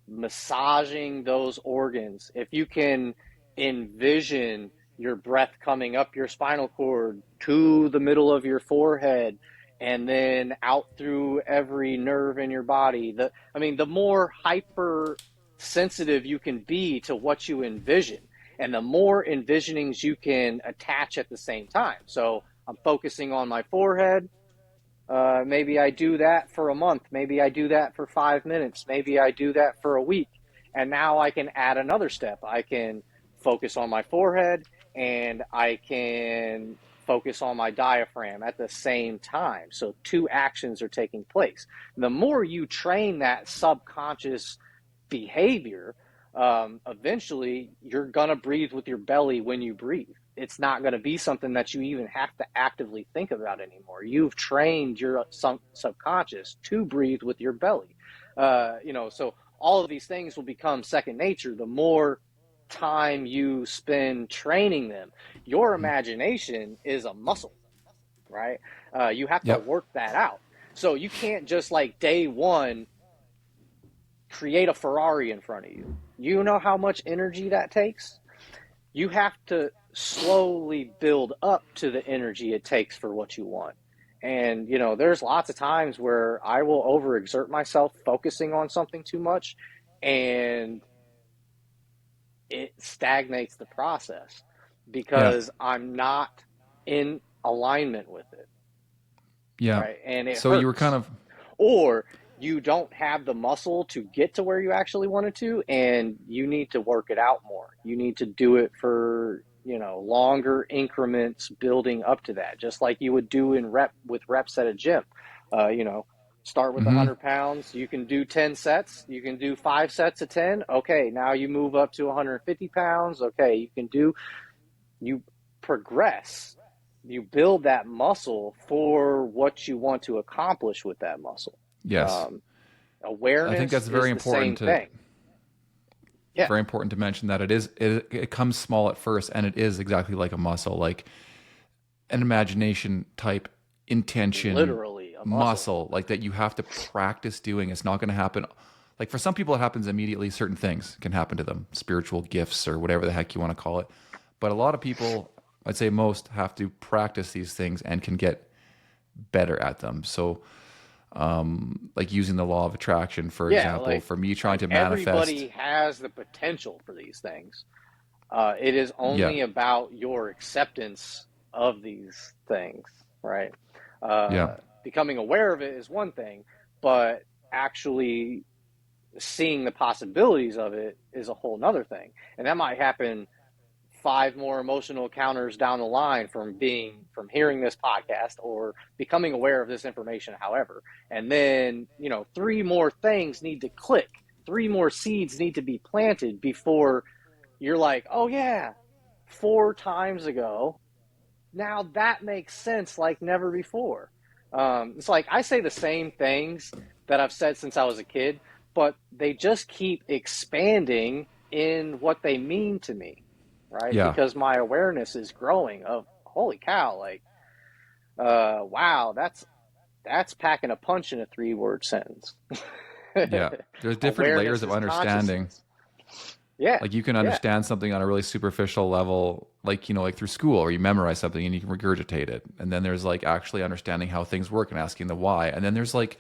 massaging those organs, if you can envision your breath coming up your spinal cord to the middle of your forehead and then out through every nerve in your body, the more hyper sensitive you can be to what you envision, and the more envisionings you can attach at the same time. So I'm focusing on my forehead. Maybe I do that for a month. Maybe I do that for 5 minutes. Maybe I do that for a week. And now I can add another step. I can focus on my forehead and I can focus on my diaphragm at the same time. So 2 actions are taking place. The more you train that subconscious behavior, eventually you're going to breathe with your belly when you breathe. It's not going to be something that you even have to actively think about anymore. You've trained your subconscious to breathe with your belly. So all of these things will become second nature the more time you spend training them. Your imagination is a muscle, right? You have to work that out. So you can't just like day one create a Ferrari in front of you. You know how much energy that takes? You have to slowly build up to the energy it takes for what you want. And, there's lots of times where I will overexert myself focusing on something too much, and it stagnates the process because I'm not in alignment with it. Yeah. Right? And it So hurts. you were kind of... Or you don't have the muscle to get to where you actually wanted to, and you need to work it out more. You need to do it for, longer increments building up to that, just like you would do with reps at a gym. Start with 100 pounds. You can do 10 sets. You can do 5 sets of 10. Okay, now you move up to 150 pounds. Okay, you progress. You build that muscle for what you want to accomplish with that muscle. Yes. Awareness I think that's very important thing. Yeah. Very important to mention that it comes small at first, and it is exactly like a muscle, like an imagination type intention, literally a muscle like that you have to practice doing. It's not going to happen. Like for some people, it happens immediately. Certain things can happen to them, spiritual gifts or whatever the heck you want to call it. But a lot of people, I'd say most, have to practice these things and can get better at them. So, like using the law of attraction, for example, for me trying to manifest. Everybody has the potential for these things. It is only about your acceptance of these things, right? Becoming aware of it is one thing, but actually seeing the possibilities of it is a whole nother thing. And that might happen 5 more emotional encounters down the line from hearing this podcast or becoming aware of this information, however. And then, 3 more things need to click. 3 more seeds need to be planted before you're like, oh yeah, 4 times ago. Now that makes sense like never before. It's like I say the same things that I've said since I was a kid, but they just keep expanding in what they mean to me. Right? Yeah. Because my awareness is growing of, holy cow, like, wow, that's packing a punch in a 3-word sentence. Yeah. There's different layers of understanding. Yeah. Like you can understand something on a really superficial level, like, like through school, or you memorize something and you can regurgitate it. And then there's like actually understanding how things work and asking the why. And then there's like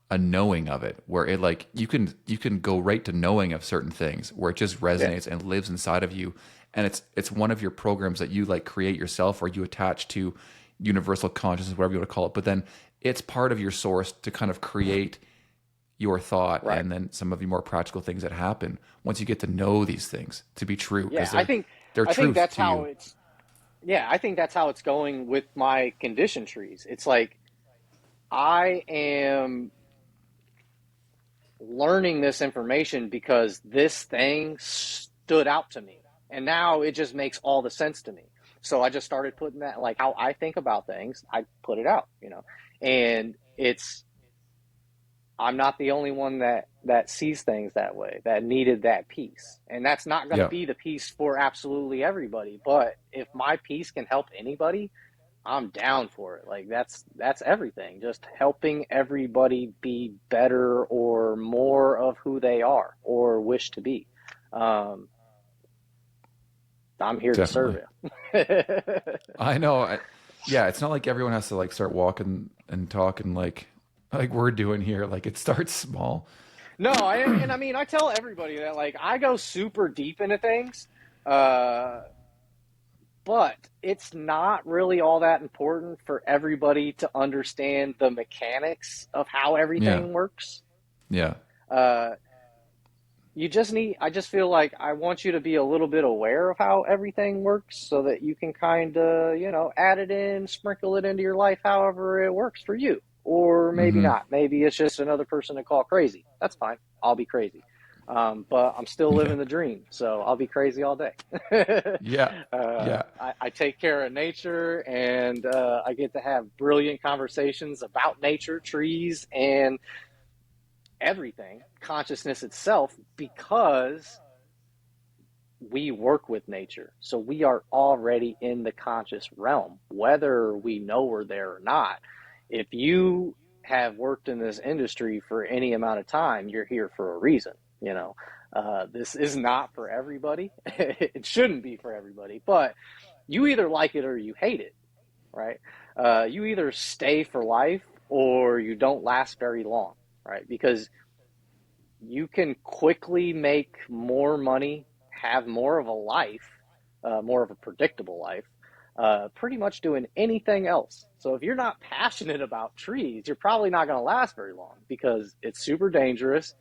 a knowing of it, where it like, you can go right to knowing of certain things where it just resonates and lives inside of you. And it's one of your programs that you like create yourself, or you attach to universal consciousness, whatever you want to call it. But then it's part of your source to kind of create your thought, and then some of the more practical things that happen once you get to know these things to be true. Yeah, I think that's how it's. Yeah, I think that's how it's going with my condition trees. It's like I am learning this information because this thing stood out to me. And now it just makes all the sense to me. So I just started putting that, like how I think about things, I put it out, you know. And I'm not the only one that sees things that way, that needed that piece. And that's not going to Yeah. be the piece for absolutely everybody, but if my piece can help anybody, I'm down for it. Like that's everything. Just helping everybody be better or more of who they are or wish to be. Um, I'm here to serve Definitely. you. I know. Yeah, it's not like everyone has to like start walking and talking like we're doing here. Like it starts small. No, and I mean, I tell everybody that like I go super deep into things, uh, but it's not really all that important for everybody to understand the mechanics of how Yeah. everything works. Yeah. Uh, I just feel like I want you to be a little bit aware of how everything works so that you can kind of, you know, add it in, sprinkle it into your life however it works for you. Or maybe Mm-hmm. not. Maybe it's just another person to call crazy. That's fine. I'll be crazy. But I'm still Yeah. living the dream, so I'll be crazy all day. Yeah. Yeah. I take care of nature, and I get to have brilliant conversations about nature, trees, and everything, consciousness itself, because we work with nature. So we are already in the conscious realm, whether we know we're there or not. If you have worked in this industry for any amount of time, you're here for a reason. You know, this is not for everybody. It shouldn't be for everybody, but you either like it or you hate it, right? You either stay for life or you don't last very long, right? Because you can quickly make more money, have more of a life, more of a predictable life, pretty much doing anything else. So if you're not passionate about trees, you're probably not going to last very long because it's super dangerous.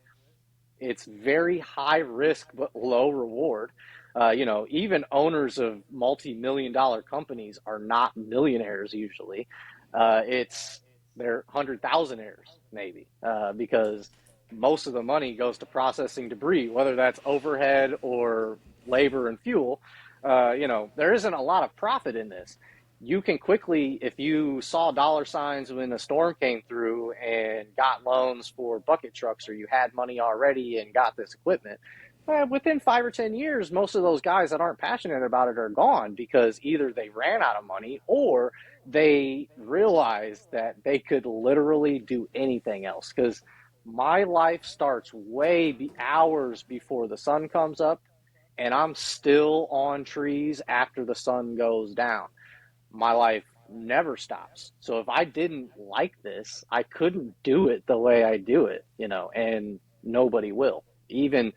It's very high risk but low reward. You know, even owners of multi-million dollar companies are not millionaires usually. It's they're 100,000aires maybe because most of the money goes to processing debris, whether that's overhead or labor and fuel. You know, there isn't a lot of profit in this. You can quickly, if you saw dollar signs when a storm came through and got loans for bucket trucks, or you had money already and got this equipment, within 5 or 10 years, most of those guys that aren't passionate about it are gone because either they ran out of money or they realized that they could literally do anything else. Because my life starts hours before the sun comes up, and I'm still on trees after the sun goes down. My life never stops. So if I didn't like this, I couldn't do it the way I do it, you know, and nobody will. Even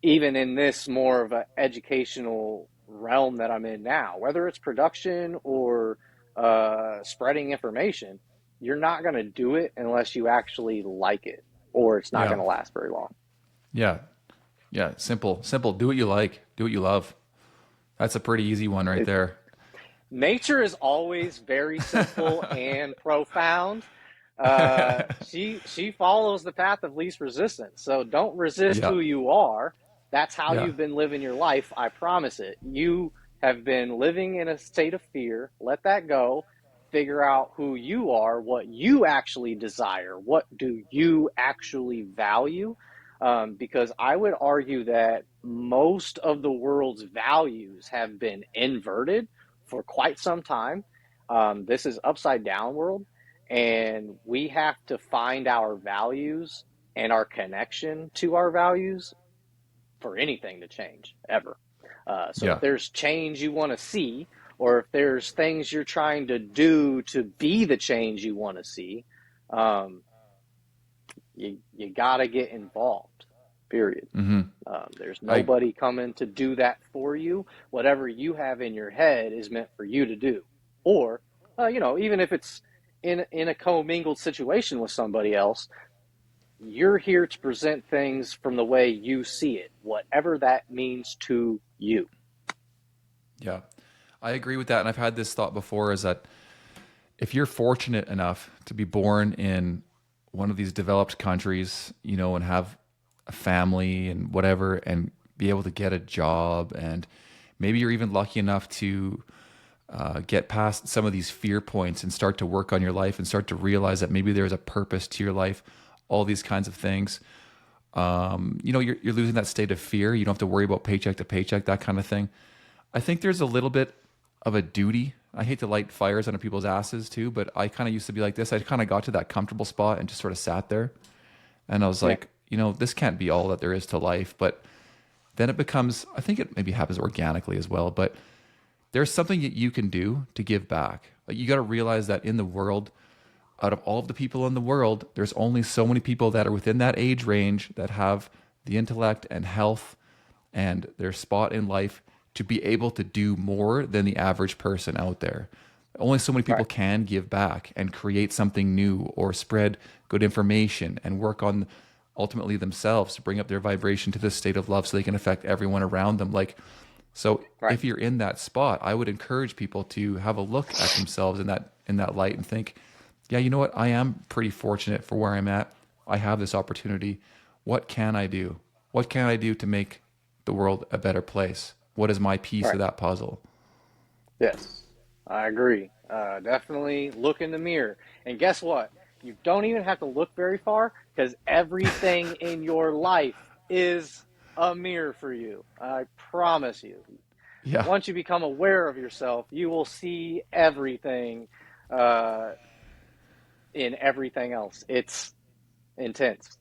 in this more of an educational realm that I'm in now, whether it's production or spreading information, you're not going to do it unless you actually like it, or it's not Yeah. going to last very long. Yeah. Yeah. Simple. Simple. Do what you like. Do what you love. That's a pretty easy one right It, there. nature is always very simple and profound. She follows the path of least resistance. So don't resist Yeah. who you are. That's how Yeah. you've been living your life. I promise it. You have been living in a state of fear. Let that go. Figure out who you are, what you actually desire, what do you actually value. Because I would argue that most of the world's values have been inverted for quite some time. This is upside down world, and we have to find our values and our connection to our values for anything to change ever. So if Yeah. there's change you want to see, or if there's things you're trying to do to be the change you want to see, um, you got to get involved. Period. Mm-hmm. There's I nobody coming to do that for you. Whatever you have in your head is meant for you to do. Or, you know, even if it's in a commingled situation with somebody else, you're here to present things from the way you see it, whatever that means to you. Yeah. I agree with that. And I've had this thought before is that if you're fortunate enough to be born in one of these developed countries, you know, and have a family and whatever, and be able to get a job, and maybe you're even lucky enough to get past some of these fear points and start to work on your life and start to realize that maybe there's a purpose to your life, all these kinds of things. You're losing that state of fear. You don't have to worry about paycheck to paycheck, that kind of thing. I think there's a little bit of a duty. I hate to light fires under people's asses too, but I kind of used to be like this. I kind of got to that comfortable spot and just sort of sat there. And I was like, this can't be all that there is to life. But then it becomes, I think it maybe happens organically as well, but there's something that you can do to give back. Like, you got to realize that in the world, out of all of the people in the world, there's only so many people that are within that age range that have the intellect and health and their spot in life to be able to do more than the average person out there. Only so many people can give back and create something new or spread good information and work on ultimately themselves to bring up their vibration to this state of love so they can affect everyone around them. So if you're in that spot, I would encourage people to have a look at themselves in that light and think, yeah, you know what? I am pretty fortunate for where I'm at. I have this opportunity. What can I do? What can I do to make the world a better place? What is my piece of that puzzle? Yes, I agree. Definitely look in the mirror. And guess what? You don't even have to look very far, because everything in your life is a mirror for you. I promise you. Yeah. Once you become aware of yourself, you will see everything in everything else. It's intense.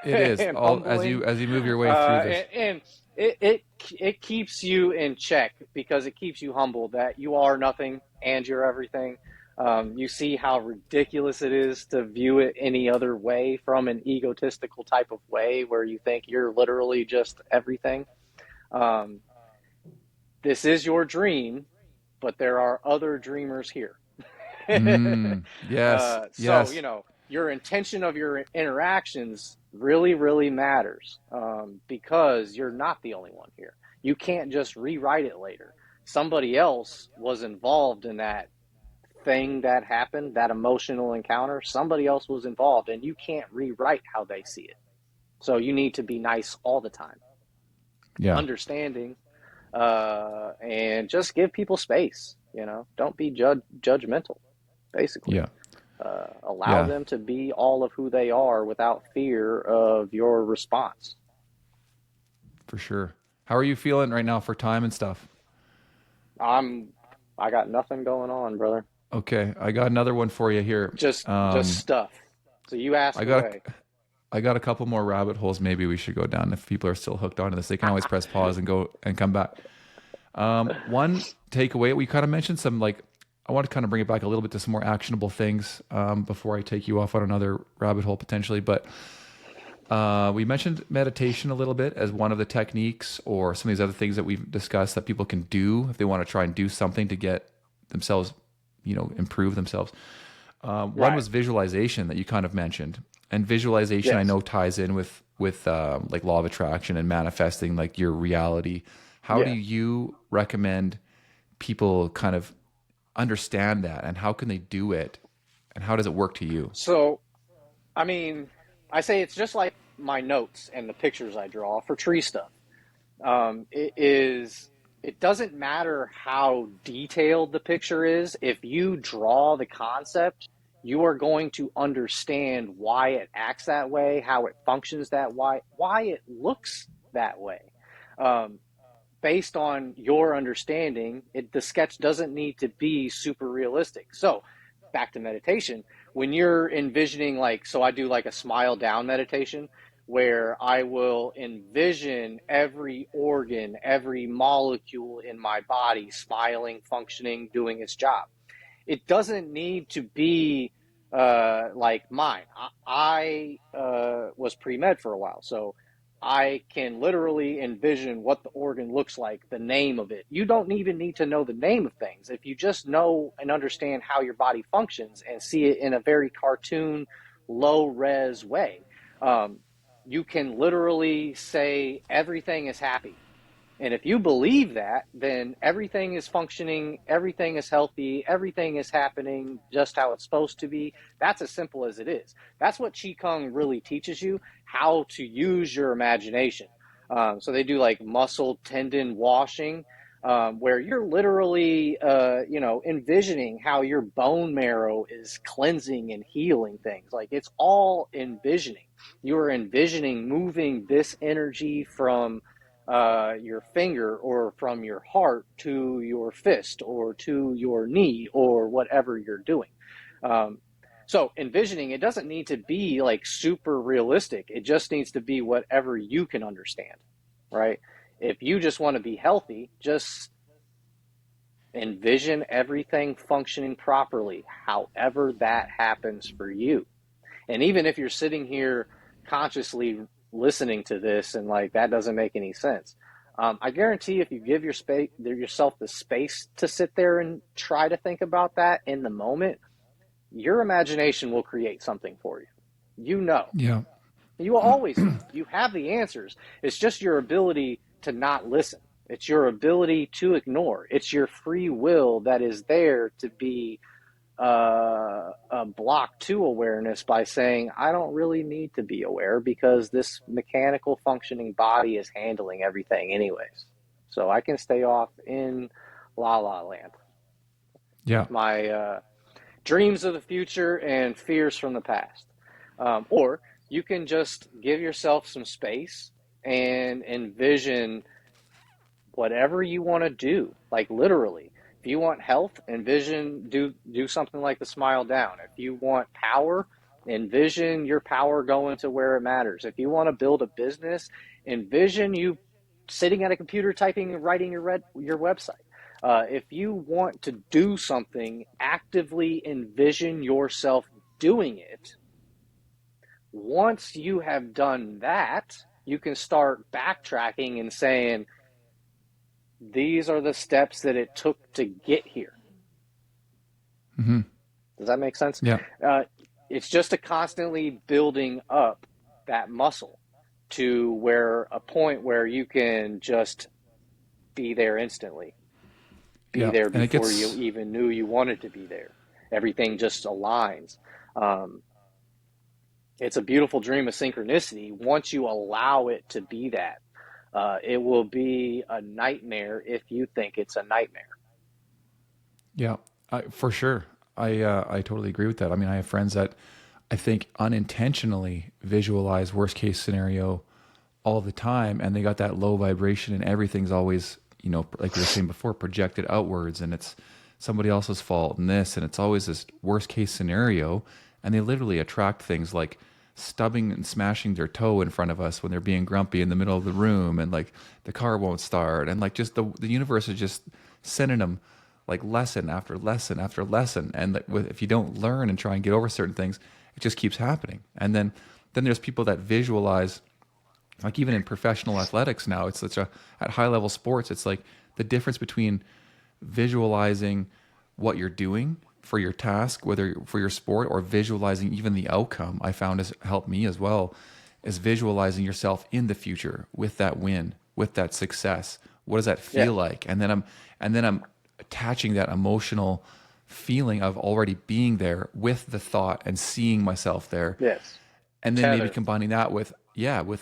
It is. And As you move your way through this. And it keeps you in check, because it keeps you humble that you are nothing and you're everything. You see how ridiculous it is to view it any other way, from an egotistical type of way where you think you're literally just everything. This is your dream, but there are other dreamers here. Yes. So, your intention of your interactions really, really matters, because you're not the only one here. You can't just rewrite it later. Somebody else was involved in that thing that happened, that emotional encounter. Somebody else was involved, and you can't rewrite how they see it. So you need to be nice all the time, understanding, and just give people space. Don't be judgmental, basically. Allow them to be all of who they are without fear of your response. For sure. How are you feeling right now for time and stuff? I got nothing going on, brother. Okay, I got another one for you here. Just stuff. So you ask away. I got a couple more rabbit holes maybe we should go down. If people are still hooked onto this, they can always press pause and go and come back. One takeaway, we kind of mentioned some, I want to kind of bring it back a little bit to some more actionable things before I take you off on another rabbit hole potentially. But we mentioned meditation a little bit as one of the techniques, or some of these other things that we've discussed that people can do if they want to try and do something to get themselves, improve themselves. One was visualization that you kind of mentioned. And visualization, I know, ties in with law of attraction and manifesting your reality. How do you recommend people kind of understand that, and how can they do it, and how does it work to you? So, I say it's just like my notes and the pictures I draw for tree stuff. It doesn't matter how detailed the picture is. If you draw the concept, you are going to understand why it acts that way, how it functions that way, why it looks that way. Based on your understanding, the sketch doesn't need to be super realistic. So back to meditation, when you're envisioning, so I do a smile down meditation, where I will envision every organ, every molecule in my body smiling, functioning, doing its job. It doesn't need to be like mine. I was pre-med for a while, so I can literally envision what the organ looks like, the name of it. You don't even need to know the name of things. If you just know and understand how your body functions and see it in a very cartoon, low-res way, you can literally say everything is happy. And if you believe that, then everything is functioning, everything is healthy, everything is happening just how it's supposed to be. That's as simple as it is. That's what Qigong really teaches you, how to use your imagination. So they do muscle tendon washing. where you're literally, envisioning how your bone marrow is cleansing and healing things. Like, it's all envisioning. You're envisioning moving this energy from your finger or from your heart to your fist or to your knee or whatever you're doing. So envisioning, it doesn't need to be like super realistic. It just needs to be whatever you can understand, right? If you just want to be healthy, just envision everything functioning properly, however that happens for you. And even if you're sitting here consciously listening to this and like that doesn't make any sense, I guarantee if you give yourself the space to sit there and try to think about that in the moment, your imagination will create something for you. You know. Yeah. You will always know. You have the answers. It's just your ability to not listen. It's your ability to ignore. It's your free will that is there to be a block to awareness by saying, I don't really need to be aware because this mechanical functioning body is handling everything anyways. So I can stay off in la la land. Yeah. My dreams of the future and fears from the past. Or you can just give yourself some space and envision whatever you want to do. Like, literally, if you want health, envision do something like the smile down. If you want power, envision your power going to where it matters. If you want to build a business, envision you sitting at a computer typing and writing your website. If you want to do something, actively envision yourself doing it. Once you have done that, you can start backtracking and saying, these are the steps that it took to get here. Mm-hmm. Does that make sense? Yeah. It's just a constantly building up that muscle to where a point where you can just be there instantly. Be there before you even knew you wanted to be there. Everything just aligns. It's a beautiful dream of synchronicity. Once you allow it to be that, it will be a nightmare if you think it's a nightmare. Yeah, for sure. I totally agree with that. I mean, I have friends that I think unintentionally visualize worst case scenario all the time, and they got that low vibration, and everything's always, like we were saying before, projected outwards, and it's somebody else's fault and this, and it's always this worst case scenario, and they literally attract things like stubbing and smashing their toe in front of us when they're being grumpy in the middle of the room, and like the car won't start, and like just the universe is just sending them like lesson after lesson after lesson, and if you don't learn and try and get over certain things, it just keeps happening. And then there's people that visualize, like even in professional athletics now, it's such at high level sports, it's like the difference between visualizing what you're doing for your task, whether for your sport, or visualizing even the outcome, I found has helped me as well, is visualizing yourself in the future with that win, with that success. What does that feel like? And then I'm attaching that emotional feeling of already being there with the thought and seeing myself there. Yes. And then maybe combining that with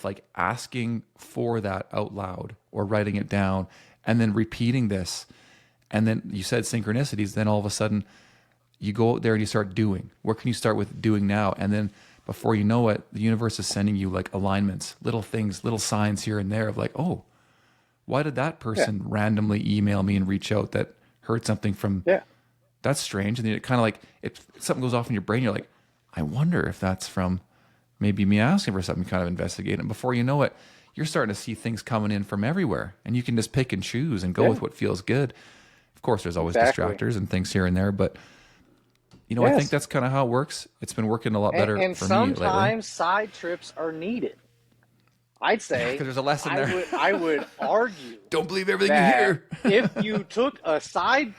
like asking for that out loud or writing it down and then repeating this. And then you said synchronicities, then all of a sudden you go out there and you start doing. What can you start with doing now? And then before you know it, the universe is sending you like alignments, little things, little signs here and there of like, oh, why did that person randomly email me and reach out that heard something from, that's strange. And then it kind of like, something goes off in your brain. You're like, I wonder if that's from maybe me asking for something, kind of investigate. And before you know it, you're starting to see things coming in from everywhere, and you can just pick and choose and go with what feels good. Of course, there's always distractors and things here and there, but I think that's kind of how it works. It's been working a lot better for me lately. And sometimes side trips are needed. I'd say because there's a lesson there. I would argue. Don't believe everything you hear. if you took a side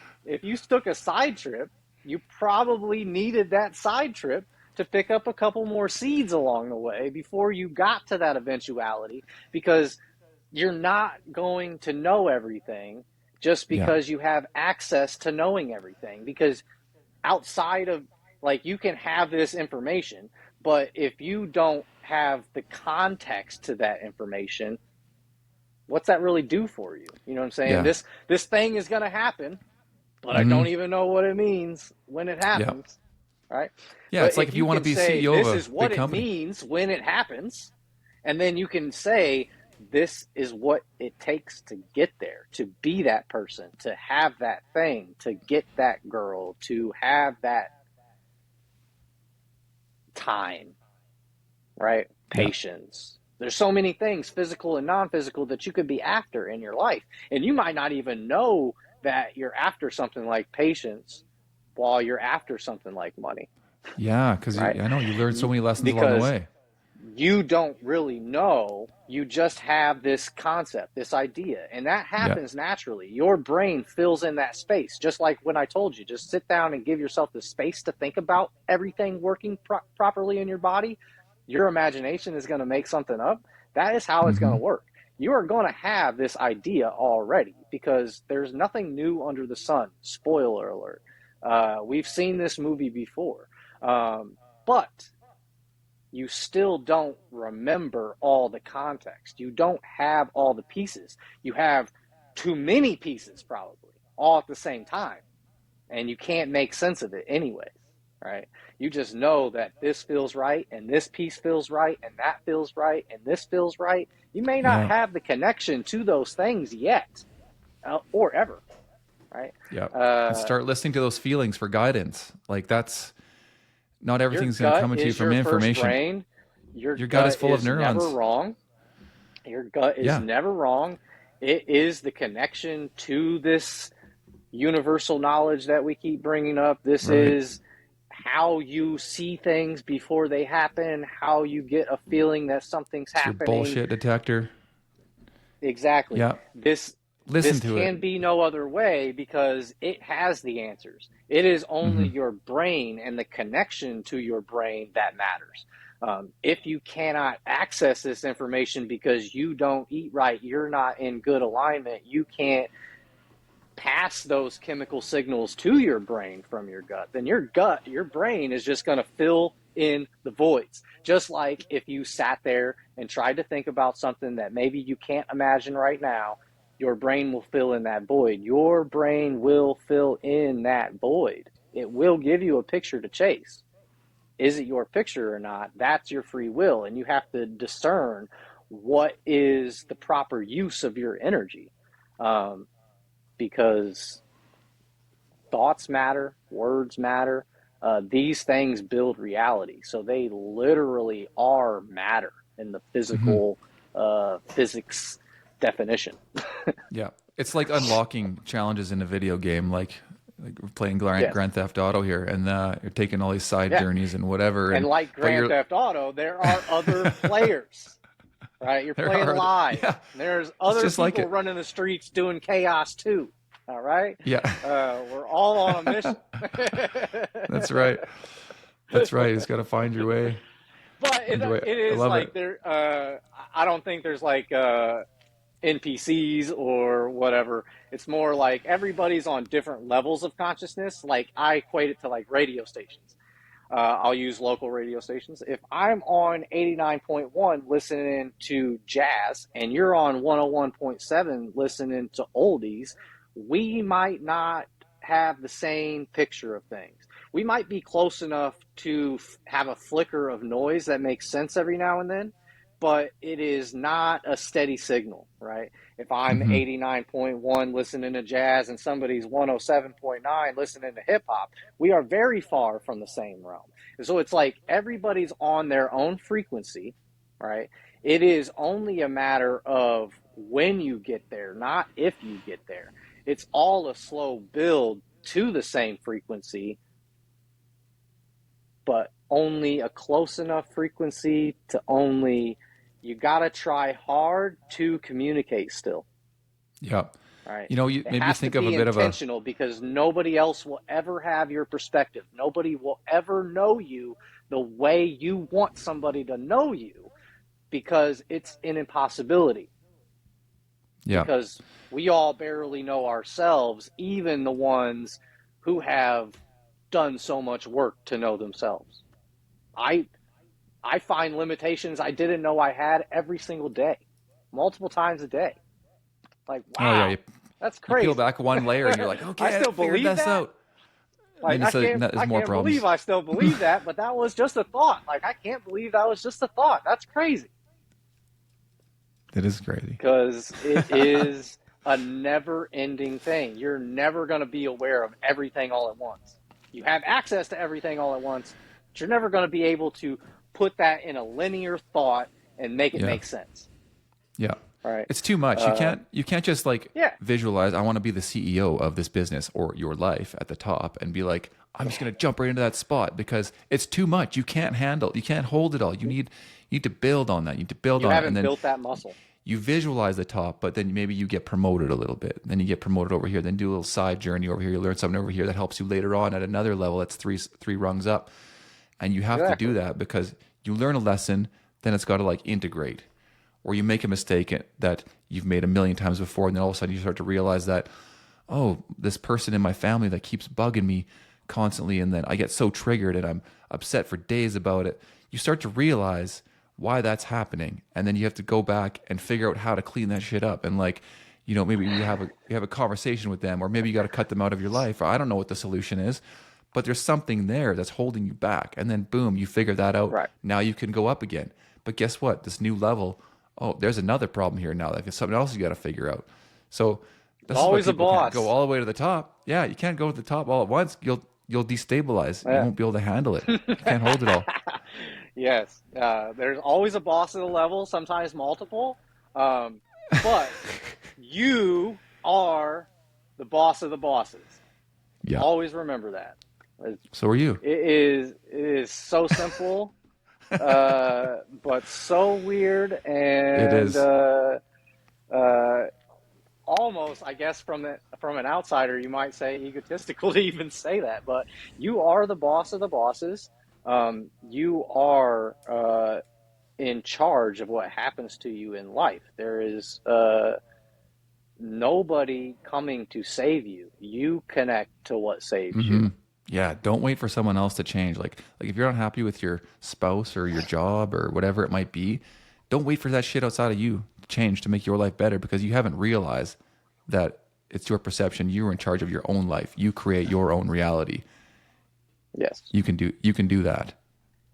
trip, you probably needed that side trip to pick up a couple more seeds along the way before you got to that eventuality, because you're not going to know everything just because you have access to knowing everything. Because outside of, like, you can have this information, but if you don't have the context to that information, what's that really do for you? You know what I'm saying? Yeah. This thing is going to happen, but I Mm-hmm. don't even know what it means when it Yeah. happens, right? Yeah. But It's like if if you you want to can be say CEO of this a is what big it company. means when it happens, and then you can say this is what it takes to get there, to be that person, to have that thing, to get that girl, to have that time, right? Yeah. Patience. There's so many things, physical and non-physical, that you could be after in your life. And you might not even know that you're after something like patience while you're after something like money, Yeah. Because right? I know you learn so many lessons along the Because way. you don't really know. You just have this concept, this idea, and that Yeah. happens naturally. Your brain fills in that space. Just like when I told you, just sit down and give yourself the space to think about everything working properly in your body. Your imagination is going to make something up. That is how it's going Mm-hmm. to work. You are going to have this idea already because there's nothing new under the sun. Spoiler alert. We've seen this movie before. But you still don't remember all the context. You don't have all the pieces. You have too many pieces, probably, all at the same time. And you can't make sense of it anyways, right? You just know that this feels right, and this piece feels right, and that feels right, and this feels right. You may not Yeah. have the connection to those things yet, or ever, right? Yeah. And Uh, start listening to those feelings for guidance. Like that's not your everything's going to gut come into you is from your first information. brain. Your Your gut is gut full of is never neurons. wrong. Your gut is Yeah. never wrong. It is the connection to this universal knowledge that we keep bringing up. This Right. is how you see things before they happen, how you get a feeling that something's It's your happening. bullshit detector. Exactly. Yeah. This Listen to it. can be no other way because it has the answers. It is only Mm-hmm. your brain and the connection to your brain that matters. If you cannot access this information because you don't eat right, you're not in good alignment, you can't pass those chemical signals to your brain from your gut, then your brain is just going to fill in the voids. Just like if you sat there and tried to think about something that maybe you can't imagine right now, your brain will fill in that void. Your brain will fill in that void. It will give you a picture to chase. Is it your picture or not? That's your free will, and you have to discern what is the proper use of your energy. Because thoughts matter, words matter. These things build reality. So they literally are matter in the Mm-hmm. physical physics definition. Yeah. It's like unlocking challenges in a video game, like we're playing Yes. Grand Theft Auto here, and you're taking all these side Yeah. journeys and whatever, And like but Grand Theft Auto, there are other players, right? You're there playing are live. yeah, There's it's other just like people it. running the streets doing chaos too. All right. Yeah, We're all on a mission. that's right. That's right. You just got to But find your way. it I is love like it. there. I don't think there's like NPCs or whatever. It's more like everybody's on different levels of consciousness. Like I equate it to like radio stations. I'll use local radio stations. If I'm on 89.1 listening to jazz and you're on 101.7 listening to oldies, we might not have the same picture of things. We might be close enough to have a flicker of noise that makes sense every now and then, but it is not a steady signal, right? If I'm Hmm. 89.1 listening to jazz and somebody's 107.9 listening to hip hop, we are very far from the same realm. And so it's like everybody's on their own frequency, right? It is only a matter of when you get there, not if you get there. It's all a slow build to the same frequency, but only a close enough frequency to only, you got to try hard to communicate still. Yeah. Right. You It maybe has to think of a be bit of a intentional because nobody else will ever have your perspective. Nobody will ever know you the way you want somebody to know you because it's an impossibility. yeah. Because we all barely know ourselves, even the ones who have done so much work to know themselves. I I find limitations I didn't know I had every single day, multiple times a day. Like, Oh yeah, wow, that's you peel crazy. back one layer and you're like, okay, I still I figured believe this that. out. Like, And then you say, there's I more can't problems. believe I still believe that, but that was just a thought. Like, I can't believe that was just a thought. That's crazy. It is crazy. Because it is a never-ending thing. You're never going to be aware of everything all at once. You have access to everything all at once, but you're never going to be able to put that in a linear thought and make it make sense. Yeah. Right. It's too much. You can't just like Yeah. visualize, I want to be the CEO of this business or your life at the top and be like, I'm just going to jump right into that spot, because it's too much. You can't handle, you can't hold it all. You need to build on that. You need to build You on it. haven't And then built that muscle. you visualize the top, but then maybe you get promoted a little bit. Then you get promoted over here, then do a little side journey over here. You learn something over here that helps you later on at another level. That's three rungs up. And you have to do that because you learn a lesson, then it's got to like integrate. Or you make a mistake that you've made a million times before, and then all of a sudden you start to realize that, oh, this person in my family that keeps bugging me constantly, and then I get so triggered and I'm upset for days about it. You start to realize why that's happening, and then you have to go back and figure out how to clean that shit up. And like, maybe you have a conversation with them, or maybe you got to cut them out of your life, or I don't know what the solution is, but there's something there that's holding you back, and then boom, you figure that out. Right. Now you can go up again. But guess what? This new level, oh, there's another problem here now. Like, it's something else you got to figure out. So this Always is why a people boss. can't go all the way to the top. Yeah, you can't go to the top all at once. You'll destabilize. Yeah. You won't be able to handle it. You can't hold it all. Yes. There's always a boss at a level, sometimes multiple. But you are the boss of the bosses. Yeah. Always remember that. So are you. It is so simple, but so weird, and It is. almost, I guess, from an outsider, you might say egotistical to even say that. But you are the boss of the bosses. You are in charge of what happens to you in life. There is nobody coming to save you. You connect to what saves you. Yeah, don't wait for someone else to change. Like if you're unhappy with your spouse or your job or whatever it might be, don't wait for that shit outside of you to change to make your life better, because you haven't realized that it's your perception. You're in charge of your own life. You create your own reality. Yes. You can do that.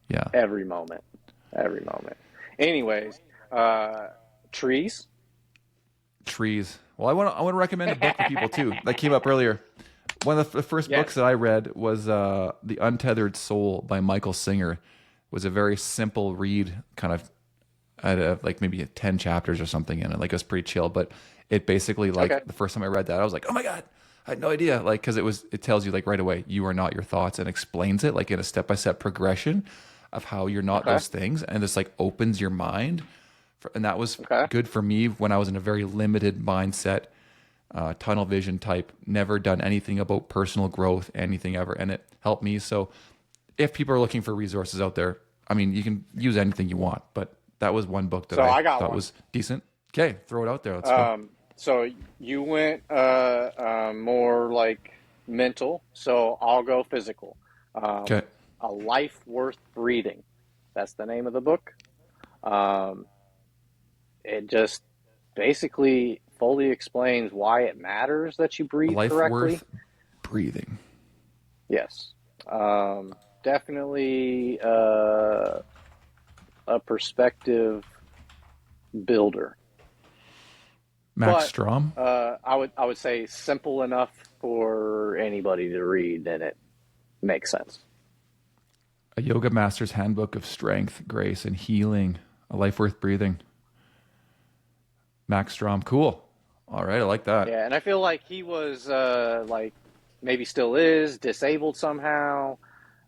Yeah. Every moment. Anyways, trees. Well, I want to recommend a book for people too that came up earlier. One of the first books that I read was The Untethered Soul by Michael Singer. It was a very simple read, kind of had like maybe 10 chapters or something in it. Like, it was pretty chill, but it basically, like, the first time I read that, I was like, oh my God, I had no idea. Like, because it tells you like right away, you are not your thoughts, and explains it like in a step-by-step progression of how you're not those things. And this like opens your mind. And that was good for me when I was in a very limited mindset, tunnel vision type, never done anything about personal growth, anything ever. And it helped me. So if people are looking for resources out there, I mean, you can use anything you want, but that was one book that I thought was decent. Okay, throw it out there. Let's go. So you went more like mental, so I'll go physical. Okay. A Life Worth Breathing. That's the name of the book. It just basically fully explains why it matters that you breathe Life correctly. worth breathing. Yes. Definitely a perspective builder. Max Strom. I would say simple enough for anybody to read, and it makes sense. A Yoga Master's Handbook of Strength, Grace, and Healing. A Life Worth Breathing. Max Strom. Cool. All right, I like that. Yeah, and I feel like he was like, maybe still is, disabled somehow,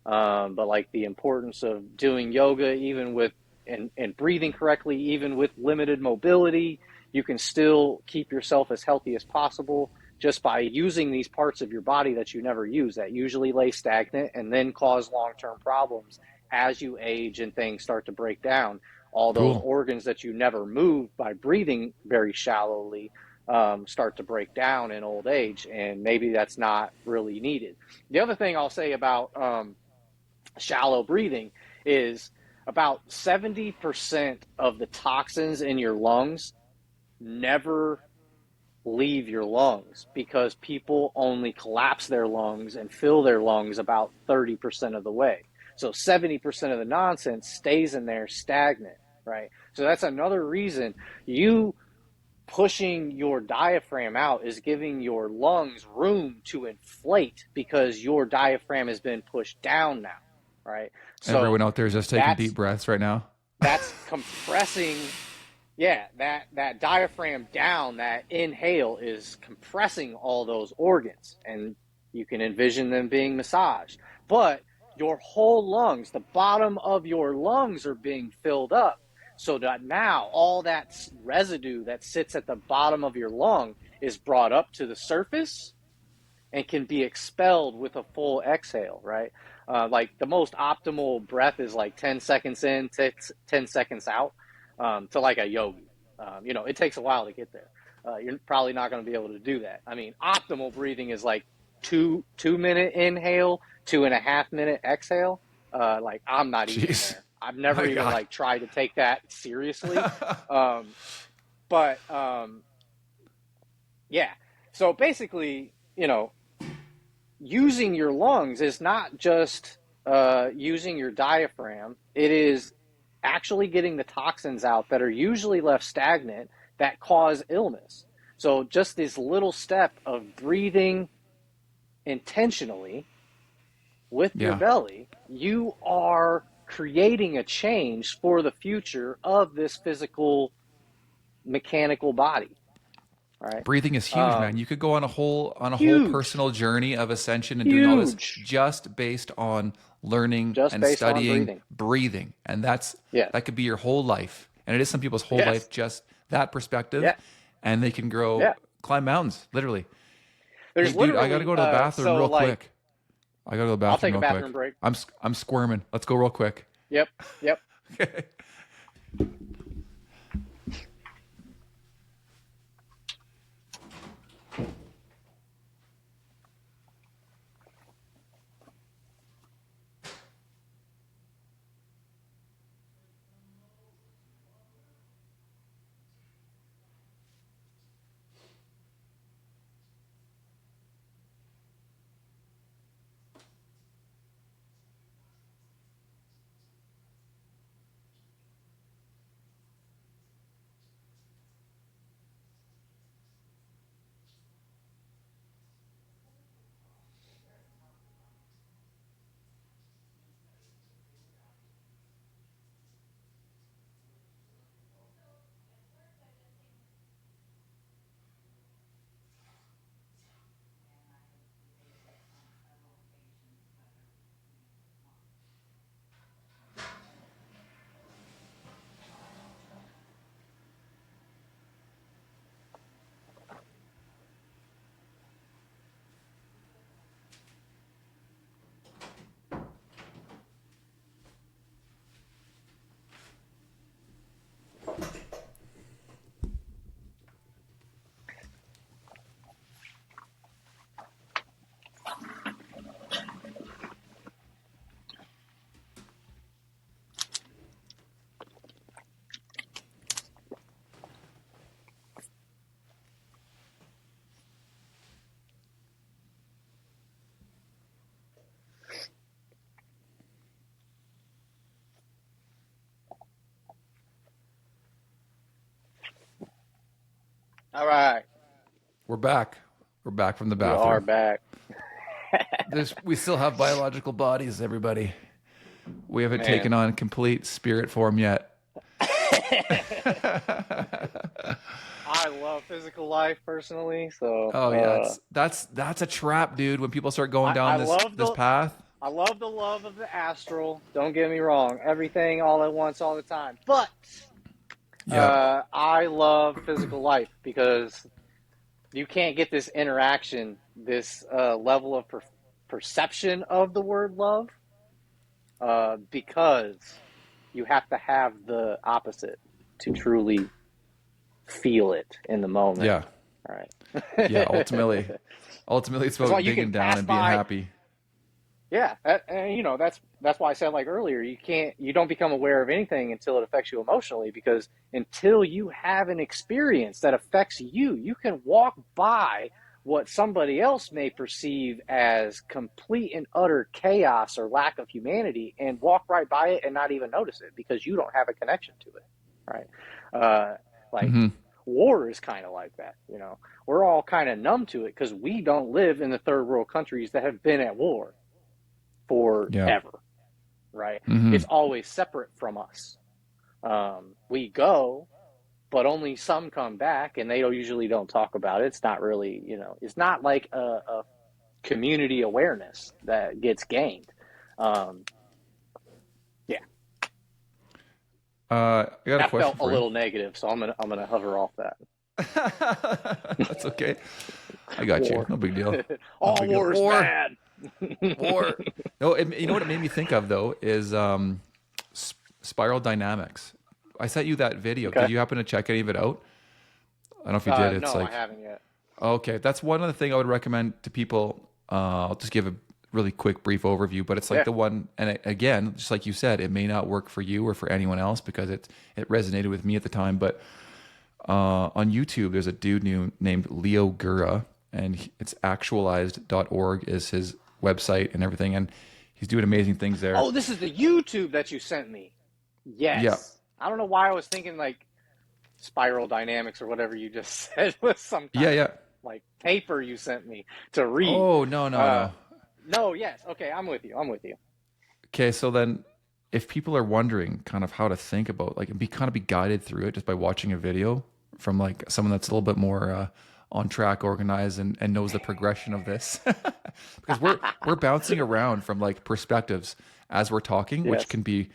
but like the importance of doing yoga, even with and breathing correctly, even with limited mobility, you can still keep yourself as healthy as possible just by using these parts of your body that you never use, that usually lay stagnant and then cause long-term problems as you age and things start to break down. All those organs that you never moved by breathing very shallowly start to break down in old age, and maybe that's not really needed. The other thing I'll say about shallow breathing is about 70% of the toxins in your lungs never leave your lungs, because people only collapse their lungs and fill their lungs about 30% of the way. So 70% of the nonsense stays in there stagnant, right? So that's another reason you pushing your diaphragm out is giving your lungs room to inflate, because your diaphragm has been pushed down now, right? So Everyone out there is just taking deep breaths right now. that's compressing. Yeah, that diaphragm down, that inhale is compressing all those organs, and you can envision them being massaged. But your whole lungs, the bottom of your lungs, are being filled up, so that now all that residue that sits at the bottom of your lung is brought up to the surface and can be expelled with a full exhale, right? Like the most optimal breath is like 10 seconds in, 10 seconds out, to like a yogi. It takes a while to get there. You're probably not going to be able to do that. I mean, optimal breathing is like 2 minute inhale, 2.5 minute exhale. Like I'm not even Jeez. there. I've never My even God. like tried to take that seriously. But yeah. So basically, using your lungs is not just using your diaphragm. It is actually getting the toxins out that are usually left stagnant that cause illness. So just this little step of breathing intentionally with your belly, you are creating a change for the future of this physical mechanical body. Right? Breathing is huge, man. You could go on a whole huge. personal journey of ascension and doing all this just based on learning and studying breathing. And that could be your whole life. And it is some people's whole life, just that perspective. Yeah. And they can climb mountains, literally. There's dude, I got to go to the bathroom real quick. I got to go to the bathroom. I'll take a bathroom break. I'm squirming. Let's go real quick. Yep. Okay. All right. We're back. We're back from the bathroom. We are back. We still have biological bodies, everybody. We haven't taken on complete spirit form yet. I love physical life personally, so that's a trap, dude. When people start going down this path, I love the love of the astral. Don't get me wrong, everything all at once, all the time. But I love physical life because you can't get this interaction, this level of perception of the word love, because you have to have the opposite to truly feel it in the moment. Yeah. All right. Yeah. Ultimately, it's about digging down and being happy. Yeah, and that's why I said like earlier, you don't become aware of anything until it affects you emotionally, because until you have an experience that affects you, you can walk by what somebody else may perceive as complete and utter chaos or lack of humanity and walk right by it and not even notice it because you don't have a connection to it, right? Like Mm-hmm. war is kind of like that, We're all kind of numb to it because we don't live in the third world countries that have been at war Yeah. forever, right? Mm-hmm. It's always separate from us. We go, but only some come back, and they usually don't talk about it. It's not really, it's not like a community awareness that gets gained. Yeah, I got a that question felt a for you. little negative, so I'm gonna hover off that. That's okay. I got you. War. No big deal. No All big deal. war is bad. War. No, you know what it made me think of though is spiral dynamics. I sent you that video. Okay. Did you happen to check any of it out? I don't know if you did. It's No, like, I haven't yet. okay, that's one of the things I would recommend to people. I'll just give a really quick, brief overview, but it's like the one, and again, just like you said, it may not work for you or for anyone else because it resonated with me at the time. But on YouTube, there's a dude named Leo Gura, and it's actualized.org is his website and everything, and he's doing amazing things there. Oh, this is the YouTube that you sent me. Yes. Yeah. I don't know why I was thinking like spiral dynamics or whatever you just said was some kind of like paper you sent me to read. Oh, no. No, yes. Okay, I'm with you. Okay, so then if people are wondering kind of how to think about like be guided through it just by watching a video from like someone that's a little bit more on track, organized, and knows the progression of this, because we're bouncing around from like perspectives as we're talking, which can be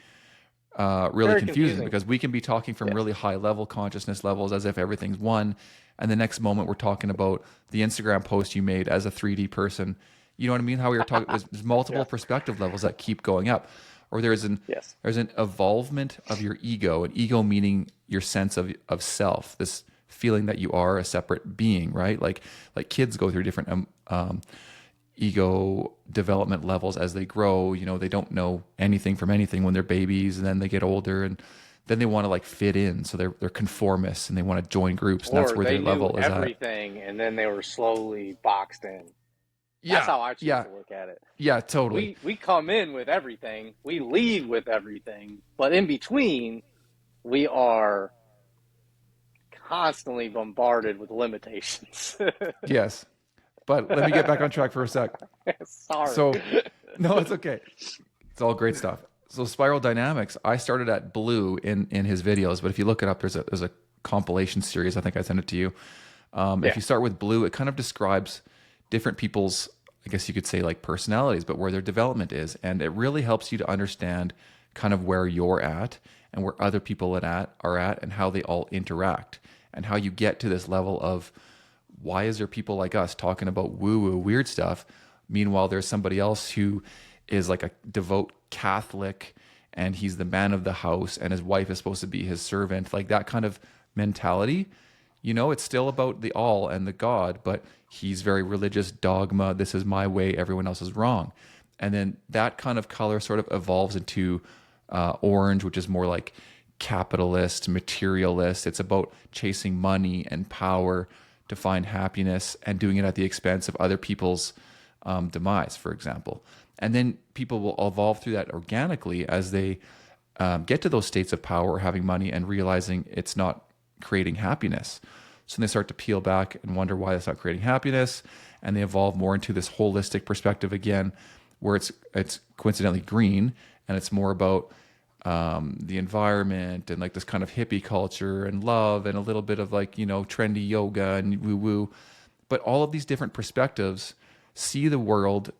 really Very confusing because we can be talking from really high level consciousness levels as if everything's one, and the next moment we're talking about the Instagram post you made as a 3D person. You know what I mean? How we were talking, there's multiple perspective levels that keep going up, or there's an evolvement of your ego, and ego meaning your sense of self, this feeling that you are a separate being, right? Like kids go through different ego development levels as they grow. They don't know anything from anything when they're babies, and then they get older, and then they want to like fit in, so they're conformists and they want to join groups, and that's where their level is everything, and then they were slowly boxed in. That's how I choose to look at it. Yeah, totally. We come in with everything, we leave with everything, but in between, we are constantly bombarded with limitations. Yes. But let me get back on track for a sec. Sorry. So, no, it's okay. It's all great stuff. So spiral dynamics, I started at Blue in his videos, but if you look it up, there's a compilation series. I think I sent it to you. If you start with Blue, it kind of describes different people's, I guess you could say like personalities, but where their development is. And it really helps you to understand kind of where you're at and where other people are at and how they all interact and how you get to this level of why is there people like us talking about woo-woo weird stuff? Meanwhile, there's somebody else who is like a devout Catholic and he's the man of the house and his wife is supposed to be his servant. Like that kind of mentality, it's still about the all and the God, but he's very religious dogma. This is my way. Everyone else is wrong. And then that kind of color sort of evolves into orange, which is more like capitalist, materialist. It's about chasing money and power to find happiness and doing it at the expense of other people's demise, for example. And then people will evolve through that organically as they get to those states of power, having money and realizing it's not creating happiness. So they start to peel back and wonder why it's not creating happiness. And they evolve more into this holistic perspective again, where it's coincidentally green and it's more about the environment and like this kind of hippie culture and love and a little bit of like, trendy yoga and woo woo. But all of these different perspectives see the world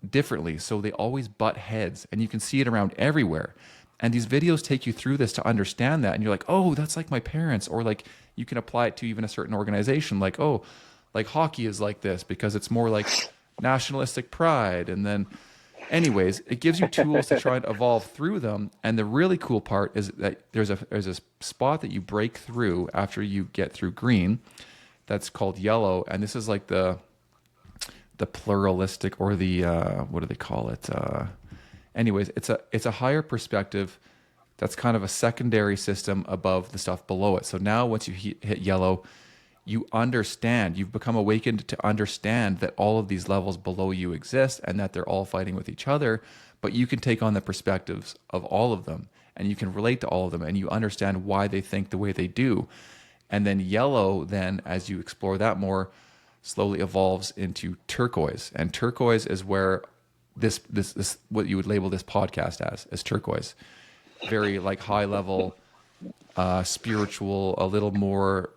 differently. So they always butt heads and you can see it around everywhere. And these videos take you through this to understand that. And you're like, oh, that's like my parents. Or like you can apply it to even a certain organization. Like, oh, like hockey is like this because it's more like nationalistic pride. And then anyways, it gives you tools to try and evolve through them. And the really cool part is that there's a spot that you break through after you get through green that's called yellow. And this is like the the pluralistic, or the what do they call it? Anyways, it's a higher perspective that's kind of a secondary system above the stuff below it. So now once you hit yellow, you understand, you've become awakened to understand that all of these levels below you exist and that they're all fighting with each other, but you can take on the perspectives of all of them and you can relate to all of them and you understand why they think the way they do. And then yellow, then as you explore that more, slowly evolves into turquoise. And turquoise is where this what you would label this podcast as turquoise. Very like high level, spiritual, a little more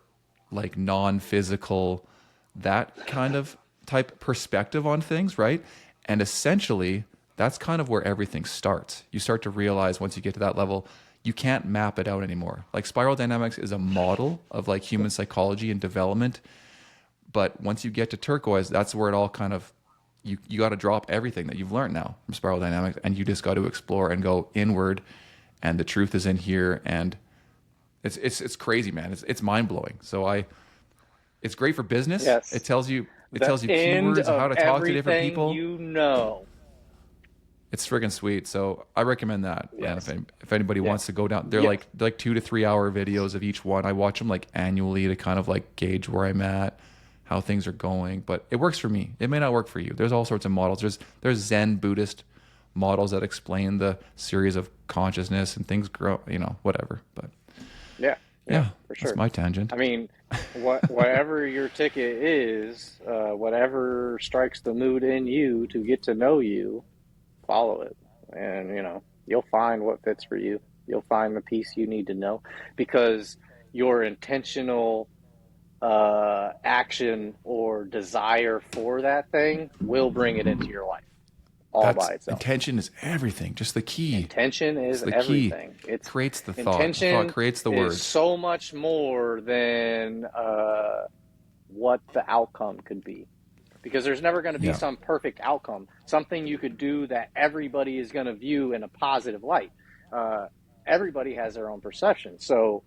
like non-physical, that kind of type perspective on things, right? And essentially, that's kind of where everything starts. You start to realize once you get to that level, you can't map it out anymore. Like spiral dynamics is a model of like human psychology and development. But once you get to turquoise, that's where it all kind of, you got to drop everything that you've learned now from spiral dynamics, and you just got to explore and go inward, and the truth is in here, and it's crazy, man. It's mind blowing. So it's great for business. Yes. It tells you The keywords, how to talk to different everything people. you know. It's friggin' sweet. So I recommend that. Yes. Man, if anybody wants to go down, they're like 2 to 3 hour videos of each one. I watch them like annually to kind of like gauge where I'm at, how things are going. But it works for me. It may not work for you. There's all sorts of models. There's Zen Buddhist models that explain the series of consciousness and things grow, whatever. But yeah, for sure. That's my tangent. I mean, whatever your ticket is, whatever strikes the mood in you to get to know you, follow it. And, you'll find what fits for you. You'll find the piece you need to know, because your intentional action or desire for that thing will bring it into your life by itself. Intention is everything. Just the key. Intention is the everything. Key. It creates the thought. Intention The thought creates the words. Is so much more than what the outcome could be, because there's never going to be some perfect outcome. Something you could do that everybody is going to view in a positive light. Everybody has their own perception, so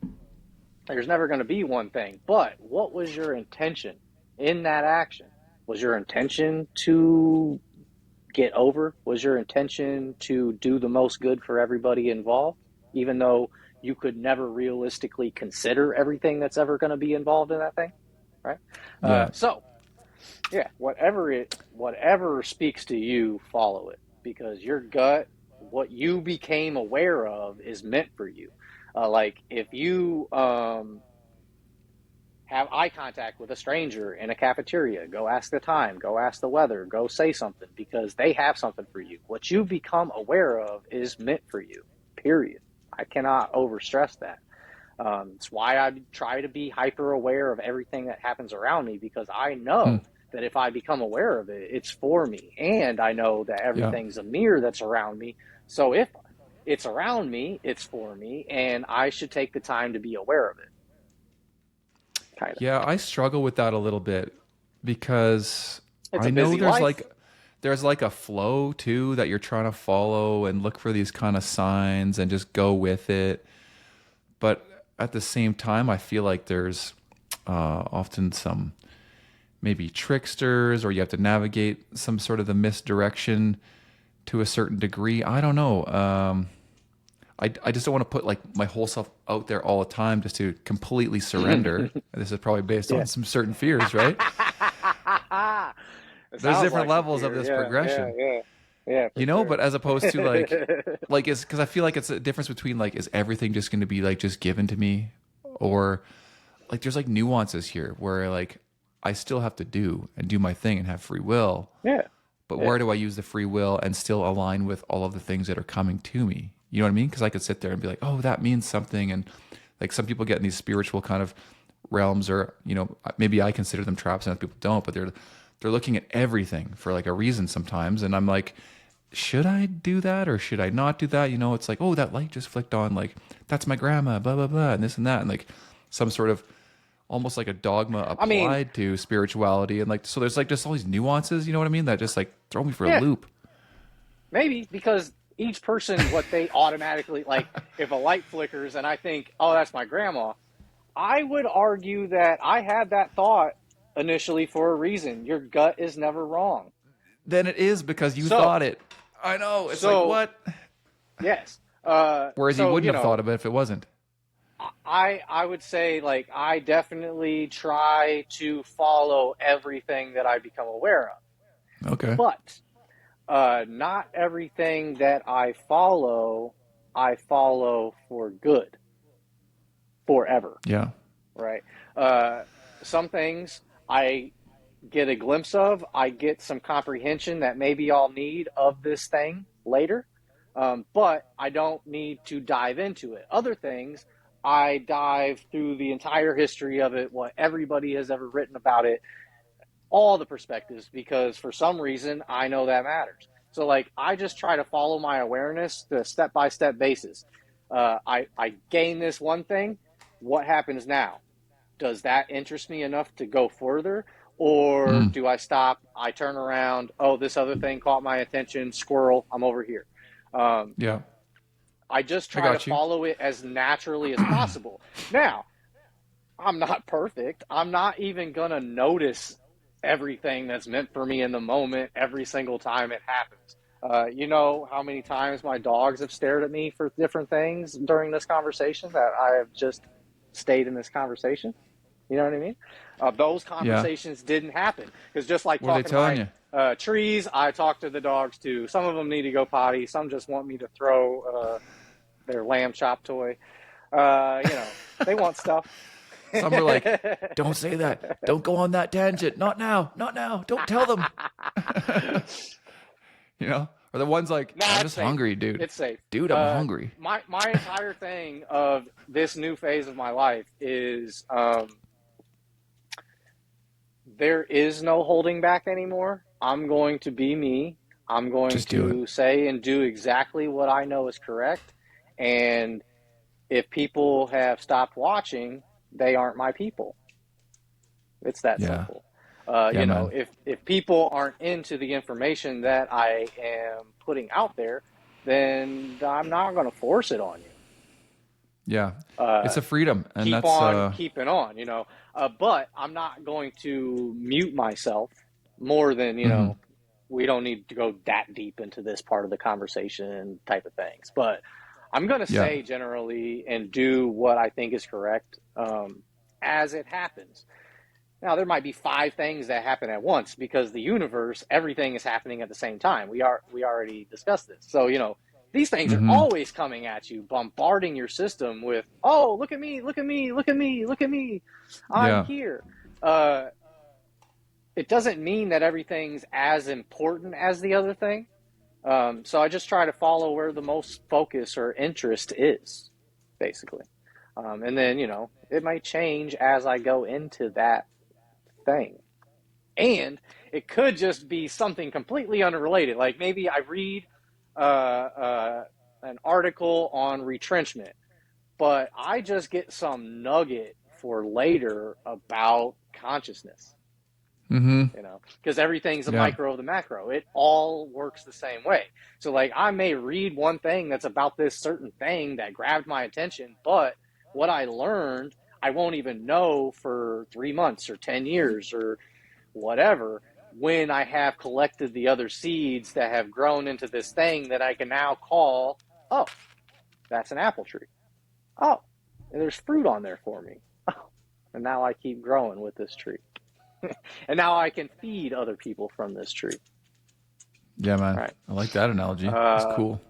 there's never going to be one thing. But what was your intention in that action? Was your intention to get over? Was your intention to do the most good for everybody involved, even though you could never realistically consider everything that's ever going to be involved in that thing, right? Whatever speaks to you, follow it, because your gut, what you became aware of, is meant for you. Like if you have eye contact with a stranger in a cafeteria, go ask the time, go ask the weather, go say something, because they have something for you. What you become aware of is meant for you, period. I cannot overstress that. It's why I try to be hyper aware of everything that happens around me, because I know that if I become aware of it, it's for me. And I know that everything's a mirror that's around me. So if it's around me, it's for me, and I should take the time to be aware of it. Kind of. Yeah, I struggle with that a little bit, because I know there's like a flow too that you're trying to follow and look for these kind of signs and just go with it. But at the same time, I feel like there's often some maybe tricksters, or you have to navigate some sort of the misdirection to a certain degree. I don't know. I just don't want to put like my whole self out there all the time just to completely surrender. This is probably based on some certain fears, right? There's different levels of this progression. Yeah. But as opposed to like it's because I feel like it's a difference between like, is everything just going to be like just given to me, or like there's like nuances here where like I still have to do my thing and have free will. Yeah. But where do I use the free will and still align with all of the things that are coming to me? You know what I mean? Because I could sit there and be like, oh, that means something. And like some people get in these spiritual kind of realms, or, maybe I consider them traps and other people don't, but they're looking at everything for like a reason sometimes. And I'm like, should I do that or should I not do that? It's like, oh, that light just flicked on, like, that's my grandma, blah, blah, blah, and this and that. And like some sort of almost like a dogma applied to spirituality. And like, so there's like just all these nuances, you know what I mean? That just like throw me for a loop. Maybe because each person, what they automatically, like, if a light flickers and I think, oh, that's my grandma, I would argue that I had that thought initially for a reason. Your gut is never wrong. Then it is because you So- thought it. I know. It's so- like, what? Yes. Whereas you wouldn't have thought of it if it wasn't. I would say, like, I definitely try to follow everything that I become aware of. Okay. But not everything that I follow for good forever, Yeah. right? Some things I get a glimpse of, I get some comprehension that maybe I'll need of this thing later, but I don't need to dive into it. Other things, I dive through the entire history of it, what everybody has ever written about it, all the perspectives, because for some reason I know that matters. So, like, I just try to follow my awareness to a step-by-step basis. I gain this one thing. What happens now? Does that interest me enough to go further? Or do I stop? I turn around. Oh, this other thing caught my attention. Squirrel, I'm over here. Yeah. I just try to follow it as naturally as possible. Now, I'm not perfect. I'm not even going to notice everything that's meant for me in the moment every single time it happens. You know how many times my dogs have stared at me for different things during this conversation that I have just stayed in this conversation? You know what I mean? Those conversations didn't happen. Because just like What are they talking to telling my trees, I talk to the dogs too. Some of them need to go potty. Some just want me to throw their lamb chop toy. You know, they want stuff. Some are like, don't say that. Don't go on that tangent. Not now. Not now. Don't tell them. You know? Or the one's like, Nah, I'm it's just safe. hungry, dude. It's safe. Dude, I'm hungry. My entire thing of this new phase of my life is there is no holding back anymore. I'm going to be me. I'm going Just do to say and do exactly what I know is correct. And if people have stopped watching, they aren't my people. It's that simple. You know, if people aren't into the information that I am putting out there, then I'm not going to force it on you. Yeah. It's a freedom. And keep that's on keeping on, you know. But I'm not going to mute myself more than, you know, we don't need to go that deep into this part of the conversation type of things. But I'm going to say generally and do what I think is correct as it happens. Now, there might be 5 things that happen at once because the universe, everything is happening at the same time. We already discussed this. So, you know, these things are always coming at you, bombarding your system with, oh, look at me, look at me, look at me, look at me. I'm here. It doesn't mean that everything's as important as the other thing. So I just try to follow where the most focus or interest is, basically. And then, you know, it might change as I go into that thing. And it could just be something completely unrelated. Like maybe I read an article on retrenchment, but I just get some nugget for later about consciousness. You know, because everything's a micro of the macro. It all works the same way. So like I may read one thing that's about this certain thing that grabbed my attention, but what I learned, I won't even know for 3 months or 10 years or whatever, when I have collected the other seeds that have grown into this thing that I can now call, oh, that's an apple tree. Oh, and there's fruit on there for me. Oh, and now I keep growing with this tree. And now I can feed other people from this tree. Yeah, man. Right. I like that analogy. It's cool.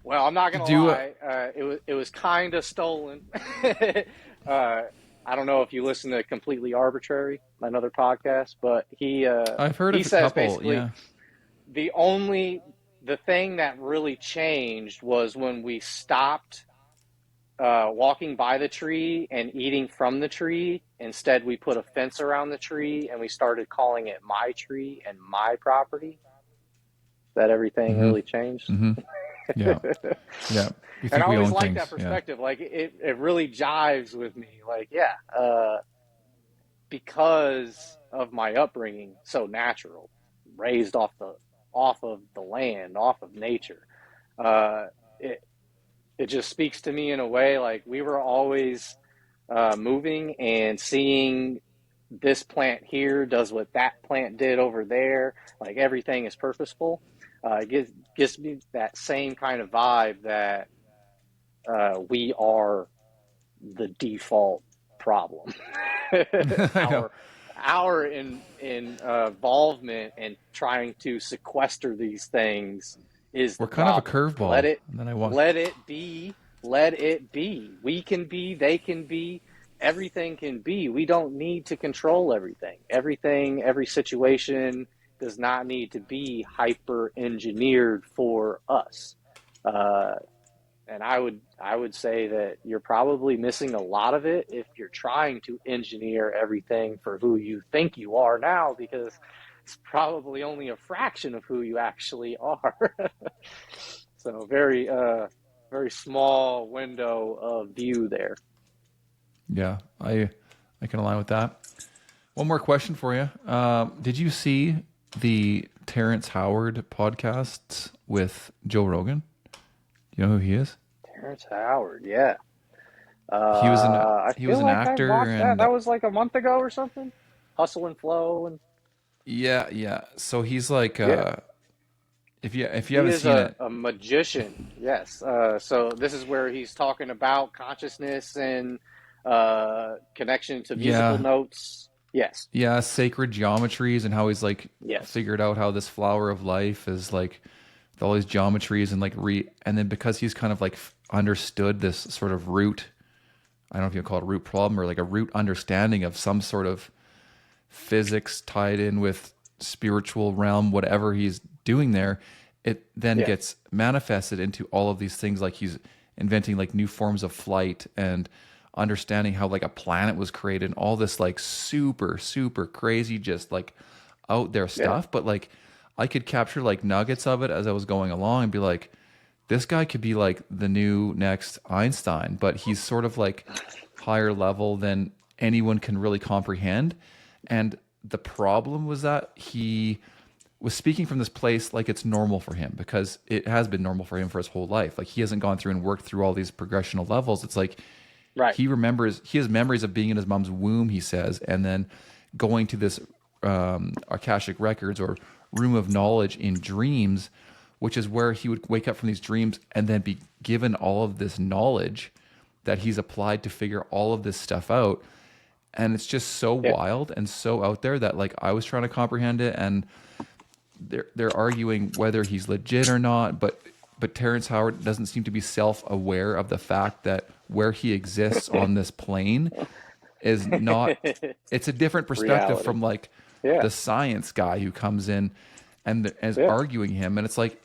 Well, I'm not going to lie. It was kind of stolen. I don't know if you listen to Completely Arbitrary, another podcast, but I've heard he of a says couple. basically Yeah. the thing that really changed was when we stopped walking by the tree and eating from the tree. Instead, we put a fence around the tree and we started calling it my tree and my property. That everything really changed. Yeah. Yeah. We think And I we always own like things. that perspective. Like it really jives with me. Like, because of my upbringing, so natural, raised off of the land, off of nature. It just speaks to me in a way like we were always moving and seeing this plant here does what that plant did over there. Like everything is purposeful. Gives me that same kind of vibe that we are the default problem. I know. our involvement in trying to sequester these things is We're the kind of a problem. curveball. And then I want. Let it be. Let it be. We can be. They can be. Everything can be. We don't need to control everything. Every situation does not need to be hyper engineered for us. And I would say that you're probably missing a lot of it if you're trying to engineer everything for who you think you are now, because it's probably only a fraction of who you actually are. So very small window of view there. Yeah, I can align with that. One more question for you. Did you see the Terrence Howard podcasts with Joe Rogan? Do you know who he is? Terrence Howard, yeah. He was an I he was feel an like I actor, watched that. and That was like a month ago or something. Hustle and Flow, and yeah. So he's like, yeah. if you He haven't is seen it, a magician, yes. So this is where he's talking about consciousness and connection to musical yeah, notes. Yes, yeah, sacred geometries and how he's like yes, figured out how this flower of life is like with all these geometries and like and then because he's kind of like understood this sort of root, I don't know if you call it a root problem or like a root understanding of some sort of physics tied in with spiritual realm, whatever he's doing there, it then yeah, gets manifested into all of these things, like he's inventing like new forms of flight and understanding how like a planet was created and all this like super crazy, just like out there yeah, stuff. But like I could capture like nuggets of it as I was going along and be like, this guy could be like the new next Einstein, but he's sort of like higher level than anyone can really comprehend. And the problem was that he was speaking from this place like it's normal for him, because it has been normal for him for his whole life. Like he hasn't gone through and worked through all these progressional levels. It's like right, he has memories of being in his mom's womb, he says, and then going to this Akashic records or room of knowledge in dreams, which is where he would wake up from these dreams and then be given all of this knowledge that he's applied to figure all of this stuff out. And it's just so yeah, wild and so out there that like I was trying to comprehend it, and they're arguing whether he's legit or not, but Terrence Howard doesn't seem to be self-aware of the fact that where he exists on this plane is not, it's a different perspective reality. from like Yeah, the science guy who comes in and is yeah, arguing him, and it's like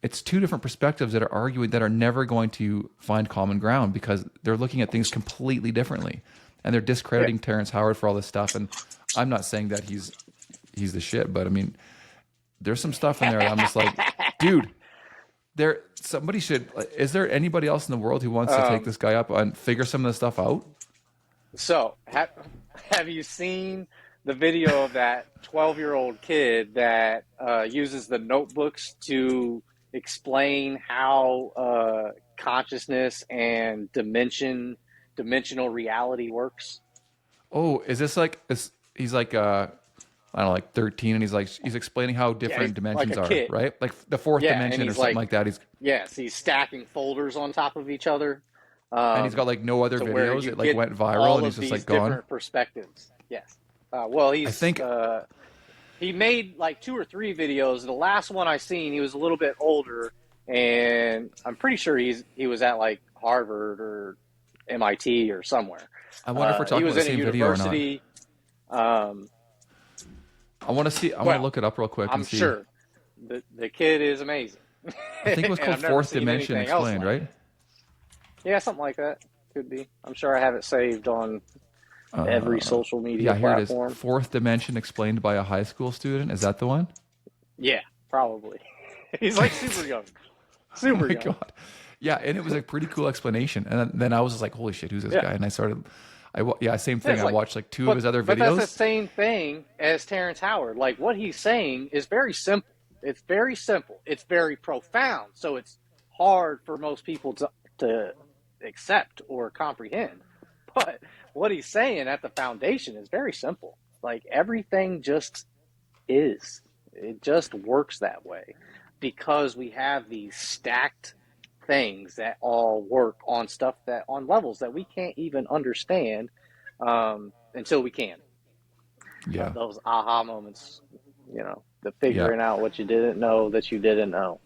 it's two different perspectives that are arguing that are never going to find common ground because they're looking at things completely differently, and they're yeah. discrediting Terrence Howard for all this stuff. And I'm not saying that he's the shit, but I mean, there's some stuff in there that I'm just like, dude, somebody should. Is there anybody else in the world who wants to take this guy up and figure some of this stuff out? So have you seen the video of that 12-year-old kid that uses the notebooks to explain how consciousness and dimensional reality works? Oh, is this like he's like I don't know, like 13, and he's explaining how Yeah, he's different like dimensions a are, kid. right? Like the fourth Yeah, and dimension or he's something like, like that. yes, he's stacking folders on top of each other, And he's got like no other to where videos. you It like get went viral, all and he's of just these like gone. different perspectives. Yes. Well, I think he made like 2 or 3 videos. The last one I seen, he was a little bit older, and I'm pretty sure he was at like Harvard or MIT or somewhere. I wonder if we're He talking about was the in a same video or not. university. Um, I want to see. I want to well, look it up real quick I'm and see. sure the kid is amazing. I think it was And called I've never Fourth seen Dimension anything else Explained, like right? it. Yeah, something like that. Could be. I'm sure I have it saved on every social media Yeah, here it is. platform. Fourth Dimension Explained by a High School Student. Is that the one? Yeah, probably. He's like super young. Oh Super my young. god. Yeah, and it was a pretty cool explanation. And then I was just like, holy shit, who's this Yeah. guy? And I started, same Yeah, thing. it's I like, watched like 2 of his other but that's the videos. same thing as Terrence Howard. Like what he's saying is very simple. It's very simple. It's very profound. So it's hard for most people to accept or comprehend. But what he's saying at the foundation is very simple. Like everything just is. It just works that way because we have these stacked things that all work on stuff that on levels that we can't even understand until we can. Yeah. Those aha moments, the Yeah. figuring out what you didn't know that you didn't know.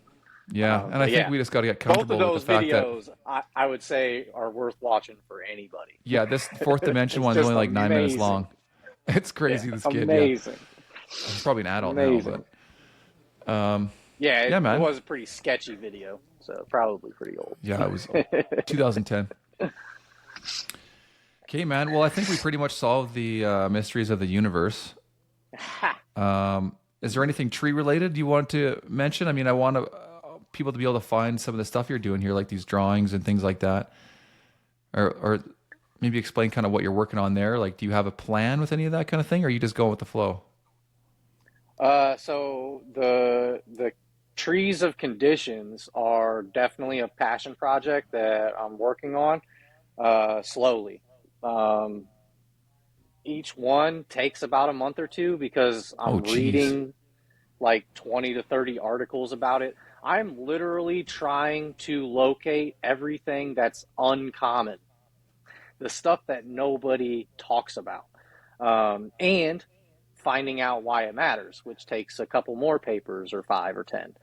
Yeah. And I think we just got to get both of comfortable with those the fact that, videos, I would say, are worth watching for anybody. yeah, this fourth dimension one is just only like 9 minutes amazing. long. It's crazy. Yeah, This kid. amazing. Yeah. He's probably an adult Amazing. now, but Yeah, man. it was a pretty sketchy video, so probably pretty old. Yeah, it was 2010. Okay, man. Well, I think we pretty much solved the mysteries of the universe. Is there anything tree related you want to mention? I mean, I want people to be able to find some of the stuff you're doing here, like these drawings and things like that, or maybe explain kind of what you're working on there. Like, do you have a plan with any of that kind of thing, or are you just going with the flow? So the trees of conditions are definitely a passion project that I'm working on slowly. Each one takes about a month or two because I'm reading like 20 to 30 articles about it. I'm literally trying to locate everything that's uncommon, the stuff that nobody talks about, and finding out why it matters, which takes a couple more papers or 5 or 10.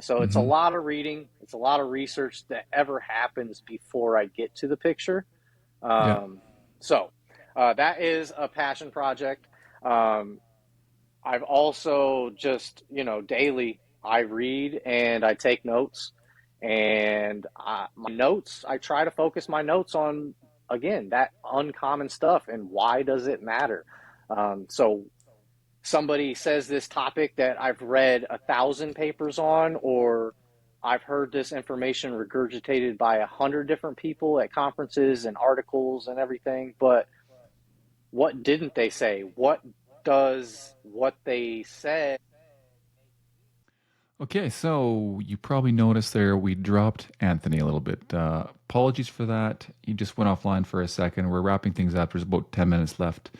So it's a lot of reading. It's a lot of research that ever happens before I get to the picture. So that is a passion project. I've also just, daily I read and I take notes, and my notes, I try to focus my notes on, again, that uncommon stuff and why does it matter? So somebody says this topic that I've read 1,000 papers on, or I've heard this information regurgitated by 100 different people at conferences and articles and everything, but what didn't they say? What does what they said? Okay, so you probably noticed there we dropped Anthony a little bit. Apologies for that. He just went offline for a second. We're wrapping things up. There's about 10 minutes left.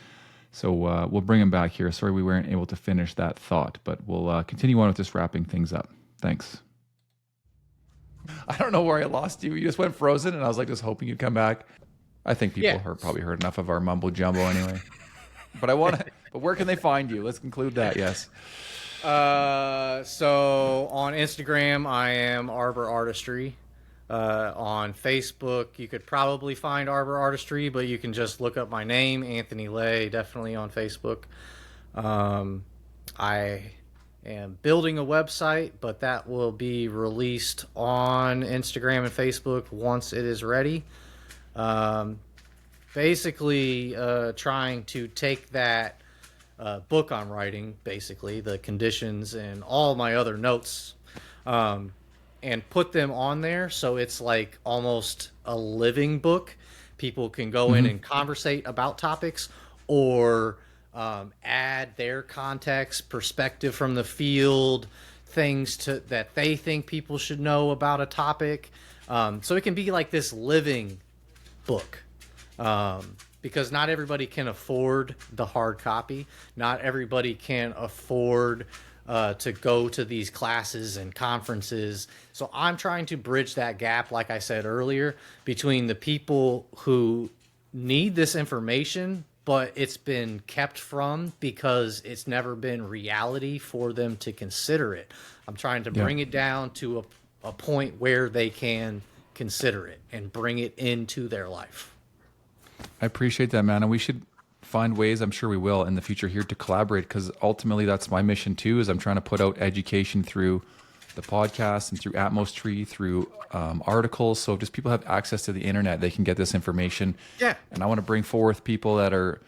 So we'll bring him back here. Sorry we weren't able to finish that thought, but we'll continue on with just wrapping things up. Thanks. I don't know where I lost you. You just went frozen, and I was like just hoping you'd come back. I think people probably heard enough of our mumbo jumbo anyway. But but where can they find you? Let's conclude that. Yes. So on Instagram, I am Arbor Artistry. On Facebook, you could probably find Arbor Artistry, but you can just look up my name, Anthony Ley, definitely on Facebook. I am building a website, but that will be released on Instagram and Facebook once it is ready. Basically, trying to take that book I'm writing, basically, the conditions and all my other notes, and put them on there so it's like almost a living book. People can go in and conversate about topics, or add their context, perspective from the field, things that they think people should know about a topic. So it can be like this living book. Because not everybody can afford the hard copy. Not everybody can afford to go to these classes and conferences. So I'm trying to bridge that gap, like I said earlier, between the people who need this information, but it's been kept from because it's never been reality for them to consider it. I'm trying to bring it down to a point where they can consider it and bring it into their life. I appreciate that, man. And we should find ways, I'm sure we will in the future here, to collaborate, because ultimately that's my mission too, is I'm trying to put out education through the podcast and through Atmostree, through articles. So if just people have access to the internet, they can get this information. Yeah. And I want to bring forth people that are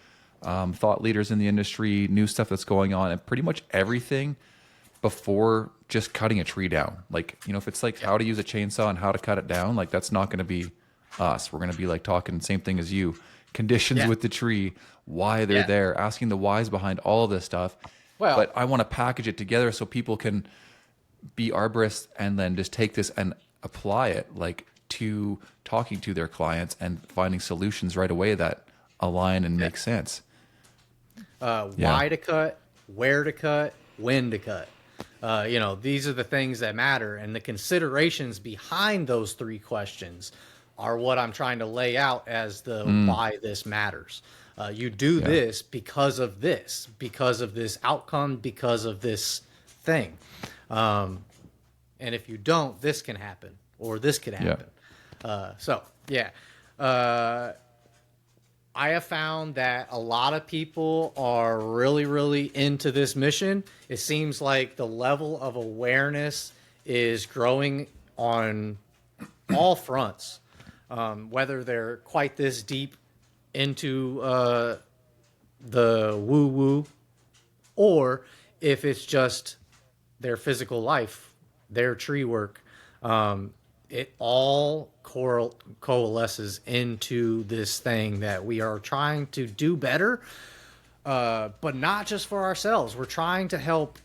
thought leaders in the industry, new stuff that's going on, and pretty much everything before just cutting a tree down. Like, if it's like how to use a chainsaw and how to cut it down, like that's not going to be us. We're going to be like talking same thing as you, conditions with the tree, why they're there, asking the whys behind all of this stuff. Well, but I want to package it together so people can be arborists and then just take this and apply it. Like, to talking to their clients and finding solutions right away that align and make sense. Why to cut, where to cut, when to cut. These are the things that matter, and the considerations behind those three questions are what I'm trying to lay out as the why this matters. You do this because of this outcome, because of this thing. And if you don't, this can happen, or this could happen. I have found that a lot of people are really, really into this mission. It seems like the level of awareness is growing on all fronts, whether they're quite this deep into the woo-woo, or if it's just their physical life, their tree work. It all coalesces into this thing that we are trying to do better, but not just for ourselves. We're trying to help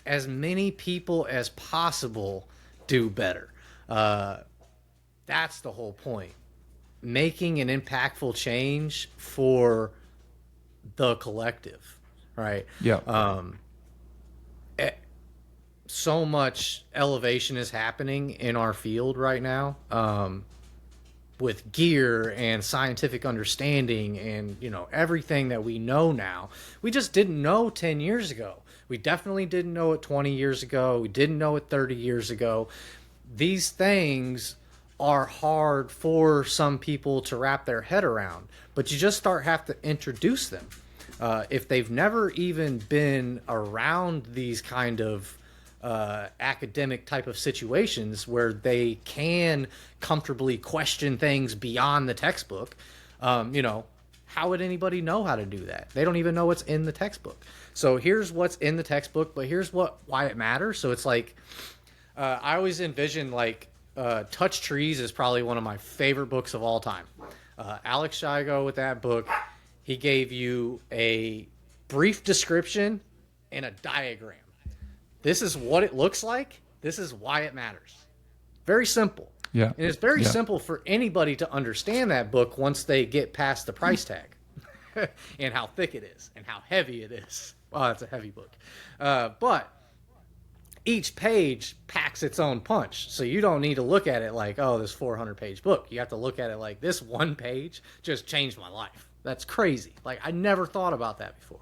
as many people as possible do better. That's the whole point. Making an impactful change for the collective, right? Yeah. So much elevation is happening in our field right now, with gear and scientific understanding and everything that we know now. We just didn't know 10 years ago. We definitely didn't know it 20 years ago. We didn't know it 30 years ago. These things are hard for some people to wrap their head around, but you just have to introduce them. If they've never even been around these kind of academic type of situations where they can comfortably question things beyond the textbook, how would anybody know how to do that? They don't even know what's in the textbook. So here's what's in the textbook, but here's why it matters. So it's like, I always envision Touch Trees is probably one of my favorite books of all time. Alex Shigo, with that book, he gave you a brief description and a diagram. This is what it looks like. This is why it matters. Very simple. Yeah. And it's very simple for anybody to understand that book once they get past the price tag and how thick it is and how heavy it is. Well, it's a heavy book. But each page packs its own punch. So you don't need to look at it like, oh, this 400-page book. You have to look at it like, this one page just changed my life. That's crazy. I never thought about that before.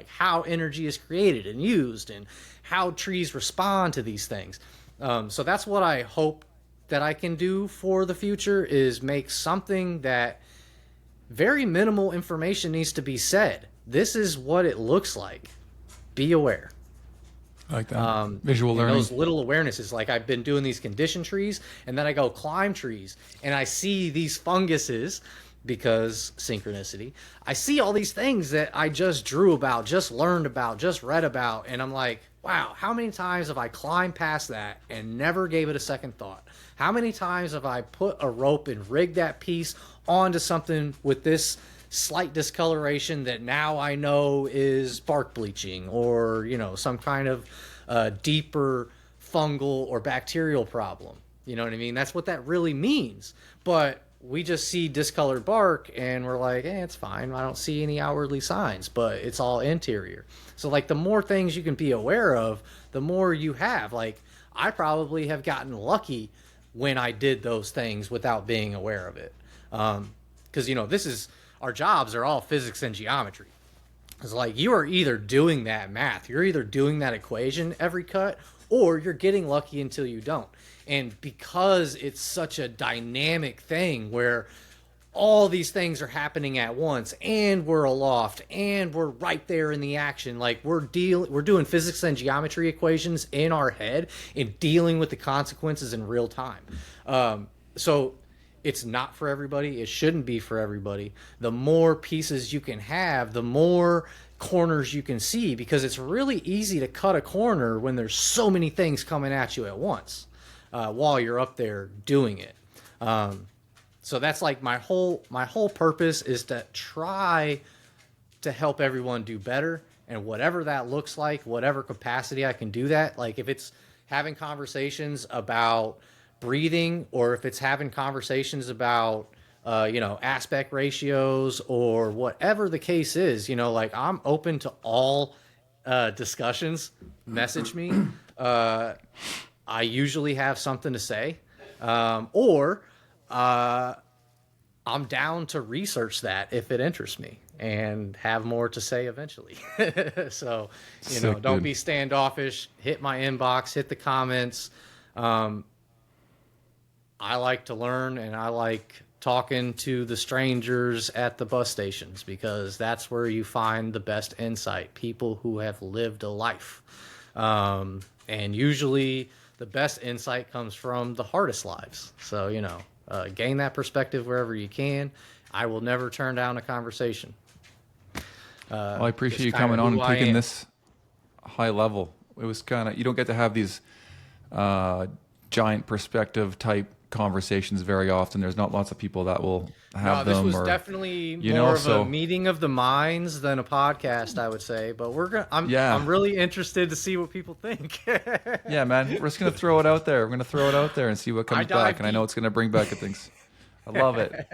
How energy is created and used and how trees respond to these things. So that's what I hope that I can do for the future, is make something that very minimal information needs to be said. This is what it looks like. Be aware. I like that. Visual learning. Those little awarenesses, I've been doing these condition trees, and then I go climb trees, and I see these funguses, because synchronicity. I see all these things that I just drew about, just learned about, just read about, and I'm like, wow, how many times have I climbed past that and never gave it a second thought? How many times have I put a rope and rigged that piece onto something with this slight discoloration that now I know is bark bleaching, or some kind of deeper fungal or bacterial problem? You know what I mean? That's what that really means. But we just see discolored bark and we're like, it's fine. I don't see any outwardly signs, but it's all interior. So the more things you can be aware of, the more you have. I probably have gotten lucky when I did those things without being aware of it. Because, our jobs are all physics and geometry. It's you are either doing that math, you're either doing that equation every cut, or you're getting lucky until you don't. And because it's such a dynamic thing where all these things are happening at once, and we're aloft, and we're right there in the action, we're doing physics and geometry equations in our head and dealing with the consequences in real time. So it's not for everybody. It shouldn't be for everybody. The more pieces you can have, the more corners you can see, because it's really easy to cut a corner when there's so many things coming at you at once. While you're up there doing it. So that's my whole purpose is to try to help everyone do better, and whatever that looks like, whatever capacity I can do that. If it's having conversations about breathing, or if it's having conversations about aspect ratios or whatever the case is, like I'm open to all discussions. Message me. I usually have something to say, or I'm down to research that if it interests me and have more to say eventually. So, don't good. be standoffish. Hit my inbox, hit the comments. I like to learn, and I like talking to the strangers at the bus stations, because that's where you find the best insight, people who have lived a life. And usually the best insight comes from the hardest lives. So, gain that perspective wherever you can. I will never turn down a conversation. Well, I appreciate you coming on and taking this high level. It was kind of, you don't get to have these giant perspective type conversations very often. There's not lots of people that will have them. This was definitely more of a meeting of the minds than a podcast, I would say. But I'm really interested to see what people think. Yeah, man, we're just gonna throw it out there. We're gonna throw it out there and see what comes back. And I know it's gonna bring back things. I love it.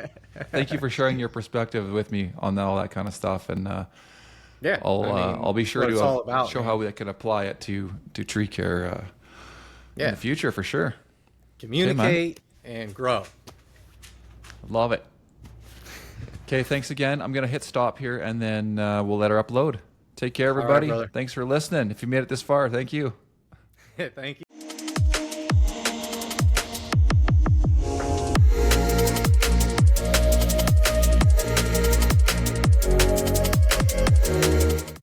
Thank you for sharing your perspective with me on all that kind of stuff. And I'll be sure to show how we can apply it to tree care in the future for sure. Communicate and grow. Love it. Okay, thanks again. I'm going to hit stop here, and then we'll let her upload. Take care, everybody. All right, thanks for listening. If you made it this far, thank you. Thank you.